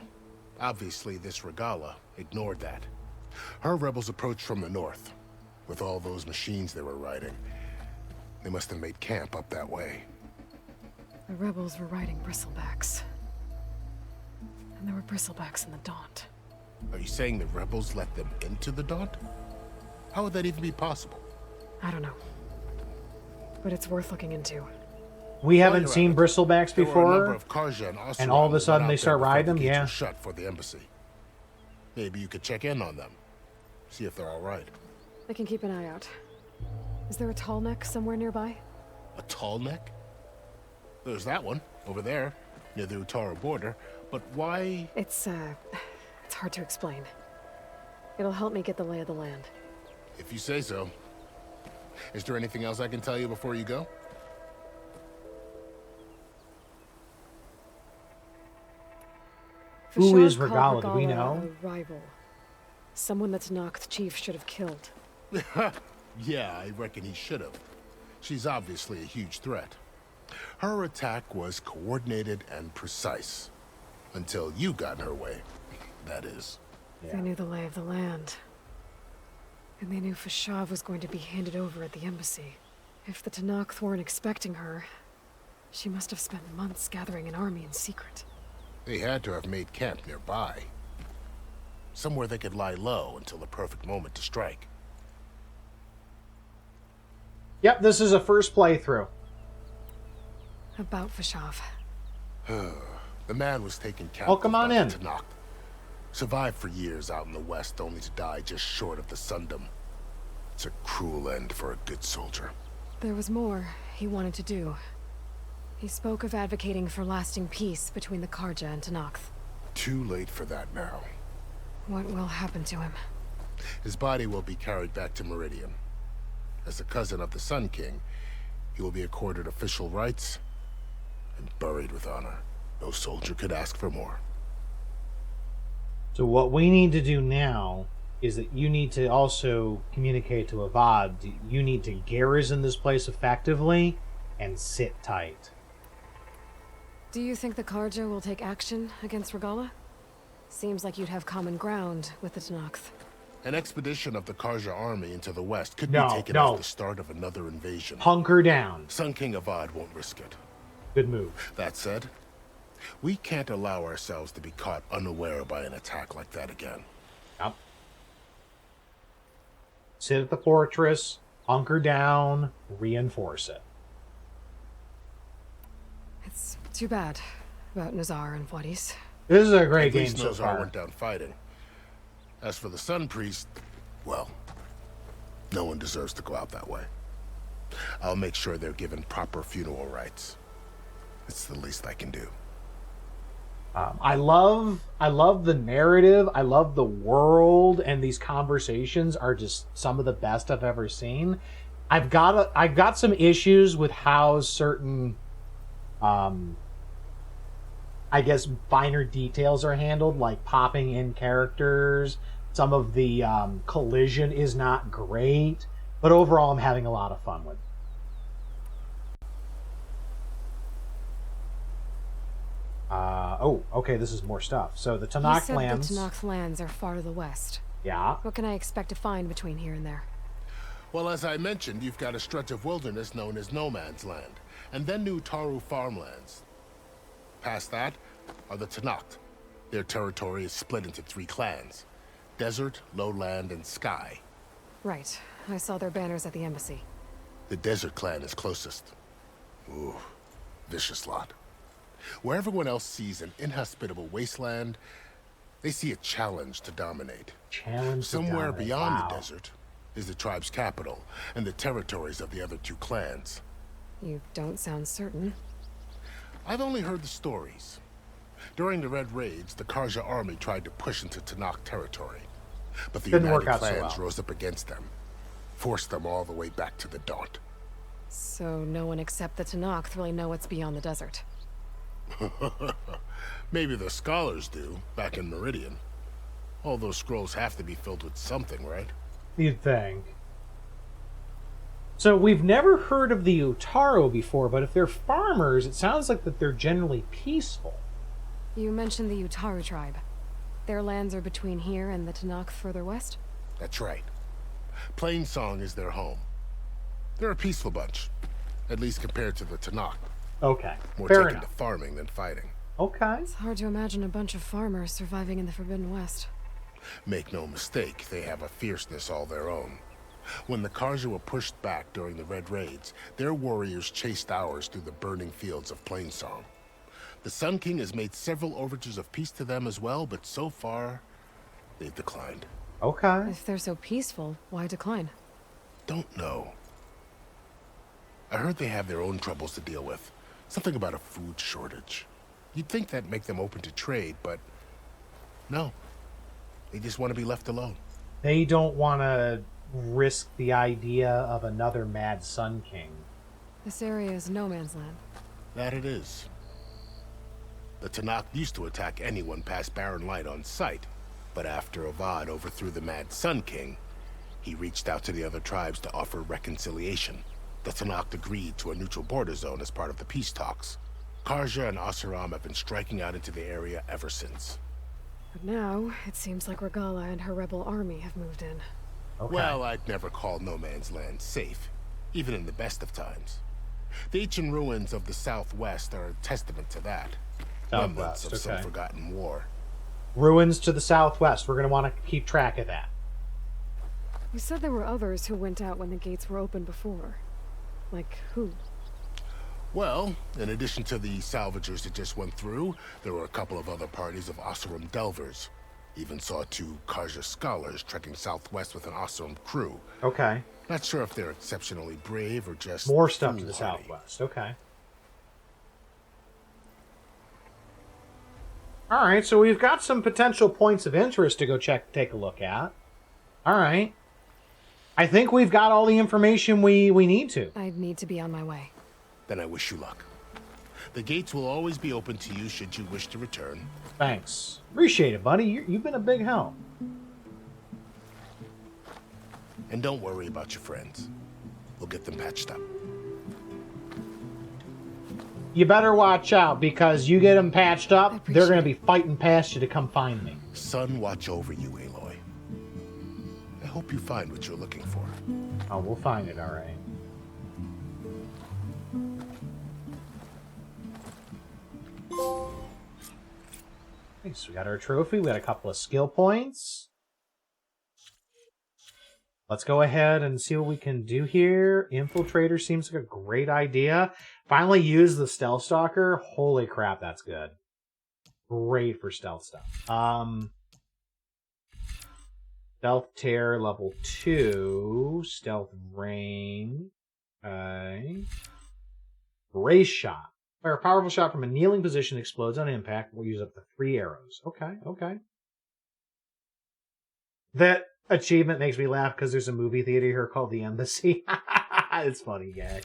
obviously this Regala ignored that. Her rebels approached from the north. With all those machines they were riding, they must have made camp up that way. The rebels were riding Bristlebacks. And there were Bristlebacks in the Daunt. Are you saying the rebels let them into the Daunt? How would that even be possible? I don't know. But it's worth looking into. We While haven't you're seen at it, Bristlebacks there were a number before, of Karja and Oseram and all of a that sudden went they out start there before riding the them. gates Yeah. were shut for the embassy. Maybe you could check in on them, see if they're all right. I can keep an eye out. Is there a tall neck somewhere nearby? A tall neck? There's that one over there, near the Utaru border. But why? It's hard to explain. It'll help me get the lay of the land. If you say so. Is there anything else I can tell you before you go? Who Fashad is called Regala? Do we Regala know? A rival. Someone that Tenakth chief should have killed. Yeah, I reckon he should have. She's obviously a huge threat. Her attack was coordinated and precise. Until you got in her way, that is. They knew the lay of the land. And they knew Fashav was going to be handed over at the embassy. If the Tenakth weren't expecting her, she must have spent months gathering an army in secret. They had to have made camp nearby. Somewhere they could lie low until the perfect moment to strike. Yep, this is a first playthrough. About Fashav. The man was taken captive Welcome on by in. the Tenakth. Survived for years out in the west, only to die just short of the Sundom. It's a cruel end for a good soldier. There was more he wanted to do. He spoke of advocating for lasting peace between the Karja and Tenakth. Too late for that now. What will happen to him? His body will be carried back to Meridian. As a cousin of the Sun King, he will be accorded official rights and buried with honor. No soldier could ask for more. So what we need to do now is that you need to also communicate to Avad. You need to garrison this place effectively and sit tight. Do you think the Karja will take action against Regala? Seems like you'd have common ground with the Tenakth. An expedition of the Karja army into the west could No, be taken no. as the start of another invasion. Hunker down. Sun King Avad won't risk it. Good move. That said, we can't allow ourselves to be caught unaware by an attack like that again. Yep. Sit at the fortress, hunker down, reinforce it. It's too bad about Nazar and Voidis. This is a great At game least so Nozar far. went down fighting. As for the Sun Priest, well, no one deserves to go out that way. I'll make sure they're given proper funeral rites. It's the least I can do. I love the narrative. I love the world, and these conversations are just some of the best I've ever seen. I've got some issues with how certain, I guess, finer details are handled, like popping in characters. Some of the collision is not great, but overall, I'm having a lot of fun with it. Okay, this is more stuff. So the You Tenakth said lands. the Tenakth lands are far to the west. Yeah. What can I expect to find between here and there? Well, as I mentioned, you've got a stretch of wilderness known as No Man's Land, and then new Taru farmlands. Past that are the Tenakth. Their territory is split into 3 clans: Desert, Lowland, and Sky. Right. I saw their banners at the embassy. The Desert Clan is closest. Ooh, vicious lot. Where everyone else sees an inhospitable wasteland, they see a challenge to dominate. Somewhere beyond the desert is the tribe's capital and the territories of the other two clans. You don't sound certain. I've only heard the stories. During the Red Raids, the Karja army tried to push into Tenakth territory, but the United Clans rose up against them, forced them all the way back to the Daunt. So no one except the Tenakth really know what's beyond the desert. Maybe the scholars do, back in Meridian. All those scrolls have to be filled with something, right? You'd think. So we've never heard of the Utaro before, but if they're farmers, it sounds like that they're generally peaceful. You mentioned the Utaru tribe. Their lands are between here and the Tenakth further west? That's right. Plainsong is their home. They're a peaceful bunch, at least compared to the Tenakth. Okay, More fair taken enough. to farming than fighting. Okay. It's hard to imagine a bunch of farmers surviving in the Forbidden West. Make no mistake, they have a fierceness all their own. When the Karja were pushed back during the Red Raids, their warriors chased ours through the burning fields of Plainsong. The Sun King has made several overtures of peace to them as well, but so far, they've declined. Okay. If they're so peaceful, why decline? Don't know. I heard they have their own troubles to deal with. Something about a food shortage. You'd think that'd make them open to trade, but no. They just want to be left alone. They don't want to risk the idea of another Mad Sun King. This area is no man's land. That it is. The Tenakth used to attack anyone past Barren Light on sight, but after Avad overthrew the Mad Sun King, he reached out to the other tribes to offer reconciliation. The Tenakth agreed to a neutral border zone as part of the peace talks. Karja and Oseram have been striking out into the area ever since. But now, it seems like Regala and her rebel army have moved in. Okay. Well, I'd never call no man's land safe, even in the best of times. The ancient ruins of the Southwest are a testament to that. Remnants of some forgotten war. Ruins to the southwest. We're going to want to keep track of that. You said there were others who went out when the gates were open before. Like who? Well, in addition to the salvagers that just went through, there were a couple of other parties of Oseram delvers. Even saw 2 Karja scholars trekking southwest with an Oseram crew. Okay. Not sure if they're exceptionally brave or just more stuff to the foolhardy. southwest. Okay. All right, so we've got some potential points of interest to go take a look at. All right. I think we've got all the information we need to. I need to be on my way. Then I wish you luck. The gates will always be open to you should you wish to return. Thanks. Appreciate it, buddy. You've been a big help. And don't worry about your friends. We'll get them patched up. You better watch out, because you get them patched up, they're going to be fighting past you to come find me. Sun watch over you, Aloy. I hope you find what you're looking for. Oh, we'll find it, all right. Nice, we got our trophy. We got a couple of skill points. Let's go ahead and see what we can do here. Infiltrator seems like a great idea. Finally use the Stealth Stalker. Holy crap, that's good. Great for stealth stuff. Stealth Tear level 2. Stealth Rain. Okay. Race Shot. Fire a powerful shot from a kneeling position, explodes on impact. We'll use up to 3 arrows. Okay, okay. That achievement makes me laugh because there's a movie theater here called The Embassy. It's funny, gag.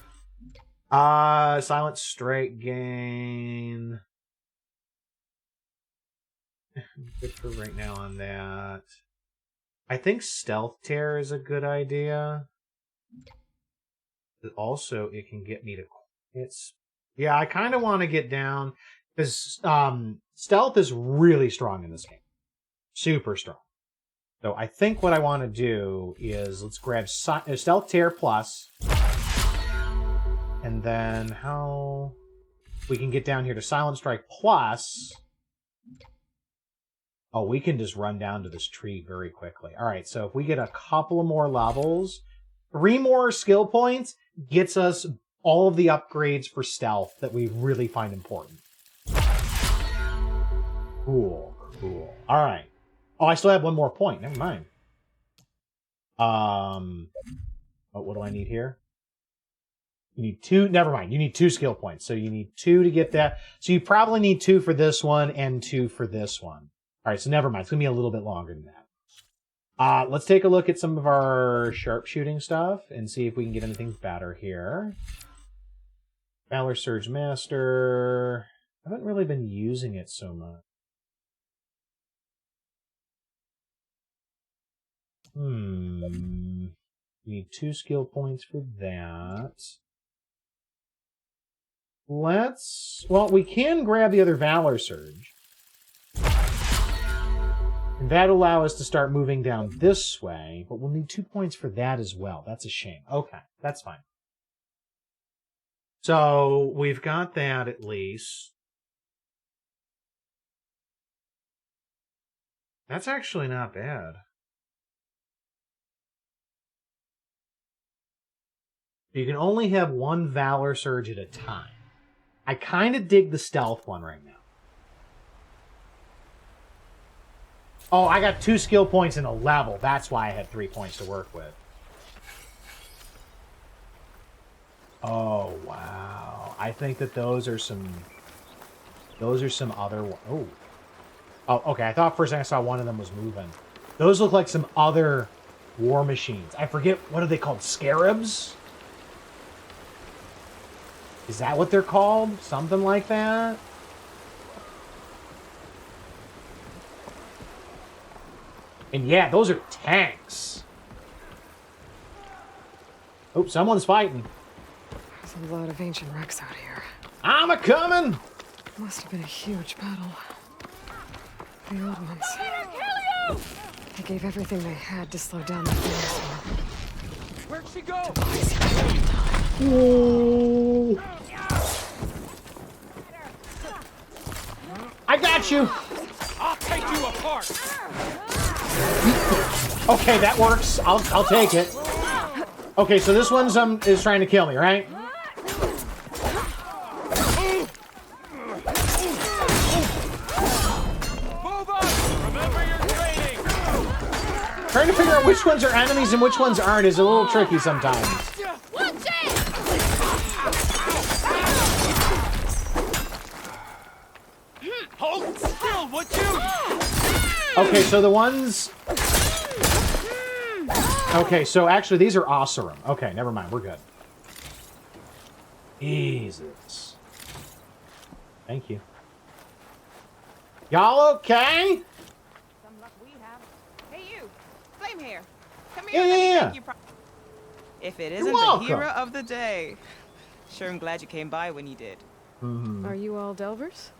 Silent Strike gain. Good for right now on that. I think Stealth Tear is a good idea. But also, it can get me to... Yeah, I kind of want to get down, because stealth is really strong in this game. Super strong. So I think what I want to do is, let's grab Stealth Tear Plus, and then how we can get down here to Silent Strike Plus. Oh, we can just run down to this tree very quickly. All right, so if we get a couple of more levels, 3 more skill points, gets us all of the upgrades for stealth that we really find important. Cool, cool. All right. Oh, I still have one more point. Never mind. Oh, what do I need here? You need 2. Never mind. You need 2 skill points. So you need 2 to get that. So you probably need 2 for this one and 2 for this one. All right. So never mind. It's going to be a little bit longer than that. Let's take a look at some of our sharpshooting stuff and see if we can get anything better here. Valor Surge Master. I haven't really been using it so much. You need 2 skill points for that. Well, we can grab the other Valor Surge. And that'll allow us to start moving down this way, but we'll need 2 points for that as well. That's a shame. Okay, that's fine. So, we've got that at least. That's actually not bad. You can only have 1 Valor Surge at a time. I kind of dig the stealth one right now. Oh, I got 2 skill points in a level. That's why I had 3 points to work with. Oh, wow. I think that those are some other... Oh. Oh, okay. I thought first thing I saw one of them was moving. Those look like some other war machines. I forget, what are they called? Scarabs? Is that what they're called? Something like that? And yeah, those are tanks. Oh, someone's fighting. There's a lot of ancient wrecks out here. I'm a-coming! Must have been a huge battle. The old ones. They gave everything they had to slow down the thunderstorm. Where'd she go? Whoa. I got you! I'll take you apart! Okay, that works. I'll take it. Okay, so this one's is trying to kill me, right? Move up! Remember your training! Trying to figure out which ones are enemies and which ones aren't is a little tricky sometimes. Watch it! Hold still, would you? Okay, so the ones... Okay, so actually these are Oseram. Okay, never mind, we're good. Jesus. Thank you. Y'all okay? Some luck we have. Hey you, Flame Hair. Come here. Yeah. If it isn't the welcome. hero of the day. Sure, I'm glad you came by when you did. Are you all Delvers?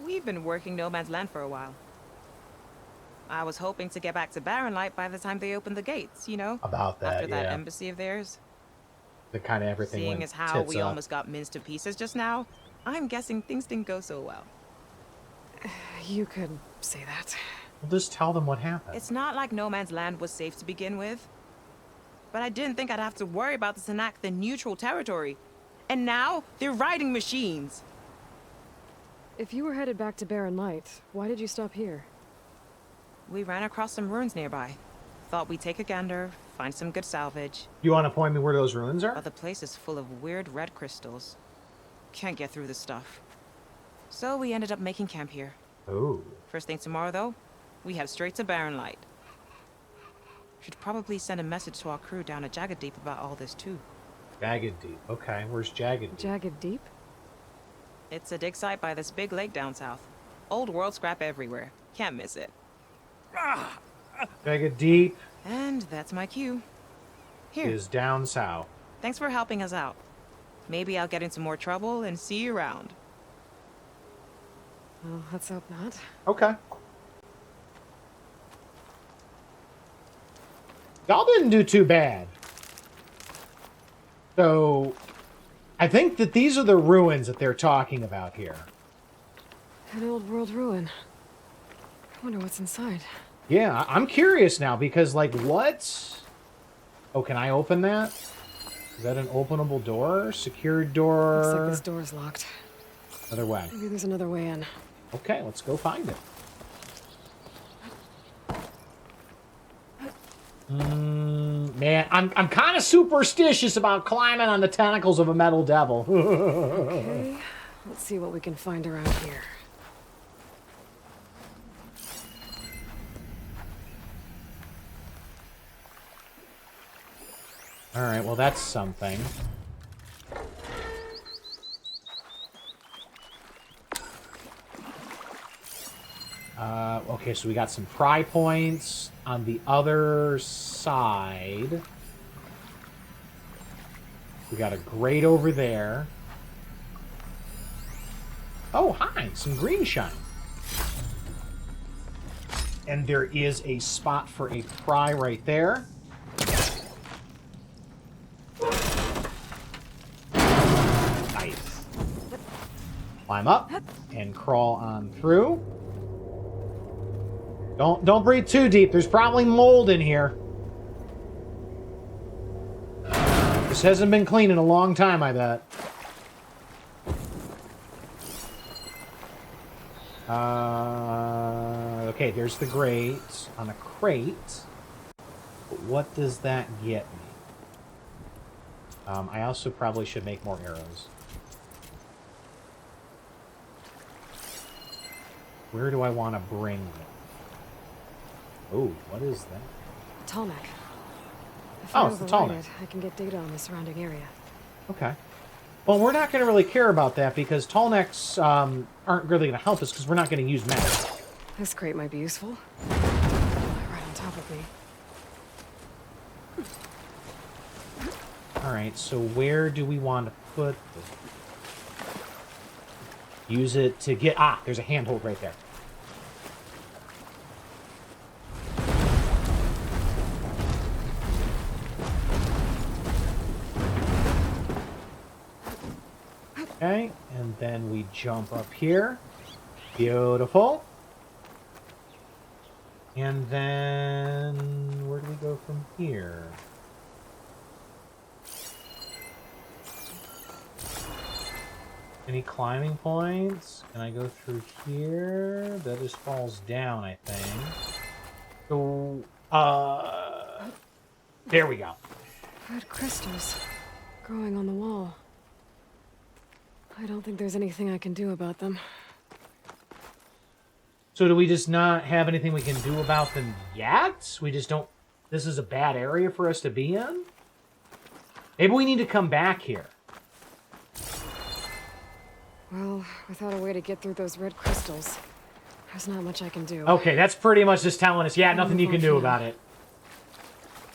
We've been working No Man's Land for a while. I was hoping to get back to Barren Light by the time they opened the gates, you know? About that, After that yeah. embassy of theirs. The kind of everything Seeing went as how tits we up. almost got minced to pieces just now, I'm guessing things didn't go so well. You could say that. We'll just tell them what happened. It's not like No Man's Land was safe to begin with. But I didn't think I'd have to worry about the Tenakth in neutral territory. And now, they're riding machines. If you were headed back to Barren Light, why did you stop here? We ran across some ruins nearby. Thought we'd take a gander, find some good salvage. You want to point me where those ruins are? But the place is full of weird red crystals. Can't get through the stuff. So we ended up making camp here. Oh. First thing tomorrow, though, we head straight to Barren Light. Should probably send a message to our crew down at Jagged Deep about all this, too. Jagged Deep. Okay, where's Jagged Deep? Jagged Deep? It's a dig site by this big lake down south. Old world scrap everywhere. Can't miss it. Jagged Deep. And that's my cue. Here. Is down south. Thanks for helping us out. Maybe I'll get into more trouble and see you around. Well, let's hope not. Okay. Y'all didn't do too bad. So, I think that these are the ruins that they're talking about here. An old world ruin. I wonder what's inside. Yeah, I'm curious now because, like, what? Oh, can I open that? Is that an openable door? Secured door? Looks like this door's locked. Other way. Maybe there's another way in. Okay, let's go find it. Man, I'm kind of superstitious about climbing on the tentacles of a metal devil. Okay, let's see what we can find around here. All right, well that's something. Okay, so we got some pry points on the other side. We got a grate over there. Oh, hi, some green shine. And there is a spot for a pry right there. Nice. Climb up and crawl on through. Don't breathe too deep. There's probably mold in here. This hasn't been cleaned in a long time, I bet. Okay, there's the grate on a crate. But what does that get me? I also probably should make more arrows. Where do I want to bring them? Oh, what is that? Tallneck. Oh, it's the Tallneck. I can get data on the surrounding area. Okay. Well, we're not going to really care about that because Tallnecks aren't really going to help us because we're not going to use maps. This crate might be useful. Right on top of me. Alright, so where do we want to put this? Use it to get... Ah, there's a handhold right there. Okay, and then we jump up here. Beautiful. And then... where do we go from here? Any climbing points? Can I go through here? That just falls down, I think. So, there we go. Red crystals growing on the wall. I don't think there's anything I can do about them. So do we just not have anything we can do about them yet? We just don't... This is a bad area for us to be in? Maybe we need to come back here. Well, without a way to get through those red crystals, there's not much I can do. Okay, that's pretty much just telling us, yeah, nothing you can do about it.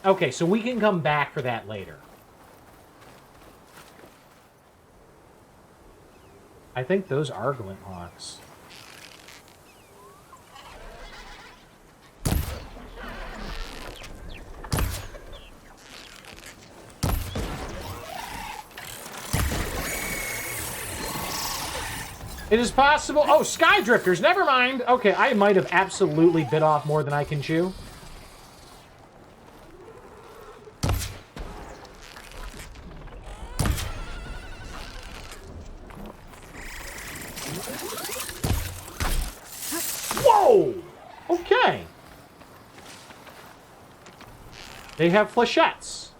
Okay, so we can come back for that later. I think those are glint hawks. It is possible. Oh, sky drifters. Never mind. Okay, I might have absolutely bit off more than I can chew. Whoa! Okay. They have flechettes.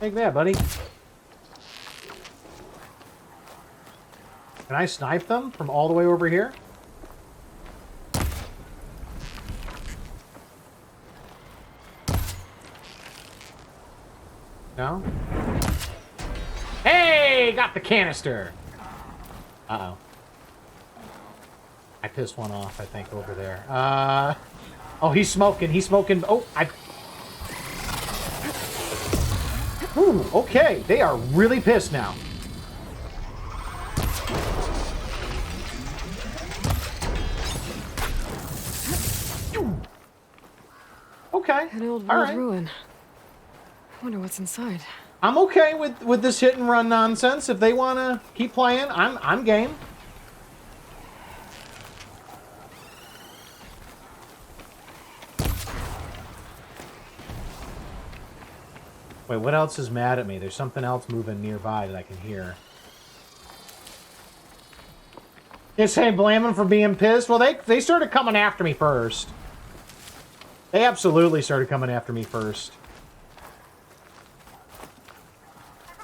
Take that, buddy. Can I snipe them from all the way over here? No? Hey! Got the canister! Uh-oh. I pissed one off, I think, over there. Oh, he's smoking. He's smoking. Oh, Ooh, okay. They are really pissed now. Okay. An old All world right. ruin. I wonder what's inside. I'm okay with this hit and run nonsense. If they want to keep playing, I'm game. Wait, what else is mad at me? There's something else moving nearby that I can hear. You say blame them for being pissed? Well, they started coming after me first. They absolutely started coming after me first.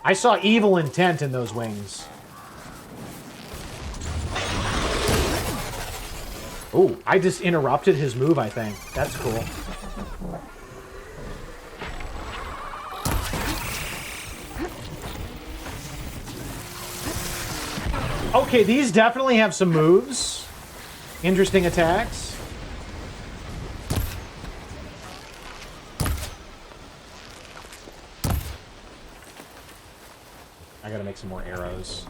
I saw evil intent in those wings. Oh, I just interrupted his move, I think. That's cool. Okay, these definitely have some moves. Interesting attacks. I gotta make some more arrows.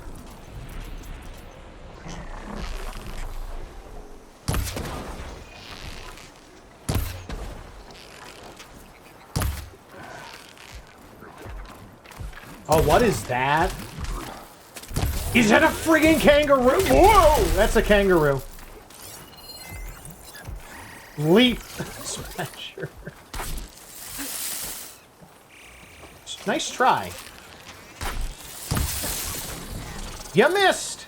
Oh, what is that? Is that a friggin' kangaroo? Whoa! That's a kangaroo. Leap smasher. Nice try. You missed!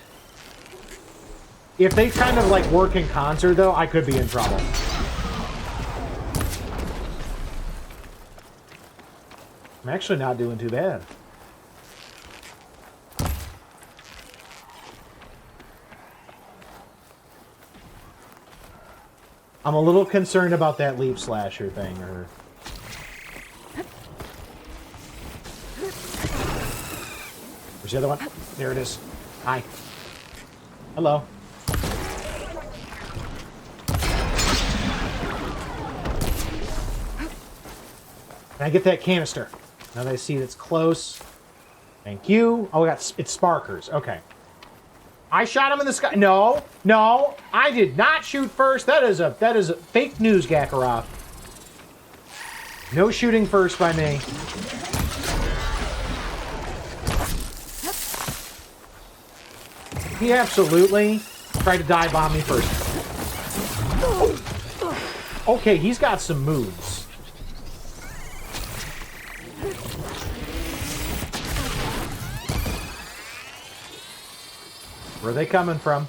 If they kind of like work in concert though, I could be in trouble. I'm actually not doing too bad. I'm a little concerned about that leap slasher thing, or... Where's the other one? There it is. Hi. Hello. Can I get that canister? Now that I see it's close. Thank you. Oh, it's sparkers. Okay. I shot him in the sky. No, no, I did not shoot first. That is a fake news, Gakarov. No shooting first by me. He absolutely tried to dive bomb me first. Okay, he's got some moves. Where are they coming from?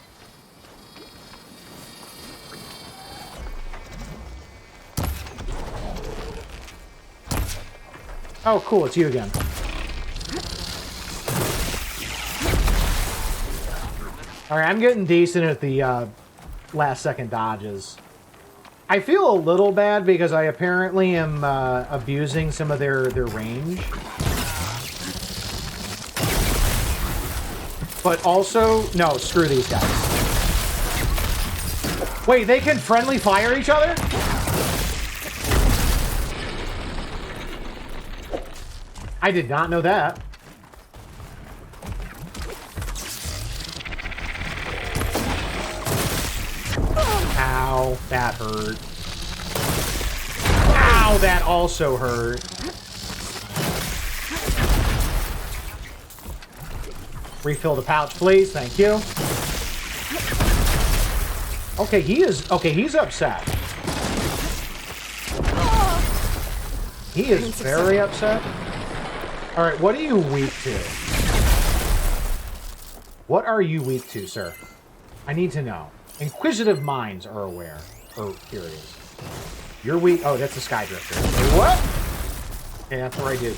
Oh, cool, it's you again. Alright, I'm getting decent at the last second dodges. I feel a little bad because I apparently am abusing some of their range. But also, no, screw these guys. Wait, they can friendly fire each other? I did not know that. Ow, that hurt. Ow, that also hurt. Refill the pouch, please. Thank you. Okay, he's upset. He is very upset. All right, what are you weak to? What are you weak to, sir? I need to know. Inquisitive minds are aware. Or curious. You're weak. Oh, that's a Sky Drifter. What? Okay, that's what I do.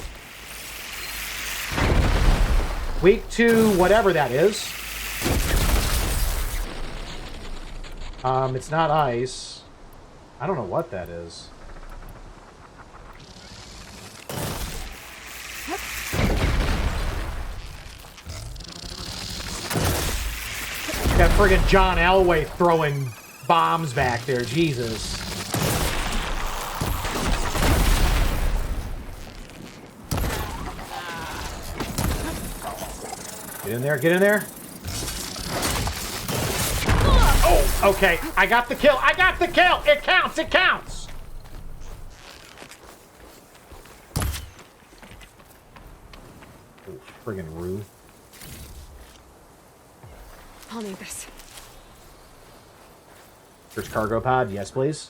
Weak to whatever that is. It's not ice. I don't know what that is. That friggin' John Elway throwing bombs back there. Jesus. Get in there, get in there. Oh, okay. I got the kill. I got the kill. It counts. It counts. Oh, friggin' Rue. I'll need this. First cargo pod. Yes, please.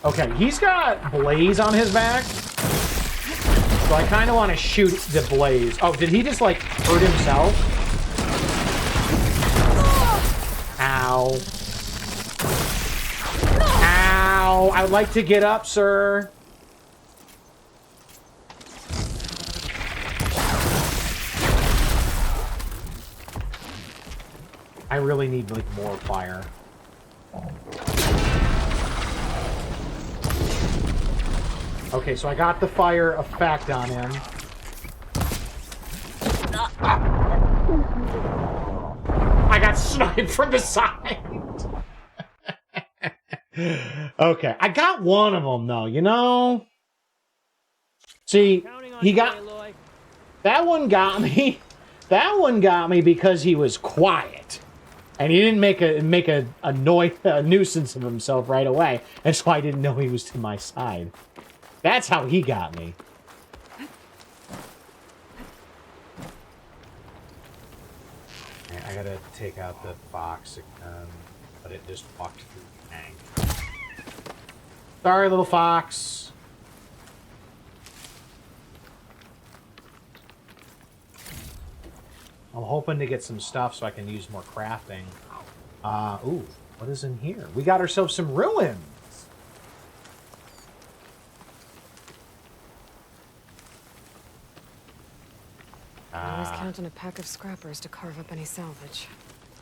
Okay, he's got Blaze on his back. So I kind of want to shoot the Blaze. Oh, did he just, like, hurt himself? Ow. Ow. I would like to get up, sir. I really need, like, more fire. Okay, so I got the fire effect on him. I got sniped from the side. Okay, I got one of them, though, you know? See, he got... That one got me. That one got me because he was quiet. And he didn't make a nuisance of himself right away. And so I didn't know he was to my side. That's how he got me. Okay, I gotta take out the fox again, but it just walked through the tank. Sorry, little fox. I'm hoping to get some stuff so I can use more crafting. Ooh, what is in here? We got ourselves some ruins. I always count on a pack of scrappers to carve up any salvage.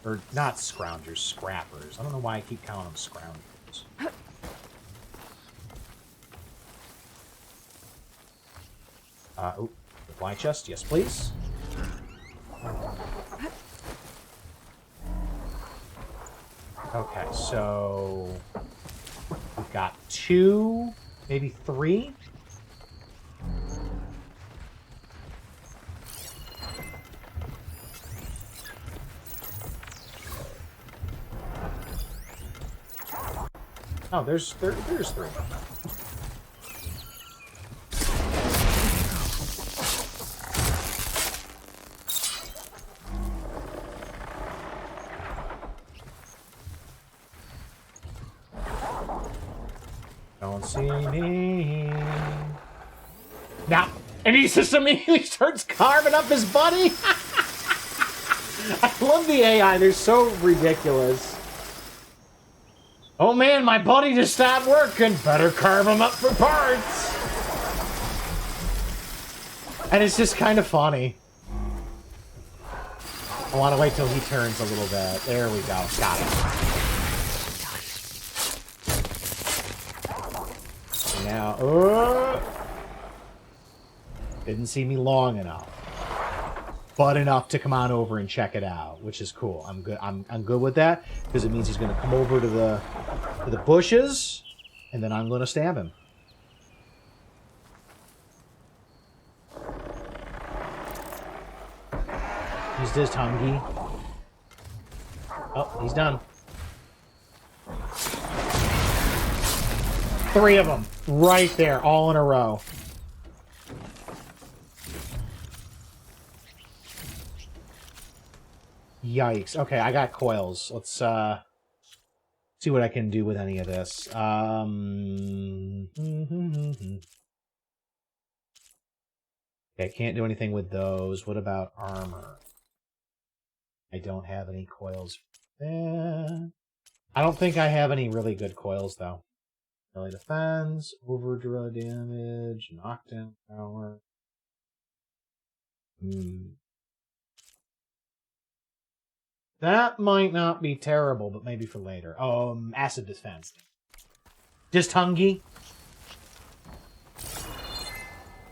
Or not scroungers, scrappers. I don't know why I keep calling them scroungers. Ooh, supply chest, yes please. Okay, so we've got 2, maybe 3. Oh, there's 3. Don't see me. Now, and he just immediately starts carving up his buddy. I love the AI. They're so ridiculous. Oh man, my buddy just stopped working. Better carve him up for parts. And it's just kind of funny. I want to wait till he turns a little bit. There we go. Got it. Now, didn't see me long enough, but enough to come on over and check it out, which is cool. I'm good. I'm good with that because it means he's going to come over to the bushes, and then I'm going to stab him. He's just hungry. Oh, he's done. 3 of them right there, all in a row. Yikes. Okay, I got coils. Let's see what I can do with any of this. Okay, I can't do anything with those. What about armor? I don't have any coils. I don't think I have any really good coils, though. Melee defense, overdraw damage, knockdown power. That might not be terrible, but maybe for later. Acid defense. Just hungry.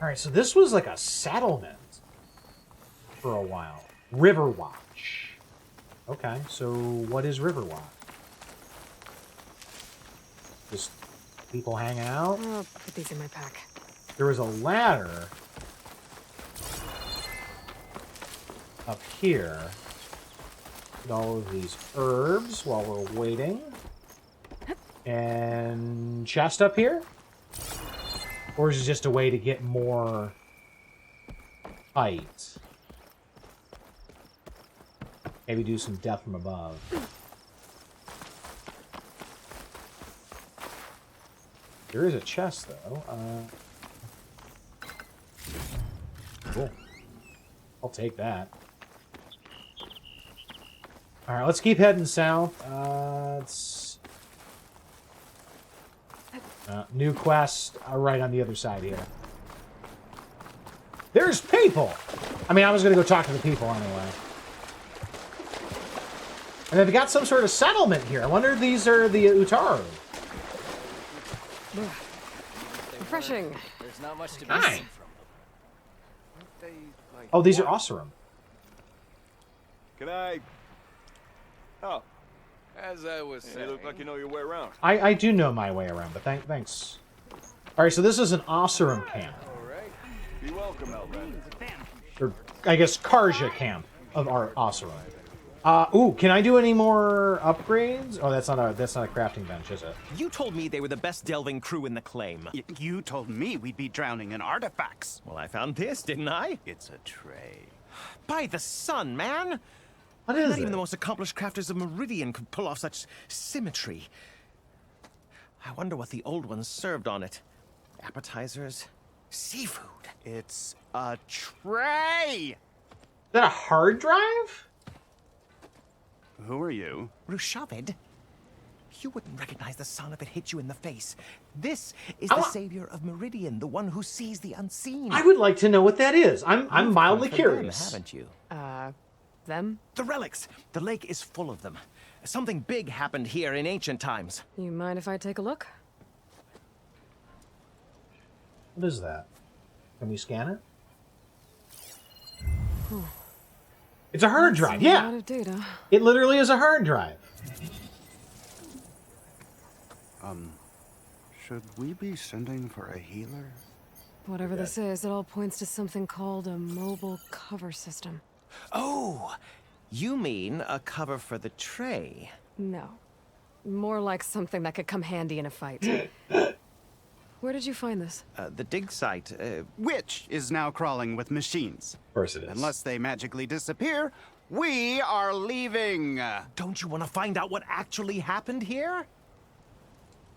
Alright, so this was like a settlement for a while. Riverwatch. Okay, so what is Riverwatch? Just people hanging out? I'll put these in my pack. There was a ladder up here. Get all of these herbs while we're waiting. And chest up here? Or is it just a way to get more height? Maybe do some death from above. There is a chest, though. Cool. I'll take that. Alright, let's keep heading south. New quest right on the other side here. There's people! I mean, I was going to go talk to the people anyway. And they've got some sort of settlement here. I wonder if these are the Utaru. Refreshing. There's not much to be Hi. seen from them. Oh, these are Oseram. Can I? Oh, As I was you saying, look like you know your way around. I do know my way around, but thanks. Alright, so this is an Oseram camp. All right. Be welcome, Elven. Or, I guess, Karja camp of our Oseram. Ooh, can I do any more upgrades? Oh, that's not a crafting bench, is it? You told me they were the best delving crew in the claim. You told me we'd be drowning in artifacts. Well, I found this, didn't I? It's a tray. By the sun, man! What is Not it? even the most accomplished crafters of Meridian could pull off such symmetry. I wonder what the old ones served on it. Appetizers? Seafood? It's a tray! Is that a hard drive? Who are you? Rushavid? You wouldn't recognize the sun if it hit you in the face. This is the savior of Meridian, the one who sees the unseen. I would like to know what that is. I'm You've mildly come for them, curious. haven't you? Them? The relics! The lake is full of them. Something big happened here in ancient times. You mind if I take a look? What is that? Can we scan it? It's a hard drive, A yeah. lot of data. It literally is a hard drive. Should we be sending for a healer? Whatever this is, it all points to something called a mobile cover system. Oh, you mean a cover for the tray? No. More like something that could come handy in a fight. Where did you find this? The dig site, Which is now crawling with machines. Of course it is. Unless they magically disappear, we are leaving. Don't you want to find out what actually happened here?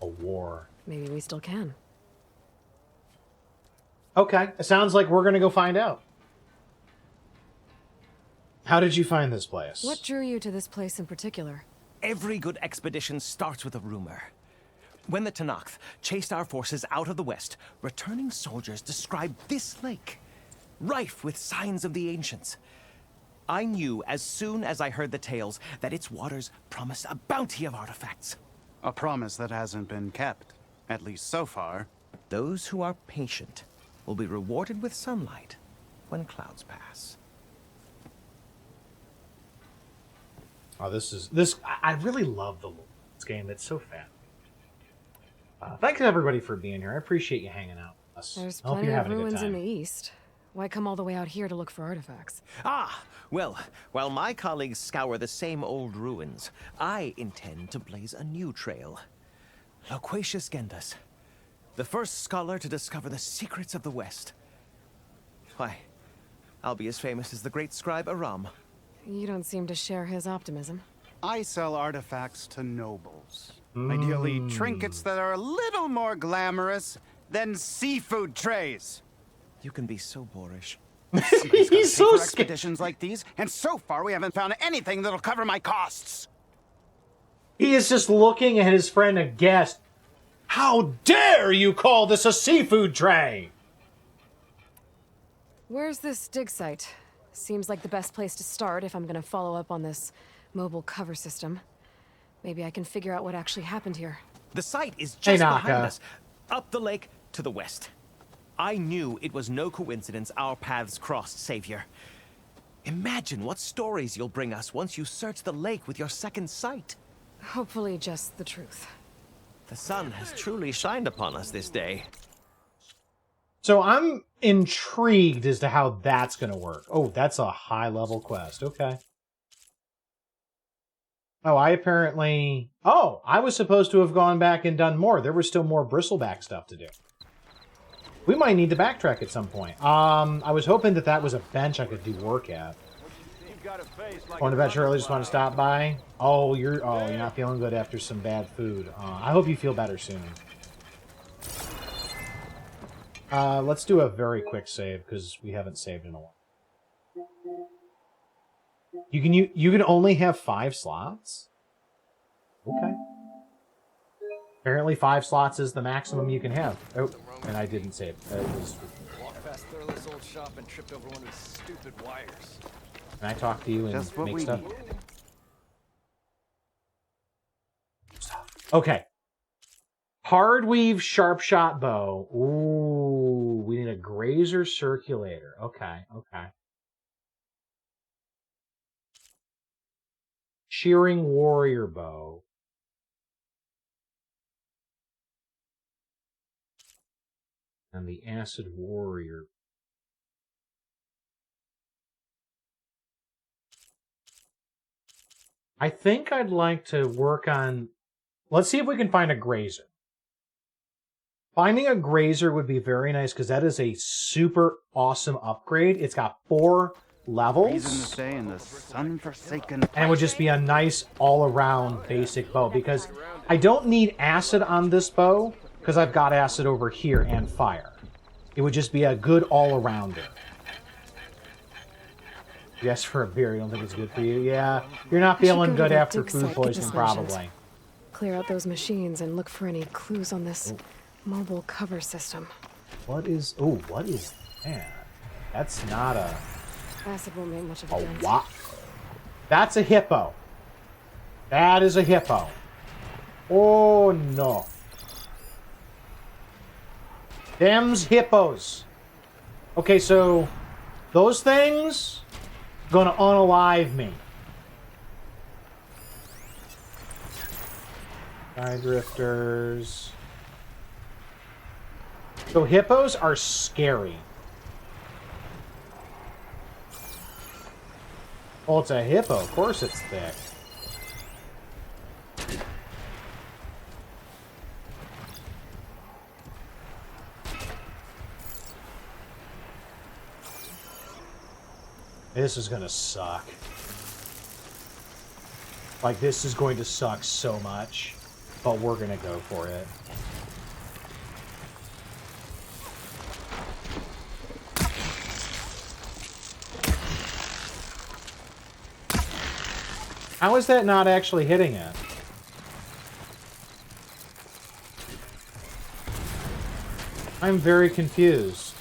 A war. Maybe we still can. Okay, it sounds like we're gonna go find out. How did you find this place? What drew you to this place in particular? Every good expedition starts with a rumor. When the Tenakth chased our forces out of the west, returning soldiers described this lake, rife with signs of the ancients. I knew as soon as I heard the tales that its waters promised a bounty of artifacts. A promise that hasn't been kept, at least so far. Those who are patient will be rewarded with sunlight when clouds pass. Oh, I really love this game. It's so fun. Thanks everybody for being here. I appreciate you hanging out with us. There's I hope plenty you're of having a good ruins in time. the east. Why come all the way out here to look for artifacts? Well, while my colleagues scour the same old ruins, I intend to blaze a new trail. Loquacious Gendas, the first scholar to discover the secrets of the West. Why, I'll be as famous as the great scribe Aram. You don't seem to share his optimism. I sell artifacts to nobles. Ideally, trinkets that are a little more glamorous than seafood trays. You can be so boorish. He's so scared. Expeditions like these, and so far we haven't found anything that'll cover my costs. He is just looking at his friend aghast. How dare you call this a seafood tray? Where's this dig site? Seems like the best place to start if I'm gonna follow up on this mobile cover system. Maybe I can figure out what actually happened here. The site is just behind Tenakth. us, up the lake to the west. I knew it was no coincidence our paths crossed, Savior. Imagine what stories you'll bring us once you search the lake with your second sight. Hopefully just the truth. The sun has truly shined upon us this day. So I'm intrigued as to how that's going to work. Oh, that's a high-level quest. Okay. Oh, I was supposed to have gone back and done more. There was still more Bristleback stuff to do. We might need to backtrack at some point. I was hoping that was a bench I could do work at. Want to bet Shirley just want to stop by? Oh, you're not feeling good after some bad food. I hope you feel better soon. Let's do a very quick save, because we haven't saved in a while. You can only have 5 slots? Okay. Apparently 5 slots is the maximum you can have. Oh, and I didn't save. Walked past Thurless old shop and tripped over one of his stupid wires. Can I talk to you and Just what make we stuff? need. Okay. Hard weave sharp shot bow. Ooh, we need a grazer circulator. Okay, okay. Shearing warrior bow. And the acid warrior. I think I'd like to work on... Let's see if we can find a grazer. Finding a grazer would be very nice because that is a super awesome upgrade. It's got 4 levels. Reason to stay in the sun-forsaken. And it would just be a nice all-around basic bow because I don't need acid on this bow because I've got acid over here and fire. It would just be a good all-arounder. Yes, for a beer, you don't think it's good for you? Yeah, you're not feeling good after food poisoning, probably. Clear out those machines and look for any clues on this mobile cover system. What is... Oh, what is that? That's not a... Acid won't make much of a dent. What? That's a hippo. That is a hippo. Oh, no. Them's hippos. Okay, so... Those things... Gonna unalive me. Sky drifters. So hippos are scary. Oh, it's a hippo. Of course it's thick. This is gonna suck. Like, this is going to suck so much. But we're gonna go for it. How is that not actually hitting it? I'm very confused.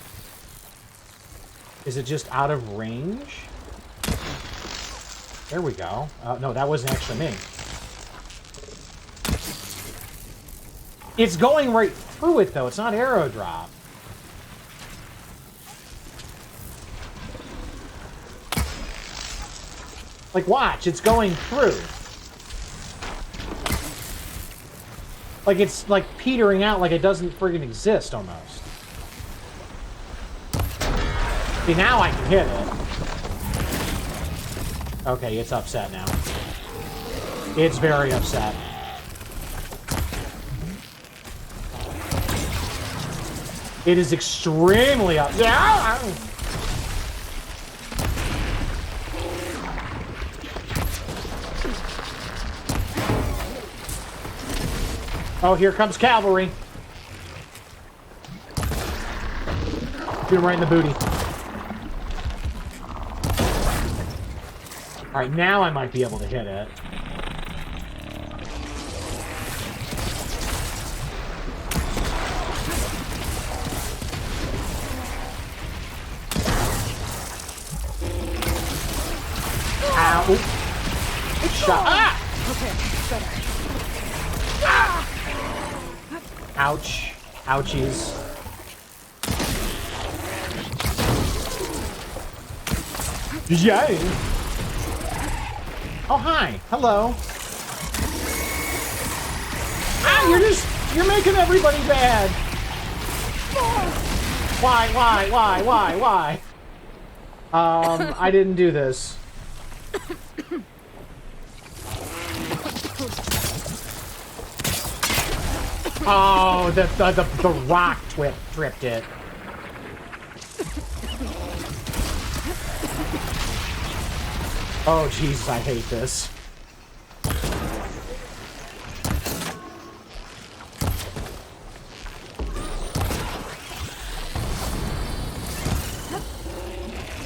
Is it just out of range? There we go. No, that wasn't actually me. It's going right through it, though. It's not arrow drop. Like, watch. It's going through. Like, it's, like, petering out like it doesn't friggin' exist, almost. See, now I can hit it. Okay, it's upset now. It's very upset. It is extremely upset. Oh, here comes cavalry. Shoot him right in the booty. Alright, now I might be able to hit it. Ow. Good shot. Ah! Okay, better. Ah! Ouch. Ouchies. Yay! Oh, hi. Hello. Ah, you're making everybody bad. Why? I didn't do this. Oh, the rock tripped it. Oh, Jesus, I hate this.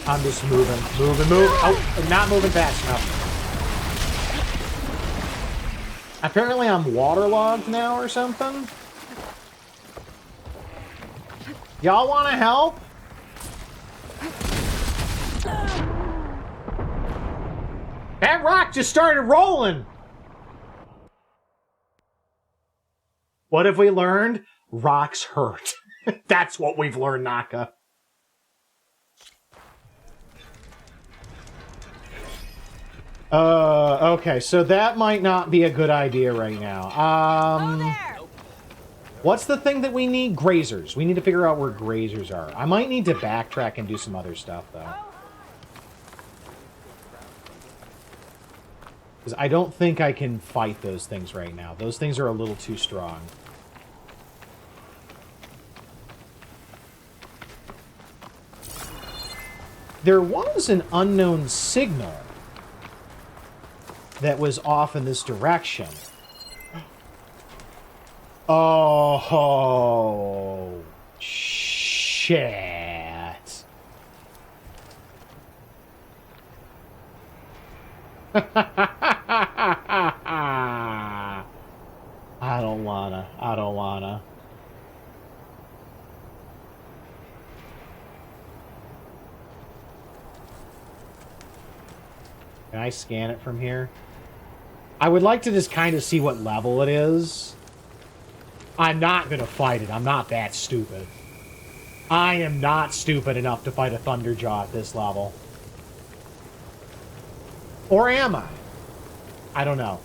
I'm just moving. Oh, I'm not moving fast enough. Apparently I'm waterlogged now or something. Y'all want to help? That rock just started rolling. What have we learned? Rocks hurt. That's what we've learned, Naka. Okay, so that might not be a good idea right now. What's the thing that we need? Grazers. We need to figure out where grazers are. I might need to backtrack and do some other stuff, though. Because I don't think I can fight those things right now. Those things are a little too strong. There was an unknown signal that was off in this direction. Oh, shit. I don't wanna. Can I scan it from here? I would like to just kind of see what level it is. I'm not gonna fight it. I'm not that stupid. I am not stupid enough to fight a Thunderjaw at this level. Or am I? I don't know.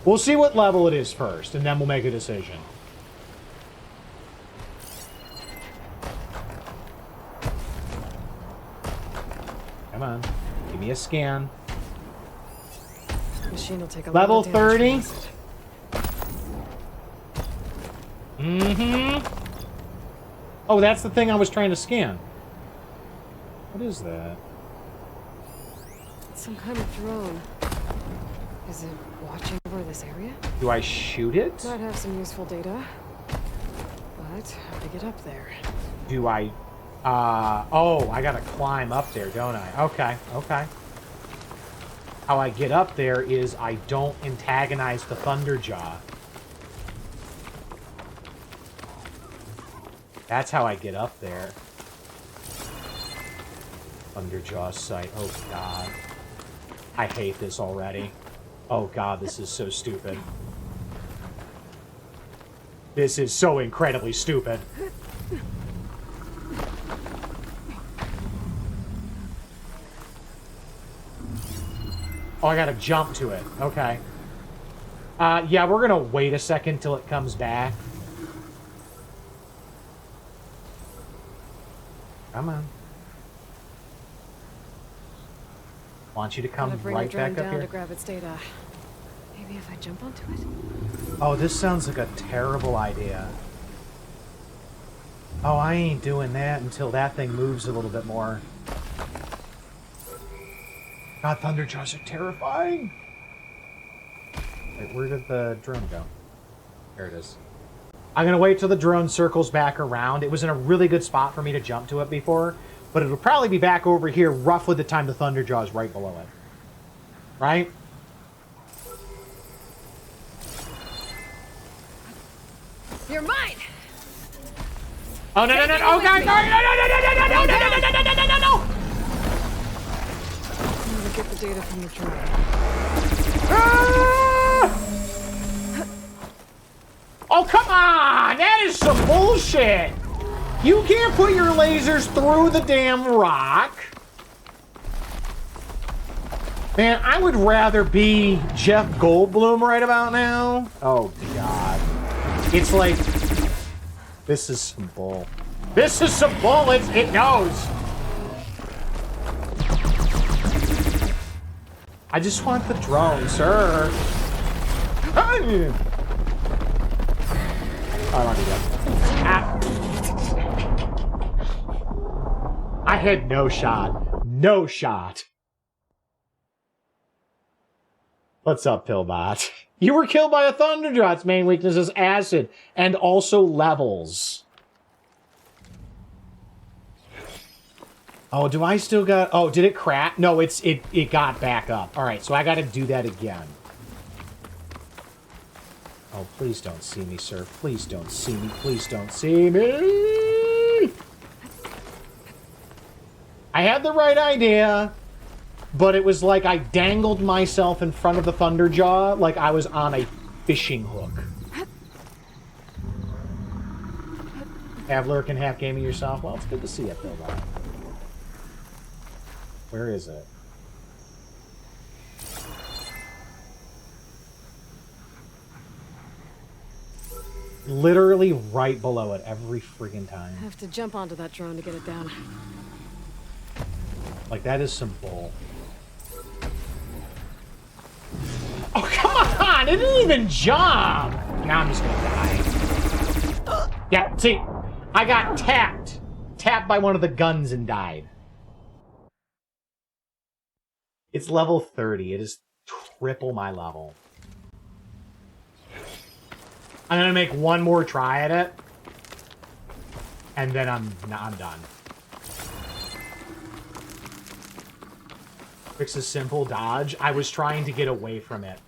We'll see what level it is first, and then we'll make a decision. Come on. Give me a scan. Machine will take a level lot of damage 30. Oh, that's the thing I was trying to scan. What is that? It's some kind of drone. Is it watching over this area? Do I shoot it? Might have some useful data. But how to get up there? Do I... oh, I gotta climb up there, don't I? Okay. How I get up there is I don't antagonize the Thunderjaw. That's how I get up there. Thunderjaw sight. Oh, God. I hate this already. Oh, God, this is so stupid. This is so incredibly stupid. Oh, I gotta jump to it. Okay. Yeah, we're gonna wait a second till it comes back. Come on. Want you to come right back up here. To grab its data. Maybe if I jump onto it. Oh, this sounds like a terrible idea. Oh, I ain't doing that until that thing moves a little bit more. God, Thunderjaws are terrifying. Wait, where did the drone go? There it is. I'm gonna wait till the drone circles back around. It was in a really good spot for me to jump to it before, but it'll probably be back over here roughly the time the Thunderjaw is right below it. Right? You're mine! Oh, no, no, no, oh, God, no, no, no, no, no, no, no, no, no, no, no, no, no, no, no! I'm gonna get the data from the drone. Oh, come on! That is some bullshit! You can't put your lasers through the damn rock. Man, I would rather be Jeff Goldblum right about now. Oh, God. It's like... This is some bull. This is some bull! It knows! I just want the drone, sir. Hey! I don't need that. I had no shot. No shot. What's up, Pillbot? You were killed by a Thunderjaw. Its main weakness is acid and also levels. Oh, do I still got... Oh, did it crack? No, it got back up. All right, so I got to do that again. Oh, please don't see me, sir. Please don't see me. Please don't see me. I had the right idea, but it was like I dangled myself in front of the Thunderjaw like I was on a fishing hook. Have lurking, half gaming yourself. Well, it's good to see you, Phil. Where is it? Literally right below it every freaking time. I have to jump onto that drone to get it down. Like, that is some bull. Oh, come on! It didn't even jump! Now I'm just gonna die. Yeah, see, I got tapped. Tapped by one of the guns and died. It's level 30. It is triple my level. I'm gonna make one more try at it. And then I'm done. Fix a simple dodge. I was trying to get away from it.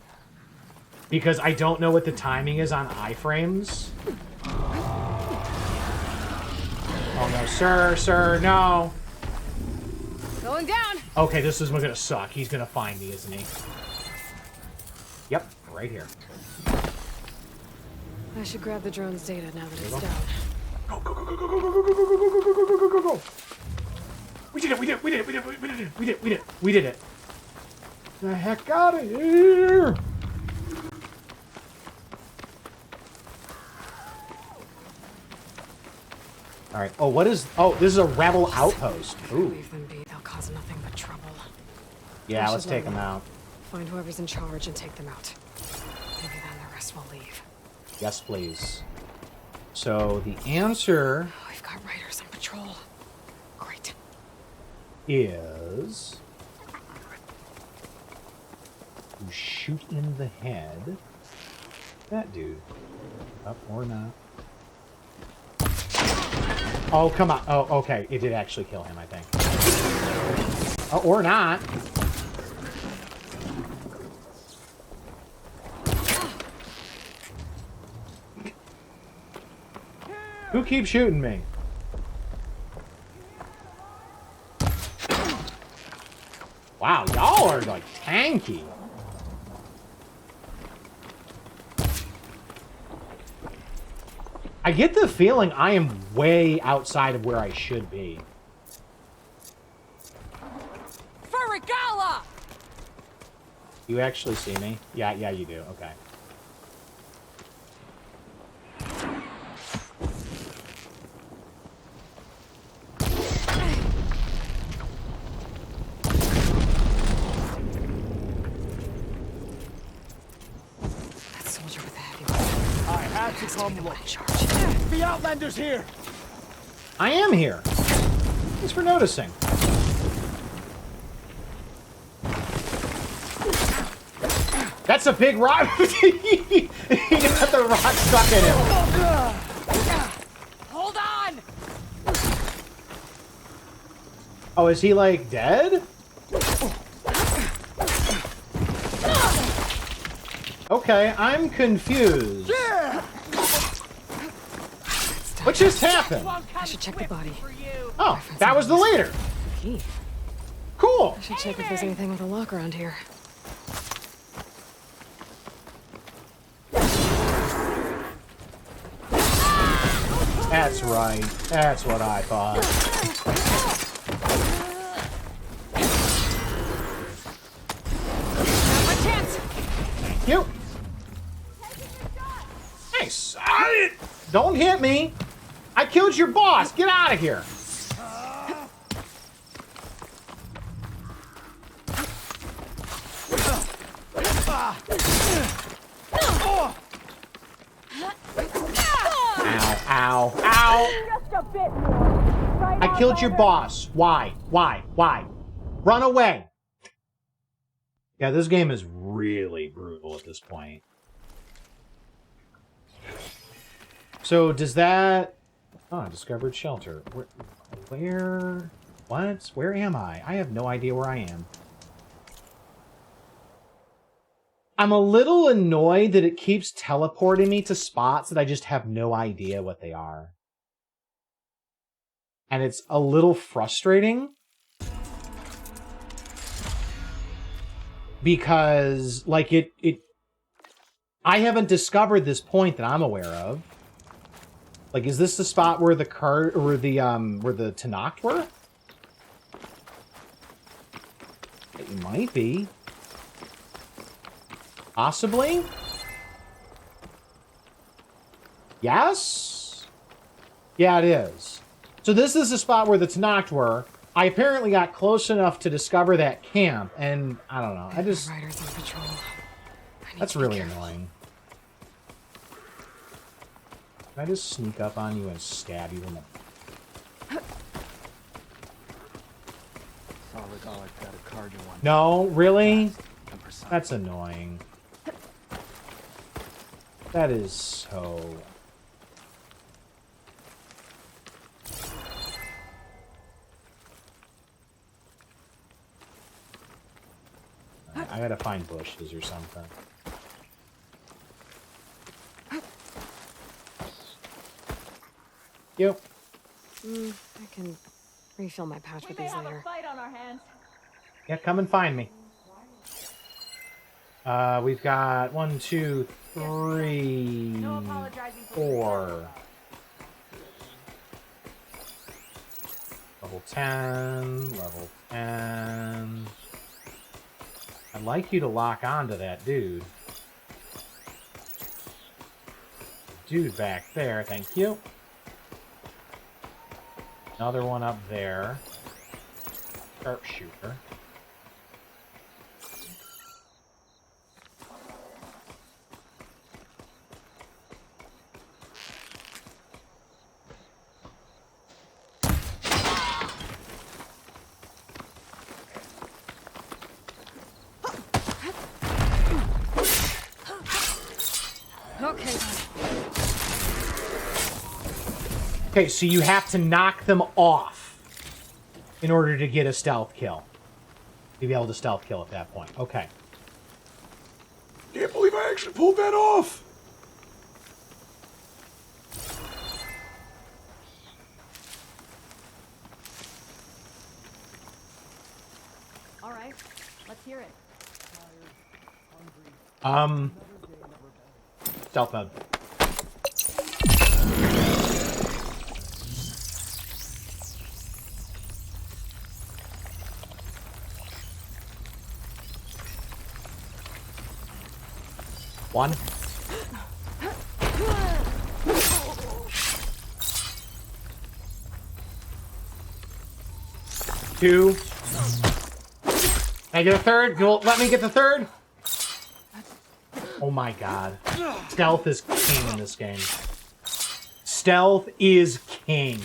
Because I don't know what the timing is on iframes. Oh no, sir, no. Going down. Okay, this is gonna suck. He's gonna find me, isn't he? Yep, right here. I should grab the drone's data now that it's down. Go, go, go, go, go, go, go, go, go, go, go, go, go, go. We did it, we did it, we did it, we did it, we did it, we did it, we did it, we did it. The heck out of here! Alright, oh, what is... Oh, this is a rebel outpost. Ooh. Leave them be. They'll cause nothing but trouble. Yeah, let's take them out. Find whoever's in charge and take them out. Maybe then the rest will leave. Yes, please. So, the answer... Oh, we've got riders on patrol. Great. Is... You shoot in the head. That dude. Up or not. Oh, come on. Oh, okay. It did actually kill him, I think. Oh, or not. Who keeps shooting me? Wow, y'all are like tanky. I get the feeling I am way outside of where I should be. Furigala! You actually see me? Yeah, you do. Okay. That soldier with the heavy weapon. I had to come look. The Outlander's here! I am here. Thanks for noticing. That's a big rock. He got the rock stuck in him. Hold on! Oh, is he like dead? Okay, I'm confused. What just happened? I should check the body. Oh, that was the leader. Key. Cool. I should check if there's anything with a lock around here. That's right. That's what I thought. Thank you. Nice. Don't hit me. I killed your boss. Get out of here. Ow, ow, ow. I killed your boss. Why? Why? Why? Run away. Yeah, this game is really brutal at this point. So does that... Oh, discovered shelter. Where... What? Where am I? I have no idea where I am. I'm a little annoyed that it keeps teleporting me to spots that I just have no idea what they are. And it's a little frustrating. Because, like, I haven't discovered this point that I'm aware of. Like, is this the spot where the where the Tenakth were? It might be. Possibly? Yes? Yeah, it is. So this is the spot where the Tenakth were. I apparently got close enough to discover that camp, and I don't know. I just... Riders on patrol. That's really annoying. Can I just sneak up on you and stab you in the... No, really? That's annoying. That is so... I gotta find bushes or something. Yep. I can refill my pouch with these later. Fight on our hands. Yeah, come and find me. We've got 1, 2, 3, 4. Level 10, level 10. I'd like you to lock onto that dude. Dude back there, thank you. Another one up there. Sharpshooter. Okay, so you have to knock them off in order to get a stealth kill. To be able to stealth kill at that point. Okay. Can't believe I actually pulled that off! All right, let's hear it. Stealth mode. One. Two. Can I get a third? You'll let me get the third? Oh my god. Stealth is king in this game. Stealth is king.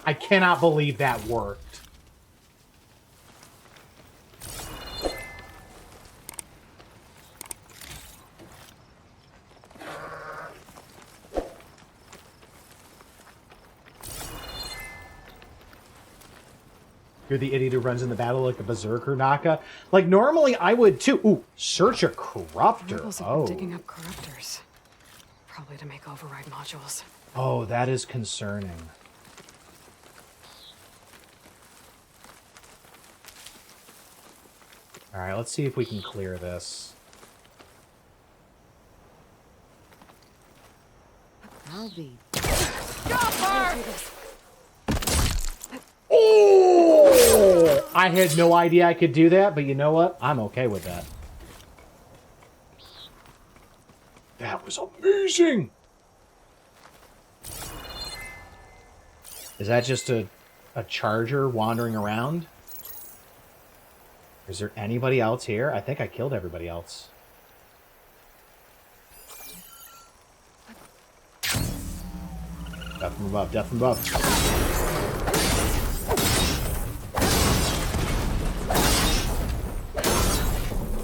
I cannot believe that worked. You're the idiot who runs in the battle like a berserker, Naka. Like, normally I would too. Ooh, search a corruptor. Oh. Digging up corruptors. Probably to make override modules. Oh, that is concerning. Alright, let's see if we can clear this. I'll be. Oh! I had no idea I could do that, but you know what? I'm okay with that. That was amazing! Is that just a charger wandering around? Is there anybody else here? I think I killed everybody else. Death from above, death from above.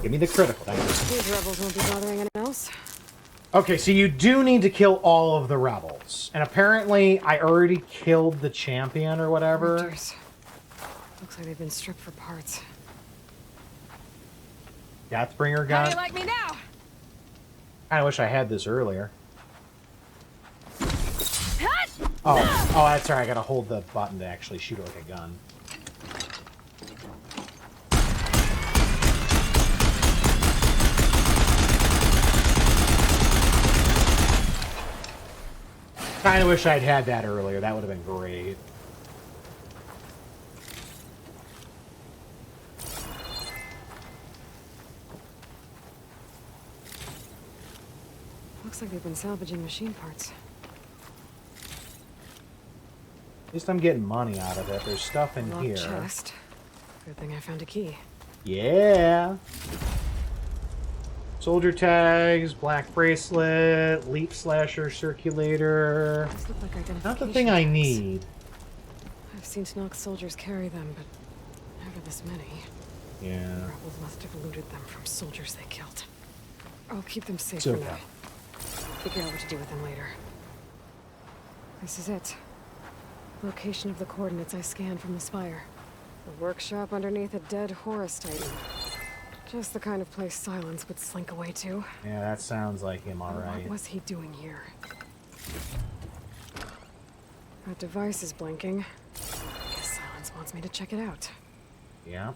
Give me the critical. Thank you. These rebels won't be bothering anyone else. Okay, so you do need to kill all of the rebels. And apparently, I already killed the champion or whatever. Raptors. Looks like they've been stripped for parts. Deathbringer How do gun. you like me now? I wish I had this earlier. Oh, that's right. I gotta hold the button to actually shoot it like a gun. Kinda wish I'd had that earlier. That would have been great. Looks like they've been salvaging machine parts. At least I'm getting money out of it. There's stuff in Locked here. chest. Good thing I found a key. Yeah. Soldier tags, black bracelet, leap slasher circulator. These look like identification Not the thing I tags. need. I've seen Tenakth soldiers carry them, but never this many. Yeah. The rebels must have looted them from soldiers they killed. I'll keep them safe It's for okay. now. Figure out what to do with them later. This is it. Location of the coordinates I scanned from the spire. A workshop underneath a dead Horus Titan. Just the kind of place Silence would slink away to. Yeah, that sounds like him, alright. What was he doing here? That device is blinking. I guess Silence wants me to check it out. Yeah.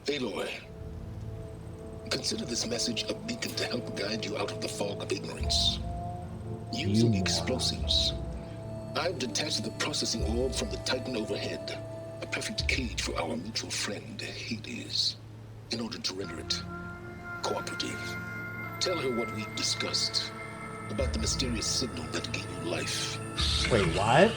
Aloy, consider this message a beacon to help guide you out of the fog of ignorance. Using explosives, I've detached the processing orb from the Titan overhead, a perfect cage for our mutual friend, Hades, in order to render it cooperative. Tell her what we've discussed about the mysterious signal that gave you life. Wait, what?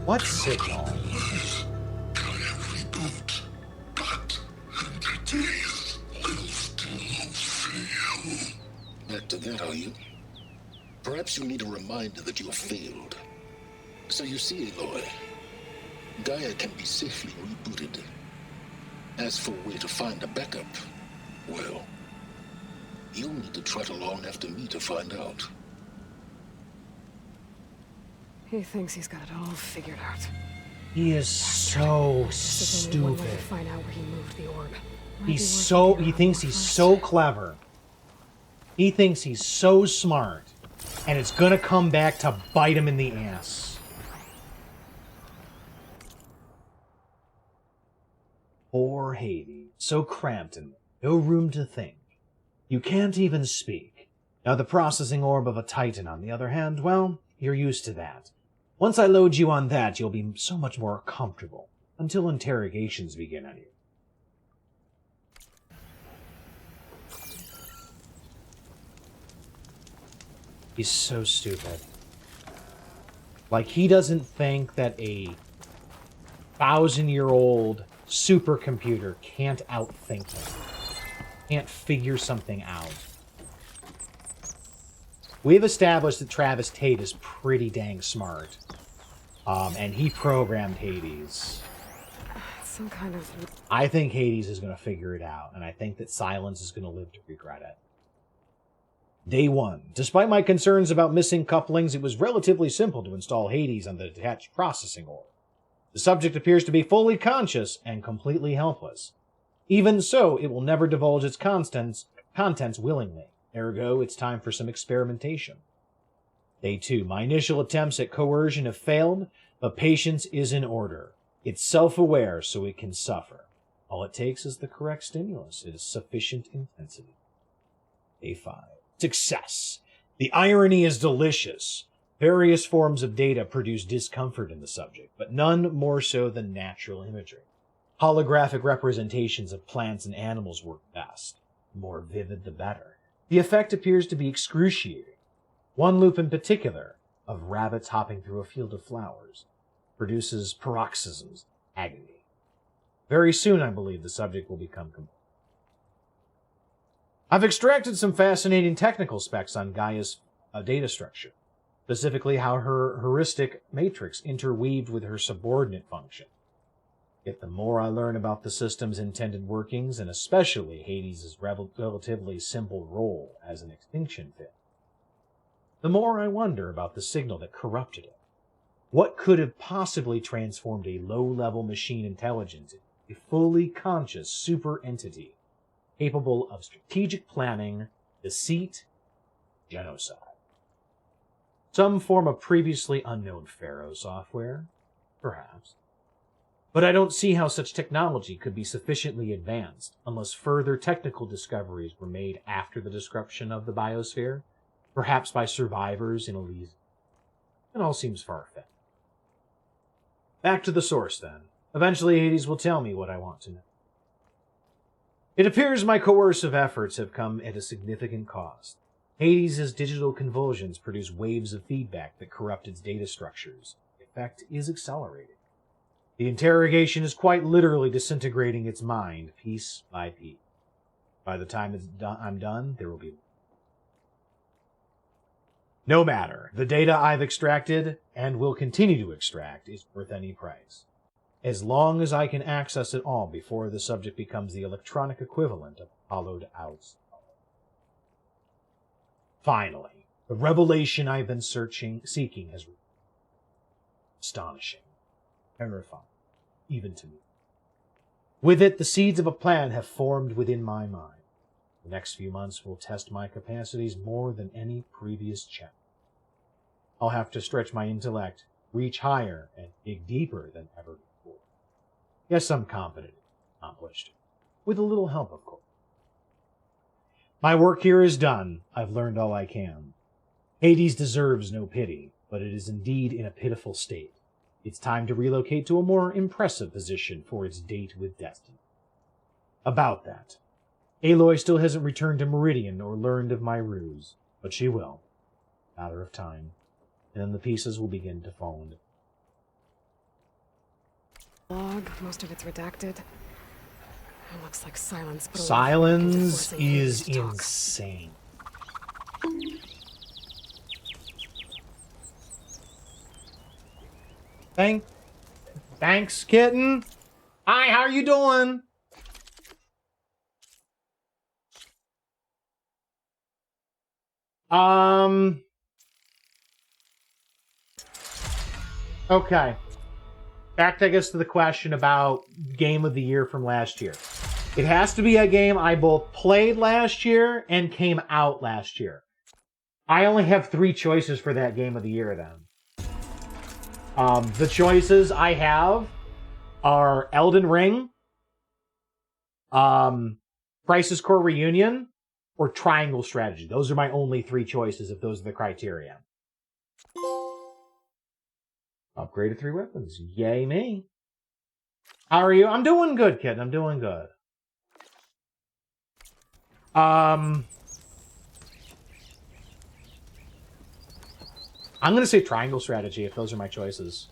What signal? Back to that, are you? Perhaps you need a reminder that you have failed. So you see, Aloy, Gaia can be safely rebooted. As for where to find a backup, well, you'll need to trot along after me to find out. He thinks he's got it all figured out. He is so There's only one way to stupid. find out where he moved the orb. He thinks he's so clever. He thinks he's so smart. And it's gonna come back to bite him in the ass. Poor Hades, so cramped and no room to think. You can't even speak. Now the processing orb of a Titan, on the other hand, well, you're used to that. Once I load you on that, you'll be so much more comfortable, until interrogations begin on you. He's so stupid. Like, he doesn't think that a 1,000-year-old supercomputer can't outthink him. Can't figure something out. We've established that Travis Tate is pretty dang smart. And he programmed Hades. Some kind of... I think Hades is going to figure it out, and I think that Silence is going to live to regret it. Day 1. Despite my concerns about missing couplings, it was relatively simple to install Hades on the detached processing orb. The subject appears to be fully conscious and completely helpless. Even so, it will never divulge its contents willingly. Ergo, it's time for some experimentation. Day 2. My initial attempts at coercion have failed, but patience is in order. It's self-aware, so it can suffer. All it takes is the correct stimulus. It is sufficient intensity. Day 5. Success. The irony is delicious. Various forms of data produce discomfort in the subject, but none more so than natural imagery. Holographic representations of plants and animals work best. The more vivid, the better. The effect appears to be excruciating. One loop in particular, of rabbits hopping through a field of flowers, produces paroxysms of agony. Very soon, I believe, the subject will become complete. I've extracted some fascinating technical specs on Gaia's data structure, specifically how her heuristic matrix interweaved with her subordinate function. Yet the more I learn about the system's intended workings, and especially Hades' relatively simple role as an extinction pit, the more I wonder about the signal that corrupted it. What could have possibly transformed a low-level machine intelligence into a fully conscious super entity capable of strategic planning, deceit, genocide? Some form of previously unknown Pharaoh software? Perhaps. But I don't see how such technology could be sufficiently advanced unless further technical discoveries were made after the destruction of the biosphere, perhaps by survivors in Elysium. It all seems far-fetched. Back to the source, then. Eventually, Hades will tell me what I want to know. It appears my coercive efforts have come at a significant cost. Hades' digital convulsions produce waves of feedback that corrupt its data structures. The effect is accelerating. The interrogation is quite literally disintegrating its mind, piece by piece. By the time I'm done, there will be... No matter. The data I've extracted, and will continue to extract, is worth any price. As long as I can access it all before the subject becomes the electronic equivalent of hollowed-out. Finally, the revelation I've been seeking has... astonishing. Terrifying. Even to me. With it, the seeds of a plan have formed within my mind. The next few months will test my capacities more than any previous challenge. I'll have to stretch my intellect, reach higher, and dig deeper than ever before. Yes, I'm confident it's accomplished. With a little help, of course. My work here is done. I've learned all I can. Hades deserves no pity, but it is indeed in a pitiful state. It's time to relocate to a more impressive position for its date with destiny. About that, Aloy still hasn't returned to Meridian or learned of my ruse, but she will. Matter of time. And then the pieces will begin to fall into. Log, most of it's redacted. It looks like silence. Silence is insane. Thanks, kitten. Hi, how are you doing? Okay. Back, I guess, to the question about Game of the Year from last year. It has to be a game I both played last year and came out last year. I only have 3 choices for that Game of the Year, then. The choices I have are Elden Ring, Crisis Core Reunion, or Triangle Strategy. Those are my only 3 choices if those are the criteria. Upgraded 3 weapons. Yay me. How are you? I'm doing good, kid. I'm doing good. I'm going to say Triangle Strategy if those are my choices.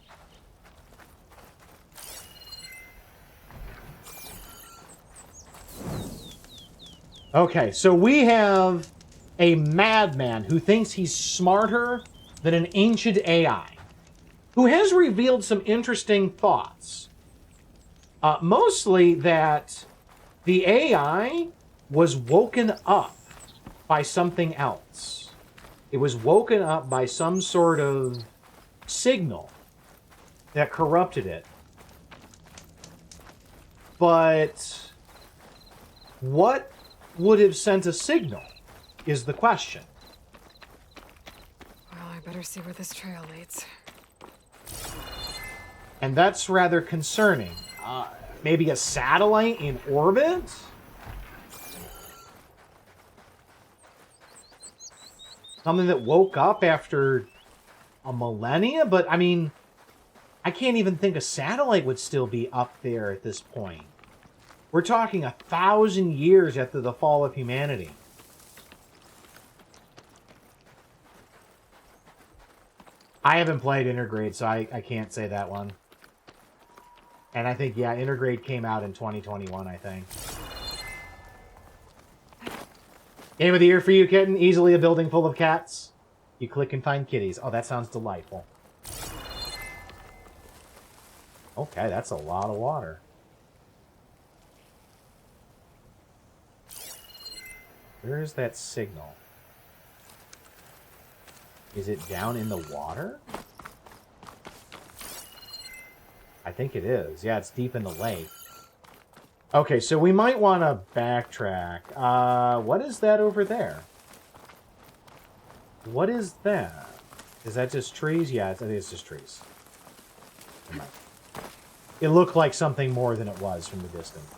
Okay, so we have a madman who thinks he's smarter than an ancient AI, who has revealed some interesting thoughts. Mostly that the AI was woken up by something else. It was woken up by some sort of signal that corrupted it. But what would have sent a signal is the question. Well, I better see where this trail leads. And that's rather concerning. Maybe a satellite in orbit? Something that woke up after a millennia? But, I mean, I can't even think a satellite would still be up there at this point. We're talking 1,000 years after the fall of humanity. I haven't played Intergrade, so I can't say that one. And I think, yeah, Intergrade came out in 2021, I think. Game of the year for you, kitten. Easily a building full of cats. You click and find kitties. Oh, that sounds delightful. Okay, that's a lot of water. Where is that signal? Is it down in the water? I think it is. Yeah, it's deep in the lake. Okay, so we might want to backtrack. What is that over there? What is that? Is that just trees? Yeah, it is just trees. It looked like something more than it was from the distance.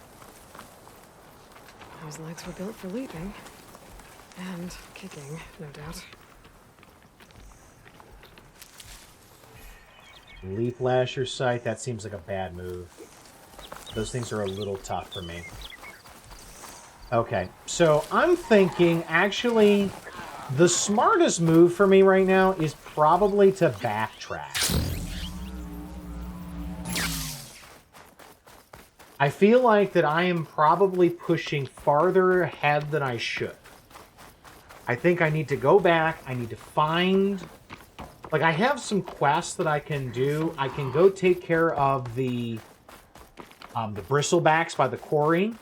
Those legs were built for leaping. And kicking, no doubt. Leap lasher sight, that seems like a bad move. Those things are a little tough for me. Okay, so I'm thinking, actually, the smartest move for me right now is probably to backtrack. I feel like that I am probably pushing farther ahead than I should. I think I need to go back. I need to find... Like, I have some quests that I can do. I can go take care of the Bristlebacks by the quarry.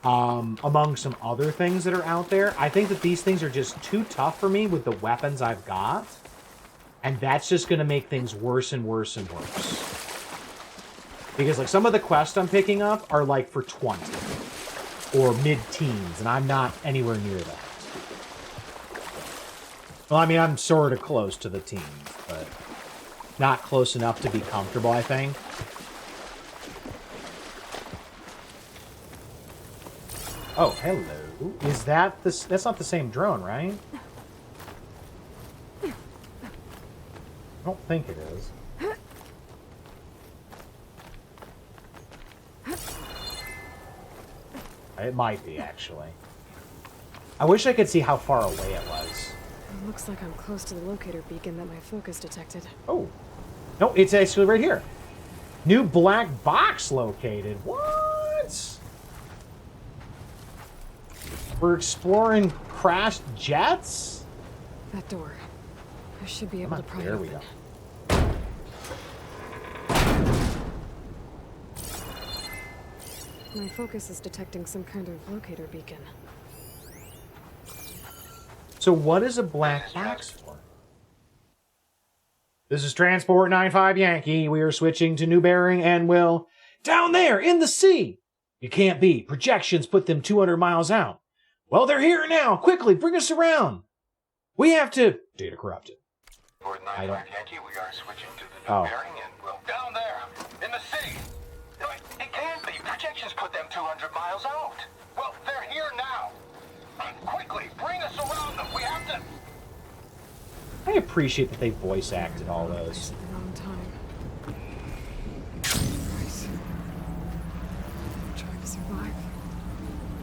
Among some other things that are out there. I think that these things are just too tough for me with the weapons I've got. And that's just going to make things worse and worse and worse. Because, like, some of the quests I'm picking up are, like, for 20. Or mid-teens, and I'm not anywhere near that. Well, I mean, I'm sort of close to the teens, but not close enough to be comfortable, I think. Oh, hello. Is that this? That's not the same drone, right? I don't think it is. It might be, actually. I wish I could see how far away it was. It looks like I'm close to the locator beacon that my focus detected. Oh. No, it's actually right here. New black box located. What? We're exploring crashed jets? That door. I should be able to pry it open. There we go. My focus is detecting some kind of locator beacon. So what is a black box for? This is Transport 95 Yankee. We are switching to new bearing and will... Down there, in the sea! You can't be. Projections put them 200 miles out. Well, they're here now. Quickly, bring us around. We have to... Data corrupted. I don't... Yankee, we are switching to the new bearing and we'll... Down there, in the sea! It can't be. Projections put them 200 miles out. Well, they're here now. Quickly, bring us around them. We have to... I appreciate that they voice acted all those. At the wrong time. Trying to survive.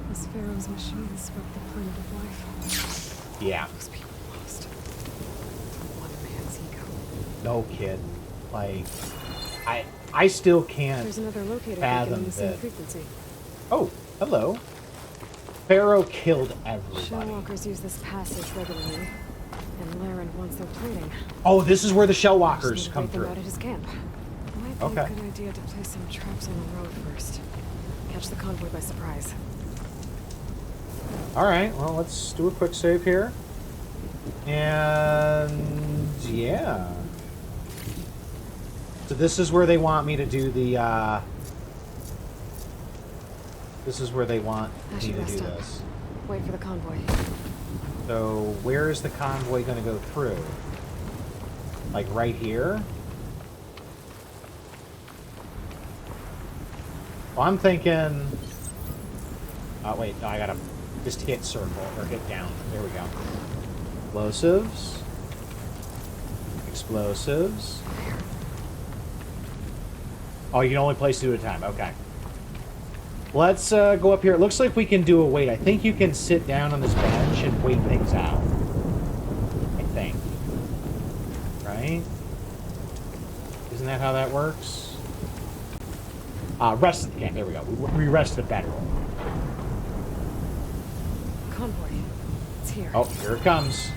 This Pharaoh's machine swept the planet of life. Yeah. Those people lost. One man's ego. No, kid. Like, I still can't There's another locator fathom the same that. frequency. Oh, hello. Pharaoh killed everybody. Shellwalkers use this passage regularly, and Laren wants their plating. Oh, this is where the Just need Shellwalkers to come wait them through. out at his camp. Might be a good idea to place some traps on the road first. Catch the convoy by surprise. All right, well, let's do a quick save here. And yeah. So this is where they want me to do the, this is where they want me to do this. Wait for the convoy. So where is the convoy going to go through? Like right here? Well, I'm thinking... Oh, wait, no, I gotta just hit circle, or hit down. There we go. Explosives. Explosives. Oh, you can only place 2 at a time. Okay. Let's go up here. It looks like we can do a wait. I think you can sit down on this bench and wait things out. I think. Right? Isn't that how that works? Rest of the camp. There we go. We rested better. convoy. It's here. Oh, here it comes.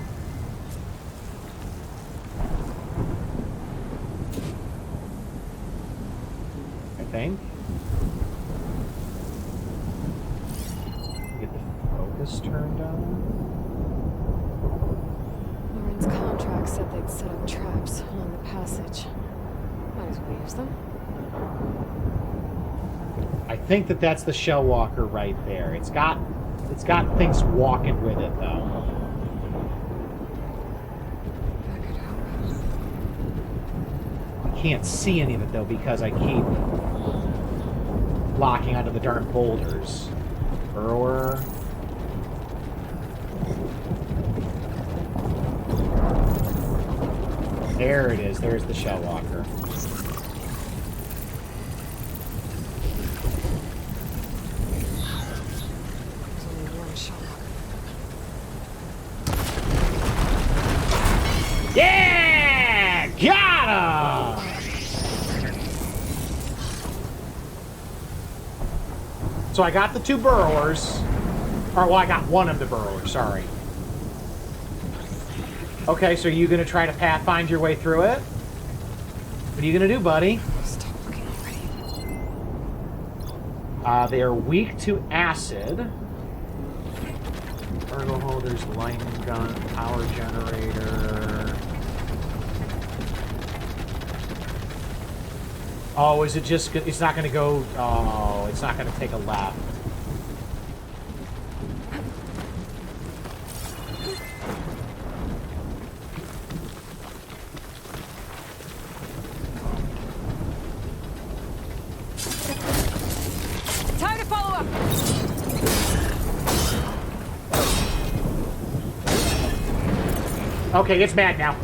I think. Get the focus turned on. Lauren's contract said they'd set up traps along the passage. Might as well use them. I think that that's the shell walker right there. It's got things walking with it though. I can't see any of it though because I keep locking onto the darn boulders. Burrower. There it is. There's the shell walker. Yeah! Got him! So I got the 2 burrowers. Or, well, I got one of the burrowers, sorry. Okay, so are you going to try to pathfind your way through it? What are you going to do, buddy? Stop looking already. They are weak to acid. Cargo holders, lightning gun, power generator. Oh, is it just... It's not going to go... Oh, it's not going to take a lap. Time to follow up. Okay, it's mad now.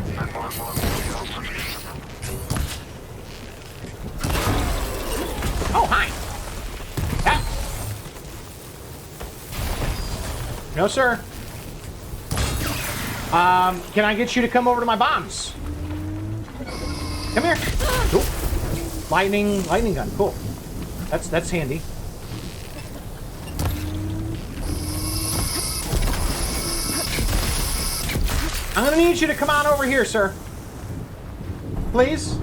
Oh, hi. No, sir. Can I get you to come over to my bombs? Come here. Cool. Lightning gun. Cool. That's handy. I'm gonna need you to come on over here, sir. Please.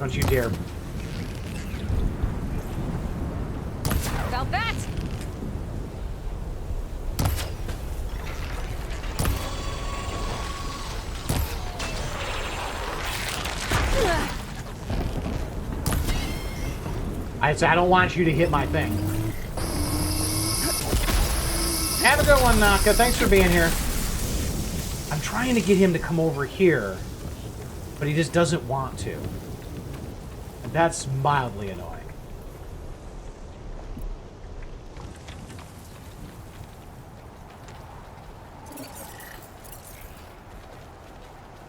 Don't you dare. About that. I don't want you to hit my thing. Have a good one, Naka. Thanks for being here. I'm trying to get him to come over here, but he just doesn't want to. And that's mildly annoying.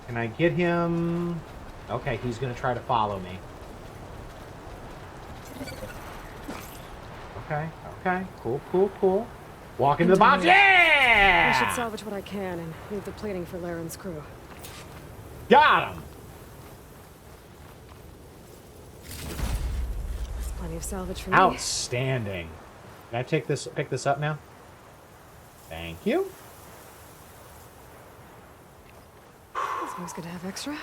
Can I get him? Okay, he's going to try to follow me. Okay. Cool. Walk into the bombs. Yeah! I should salvage what I can and leave the plating for Laren's crew. Got him! Plenty of salvage for me. Outstanding. Can I pick this up now? Thank you. It's always good to have extra.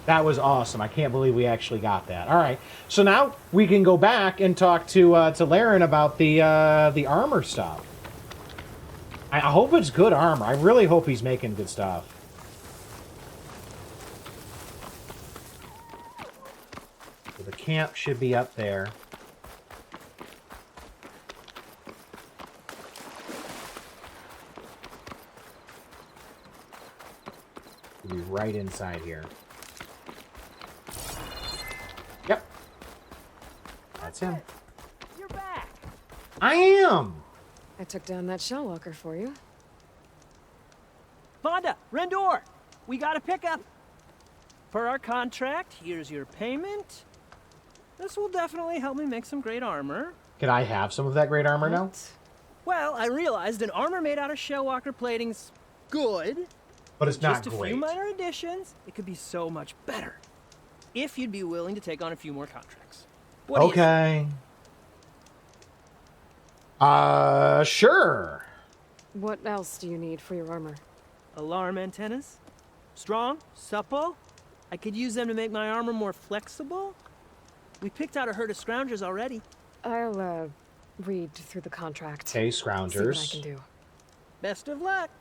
That was awesome. I can't believe we actually got that. All right, so now we can go back and talk to Laren about the armor stuff. I hope it's good armor. I really hope he's making good stuff. So the camp should be up there. It'll be right inside here. Yep. That's him. You're back. I am! I took down that shell walker for you. Vonda, Rendor, we got a pickup. For our contract, here's your payment. This will definitely help me make some great armor. Can I have some of that great armor now? Well, I realized an armor made out of Shellwalker plating's good. But it's not just a great. few minor additions, it could be so much better. If you'd be willing to take on a few more contracts. What do you Okay. Sure. What else do you need for your armor? Alarm antennas? Strong? Supple? I could use them to make my armor more flexible? We picked out a herd of scroungers already. I'll, read through the contract. Okay, See scroungers. what I can do. Best of luck.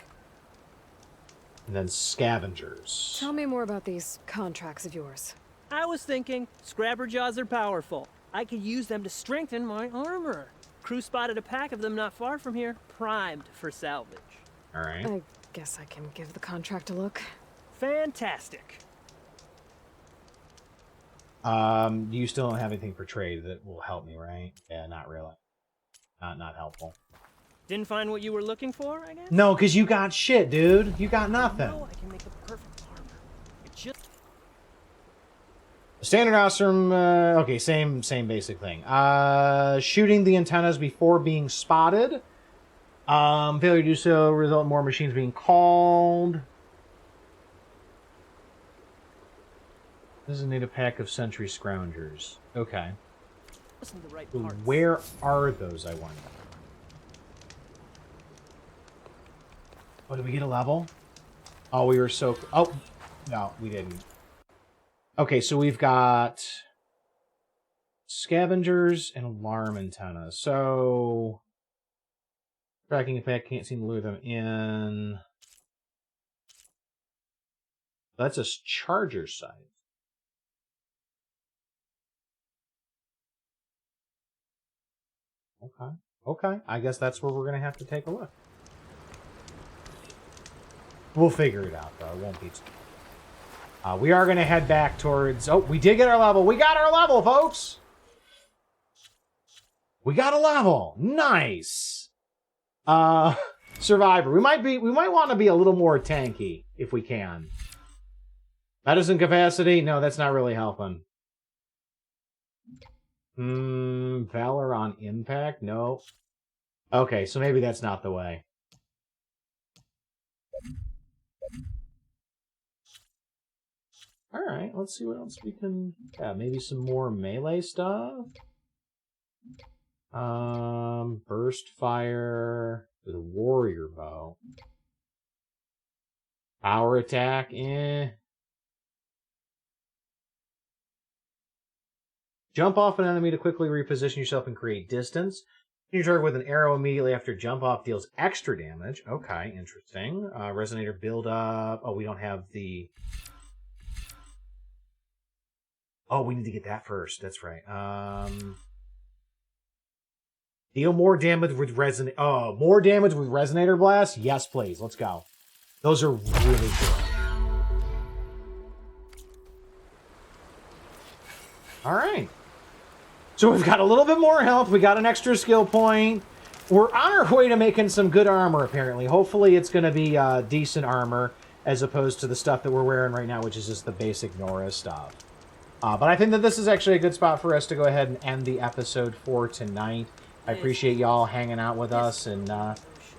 And then scavengers. Tell me more about these contracts of yours. I was thinking, Scrabber Jaws are powerful. I could use them to strengthen my armor. Crew spotted a pack of them not far from here, primed for salvage. All right. I guess I can give the contract a look. Fantastic. You still don't have anything for trade that will help me, right? Yeah, not really. Not helpful. Didn't find what you were looking for, I guess? No, because you got shit, dude. You got nothing. No, I can make the perfect armor. It just... Standard awesome. Okay, same basic thing. Shooting the antennas before being spotted. Failure to do so result in more machines being called. Doesn't need a pack of sentry scroungers. Okay. Wasn't the right So parts. where are those, I wonder? Oh, did we get a level? Oh, we were so... Oh, no, we didn't. Okay, so we've got scavengers and alarm antenna. So tracking effect, can't seem to lure them in. That's a charger site. Okay. Okay. I guess that's where we're gonna have to take a look. We'll figure it out, though. It won't be. We are going to head back towards... Oh, we did get our level. We got our level, folks! We got a level. Nice! Survivor. We might want to be a little more tanky, if we can. Medicine capacity? No, that's not really helping. Valor on impact? No. Okay, so maybe that's not the way. Alright, let's see what else we can... Yeah, maybe some more melee stuff. Burst fire with a warrior bow. Power attack, Jump off an enemy to quickly reposition yourself and create distance. You target with an arrow immediately after jump off deals extra damage. Okay, interesting. Resonator build up. Oh, we don't have the... Oh, we need to get that first. That's right. Deal more damage with resonate. Oh, more damage with resonator blast. Yes, please. Let's go. Those are really good. All right. So we've got a little bit more health. We got an extra skill point. We're on our way to making some good armor, apparently. Hopefully, it's going to be decent armor as opposed to the stuff that we're wearing right now, which is just the basic Nora stuff. But I think that this is actually a good spot for us to go ahead and end the episode for tonight. I appreciate y'all hanging out with us, and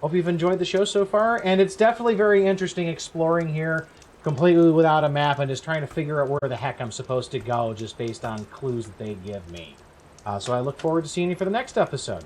hope you've enjoyed the show so far. And it's definitely very interesting exploring here completely without a map and just trying to figure out where the heck I'm supposed to go just based on clues that they give me. So I look forward to seeing you for the next episode.